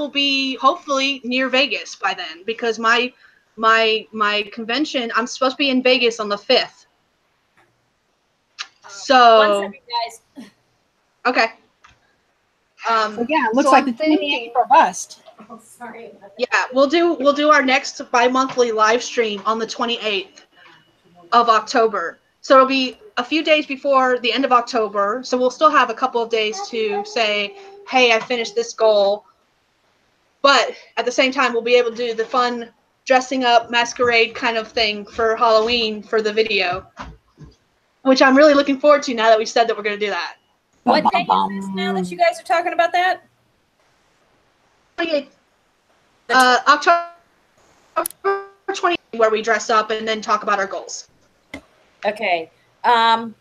be hopefully near Vegas by then because my convention, I'm supposed to be in Vegas on the 5th. One So, second, guys. okay. So yeah, it looks so like I'm the 28th thinking- for bust. Oh, sorry. Yeah, we'll do our next bi-monthly live stream on the 28th of October. So it'll be a few days before the end of October. So we'll still have a couple of days to say, hey, I finished this goal. But at the same time, we'll be able to do the fun dressing up masquerade kind of thing for Halloween for the video, which I'm really looking forward to now that we said that we're going to do that. What day is this now that you guys are talking about that? 28th. October 20th, where we dress up and then talk about our goals. Okay. I'll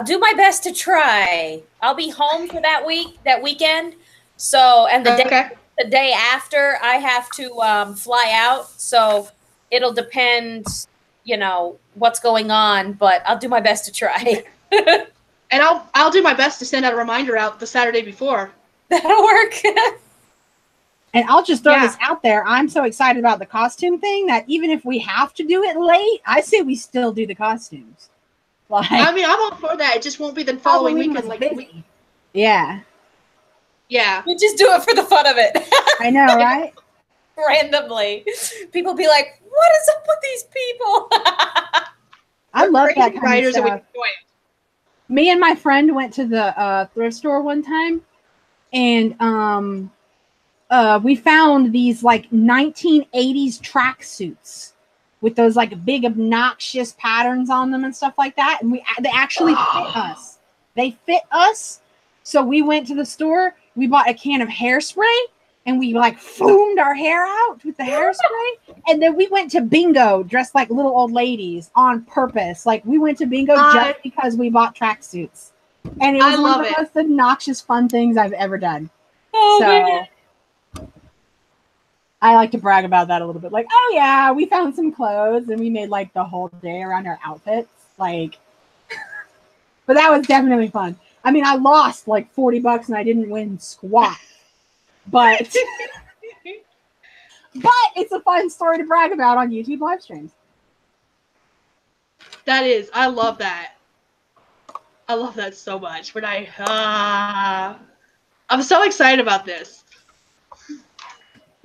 do my best to try. I'll be home for that weekend. So, and the day after, I have to fly out. So it'll depend, what's going on. But I'll do my best to try. And I'll do my best to send out a reminder out the Saturday before. That'll work. And I'll just throw this out there. I'm so excited about the costume thing that even if we have to do it late, I say we still do the costumes. Like, I mean, I'm all for that. It just won't be the following weekend. Yeah. Yeah. We just do it for the fun of it. I know, right? Randomly. People be like, what is up with these people? I love that kind writers of and we stuff. enjoy it. Me and my friend went to the thrift store one time, and we found these like 1980s tracksuits with those like big obnoxious patterns on them and stuff like that, and they actually fit us. They fit us, so we went to the store. We bought a can of hairspray, and we like foamed our hair out with the hairspray, and then we went to bingo dressed like little old ladies on purpose. Like we went to bingo just because we bought tracksuits, and it was one of the most obnoxious fun things I've ever done. Oh, so man. I like to brag about that a little bit. Like, oh yeah, we found some clothes and we made like the whole day around our outfits. Like, but that was definitely fun. I mean, I lost like $40 and I didn't win squat, but it's a fun story to brag about on YouTube live streams. That is, I love that. I love that so much. When I'm so excited about this.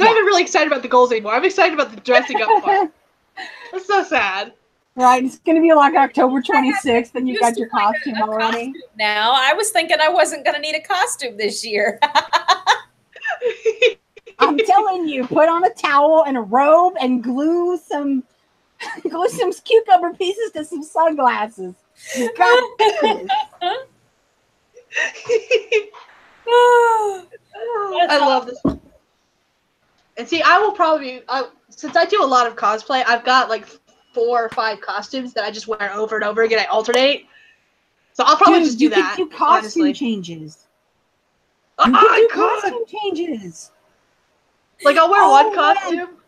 I'm not even really excited about the goals anymore. I'm excited about the dressing up part. It's so sad. Right, it's going to be like October 26th, and you've got your costume already. Now, I was thinking I wasn't going to need a costume this year. I'm telling you, put on a towel and a robe and glue some cucumber pieces to some sunglasses. You got this. I love this. And see, I will probably, since I do a lot of cosplay, I've got like 4 or 5 costumes that I just wear over and over again. I alternate. So I'll probably just do that. You can do costume changes. You can do costume changes. Like I'll wear one costume.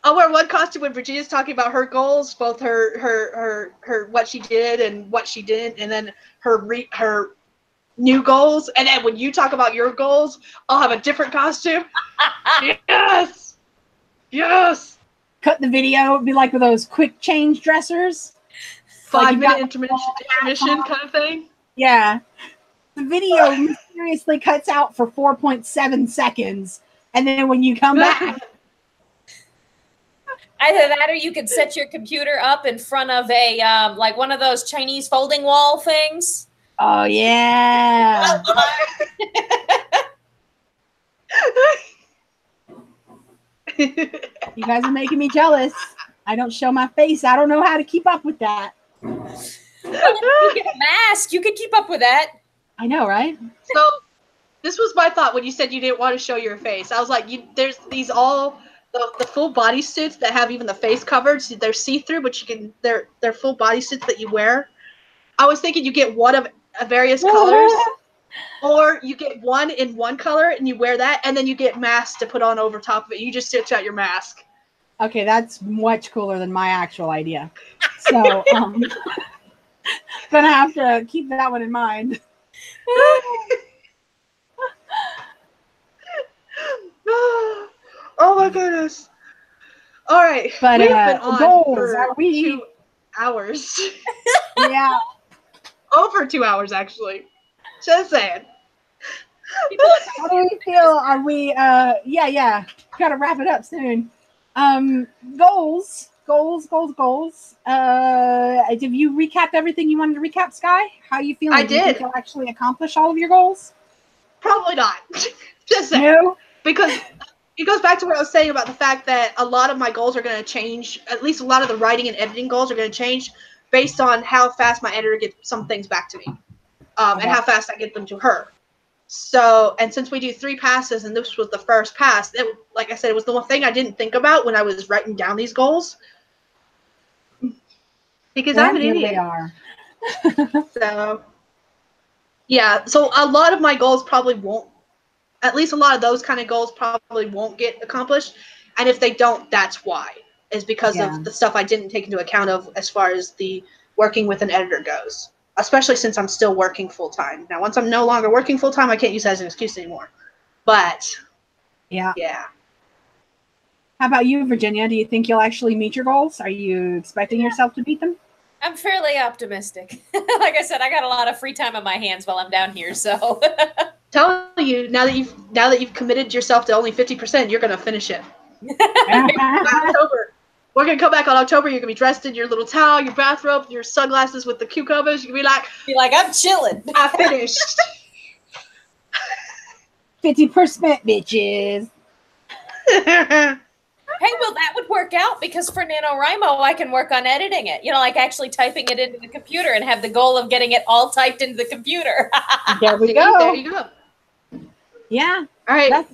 I'll wear one costume when Virginia's talking about her goals, both her what she did and what she didn't, and then her new goals. And then when you talk about your goals, I'll have a different costume. Yes. Yes. Cut the video. It'd be like with those quick change dressers. 5-minute intermission kind of thing. Yeah. The video mysteriously cuts out for 4.7 seconds. And then when you come back. Either that or you could set your computer up in front of a, like one of those Chinese folding wall things. Oh, yeah. You guys are making me jealous. I don't show my face. I don't know how to keep up with that. You get a mask. You could keep up with that. I know, right? So this was my thought when you said you didn't want to show your face. I was like, there's these the full body suits that have even the face covered. So they're see-through, but they're full body suits that you wear. I was thinking you get one of various colors. Or you get one in one color and you wear that, and then you get masks to put on over top of it. You just stitch out your mask. Okay, that's much cooler than my actual idea. So, gonna have to keep that one in mind. Oh my goodness. All right. But we've been on goals, for are we? 2 hours. Yeah. Over 2 hours, actually. Just saying. How do we feel? Are we? Yeah. Gotta wrap it up soon. Goals. Have you recapped everything you wanted to recap, Sky? How are you feeling? I Do you think did. you'll actually accomplish all of your goals? Probably not. Just saying. No. Because it goes back to what I was saying about the fact that a lot of my goals are going to change. At least a lot of the writing and editing goals are going to change based on how fast my editor gets some things back to me, and how fast I get them to her. So, and since we do 3 passes, and this was the first pass, like I said, it was the one thing I didn't think about when I was writing down these goals. Because I'm an idiot. They are. So, yeah. So a lot of my goals probably won't. At least a lot of those kind of goals probably won't get accomplished. And if they don't, that's why. Is because of the stuff I didn't take into account of as far as the working with an editor goes. Especially since I'm still working full-time. Now, once I'm no longer working full-time, I can't use that as an excuse anymore. But, yeah. How about you, Virginia? Do you think you'll actually meet your goals? Are you expecting yourself to meet them? I'm fairly optimistic. Like I said, I got a lot of free time on my hands while I'm down here, so. Telling you, now that you've committed yourself to only 50%, you're gonna finish it. October. We're gonna come back on October. You're gonna be dressed in your little towel, your bathrobe, your sunglasses with the cucumbers. You're gonna be like, I'm chilling. I finished. 50%, bitches. Hey, well, that would work out because for NaNoWriMo, I can work on editing it. Like actually typing it into the computer and have the goal of getting it all typed into the computer. There we go. There you go. Yeah. All right.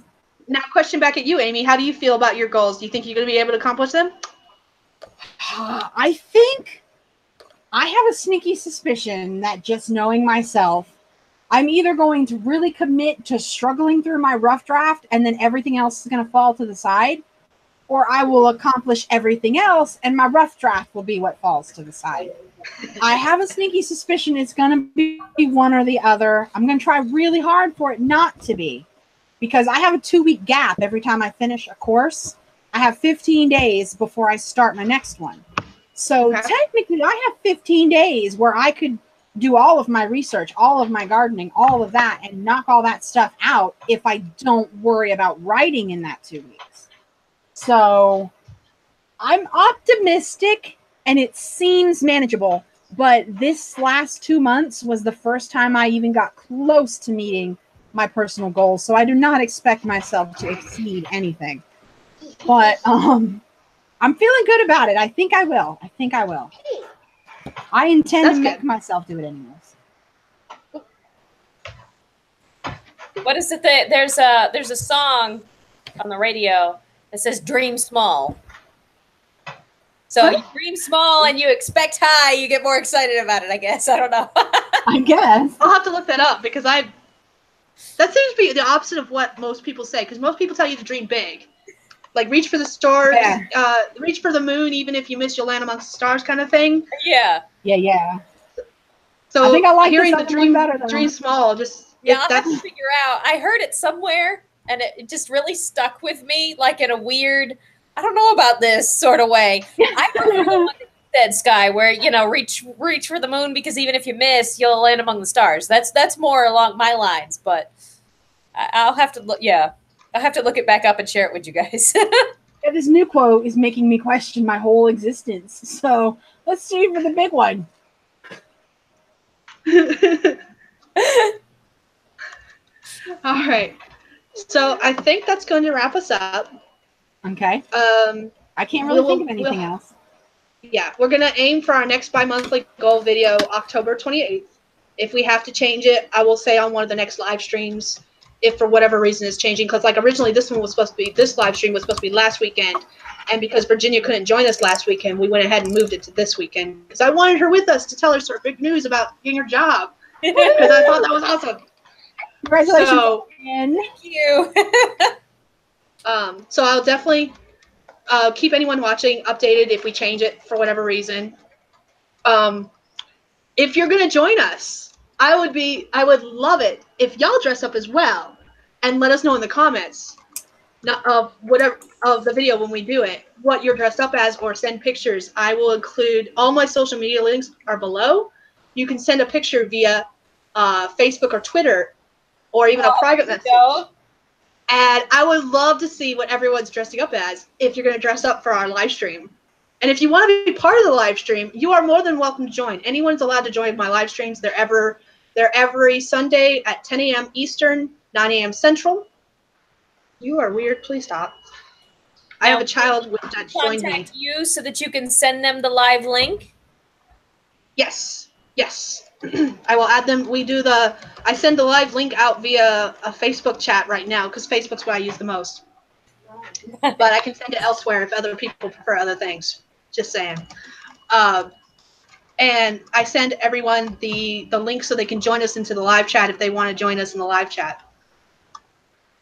Now, question back at you, Amy. How do you feel about your goals? Do you think you're going to be able to accomplish them? I think I have a sneaky suspicion that just knowing myself, I'm either going to really commit to struggling through my rough draft and then everything else is going to fall to the side, or I will accomplish everything else and my rough draft will be what falls to the side. I have a sneaky suspicion it's going to be one or the other. I'm going to try really hard for it not to be, because I have a 2-week gap every time I finish a course. I have 15 days before I start my next one. So technically I have 15 days where I could do all of my research, all of my gardening, all of that, and knock all that stuff out if I don't worry about writing in that 2 weeks. So I'm optimistic and it seems manageable, but this last 2 months was the first time I even got close to meeting my personal goals. So I do not expect myself to exceed anything. But I'm feeling good about it. I think I will. I intend to make myself do it anyways. What is it that there's a song on the radio that says "Dream Small." So you dream small and you expect high. You get more excited about it, I guess. I don't know. I guess I'll have to look that up because that seems to be the opposite of what most people say. Because most people tell you to dream big, like reach for the stars, reach for the moon. Even if you miss, you'll land amongst the stars, kind of thing. Yeah. So I think I like hearing the dream small. I'll have to figure out. I heard it somewhere, and it just really stuck with me, like in a weird, I don't know about this sort of way. I heard the one that you said, Sky, where reach for the moon because even if you miss, you'll land among the stars. That's more along my lines, but I'll have to look. Yeah, I'll have to look it back up and share it with you guys. This new quote is making me question my whole existence. So let's see for the big one. All right. So I think that's going to wrap us up. Okay. I can't really think of anything else. Yeah, we're going to aim for our next bi-monthly goal video October 28th. If we have to change it, I will say on one of the next live streams, if for whatever reason it's changing. Because like originally this live stream was supposed to be last weekend. And because Virginia couldn't join us last weekend, we went ahead and moved it to this weekend. Because I wanted her with us to tell her sort of big news about getting her job. Because I thought that was awesome. Congratulations. So, again. Thank you. so I'll definitely keep anyone watching updated if we change it for whatever reason. If you're gonna join us, I would love it if y'all dress up as well, and let us know in the comments, of the video when we do it, what you're dressed up as, or send pictures. I will include all my social media links are below. You can send a picture via Facebook or Twitter, or even a private message. And I would love to see what everyone's dressing up as if you're going to dress up for our live stream. And if you want to be part of the live stream, you are more than welcome to join. Anyone's allowed to join my live streams. They're every Sunday at 10 a.m. Eastern, 9 a.m. Central. You are weird. Please stop. I have a child that joined me. Contact you so that you can send them the live link. Yes. Yes. I will add them. I send the live link out via a Facebook chat right now because Facebook's what I use the most. But I can send it elsewhere if other people prefer other things. Just saying. And I send everyone the link so they can join us into the live chat if they want to join us in the live chat.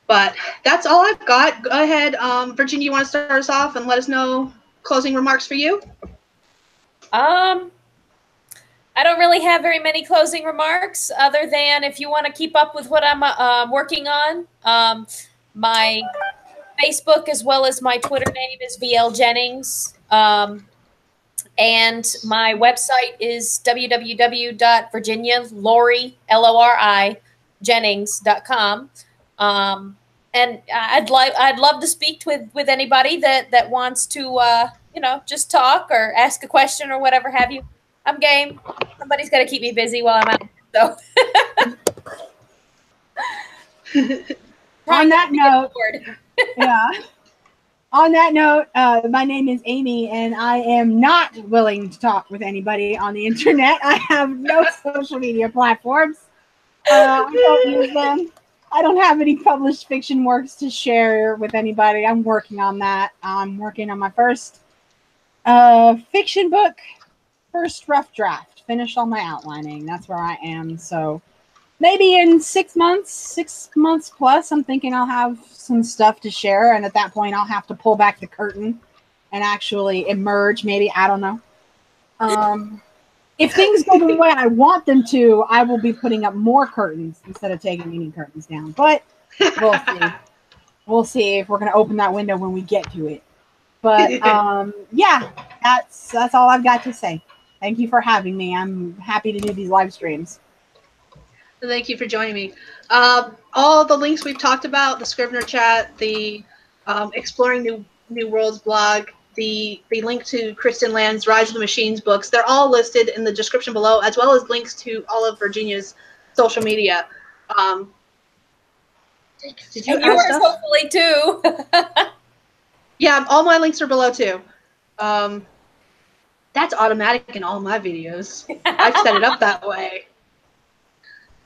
But that's all I've got. Go ahead, Virginia, you want to start us off and let us know closing remarks for you? I don't really have very many closing remarks other than if you want to keep up with what I'm working on. My Facebook as well as my Twitter name is VL Jennings. And my website is www.virginialori.jennings.com. And I'd love to speak with anybody that wants to just talk or ask a question or whatever have you. I'm game. Somebody's got to keep me busy while I'm out. So. On that note, yeah. On that note, my name is Amy, and I am not willing to talk with anybody on the internet. I have no social media platforms. I don't use them. I don't have any published fiction works to share with anybody. I'm working on that. I'm working on my first fiction book. First rough draft. Finished all my outlining. That's where I am. So maybe in 6 months plus, I'm thinking I'll have some stuff to share. And at that point, I'll have to pull back the curtain and actually emerge. Maybe. I don't know. If things go the way I want them to, I will be putting up more curtains instead of taking any curtains down. But we'll see. We'll see if we're going to open that window when we get to it. But yeah, that's all I've got to say. Thank you for having me. I'm happy to do these live streams. Thank you for joining me. All the links we've talked about, the Scrivener chat, the Exploring New Worlds blog, the link to Kristen Land's Rise of the Machines books, they're all listed in the description below, as well as links to all of Virginia's social media. Did you and yours hopefully too. Yeah, all my links are below too. That's automatic in all my videos. I've set it up that way.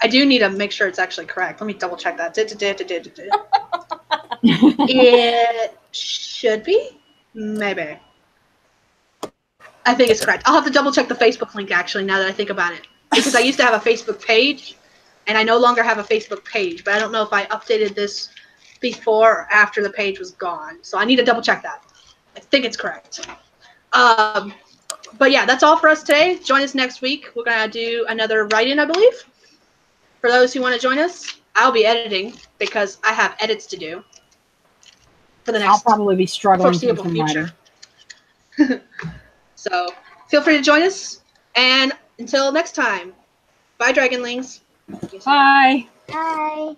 I do need to make sure it's actually correct. Let me double check that. It should be. Maybe. I think it's correct. I'll have to double check the Facebook link actually now that I think about it. Because I used to have a Facebook page and I no longer have a Facebook page, but I don't know if I updated this before or after the page was gone. So I need to double check that. I think it's correct. But yeah, that's all for us today. Join us next week. We're going to do another write-in, I believe. For those who want to join us, I'll be editing because I have edits to do for the next I'll probably be struggling foreseeable future. So feel free to join us. And until next time, bye, Dragonlings. Bye. Bye.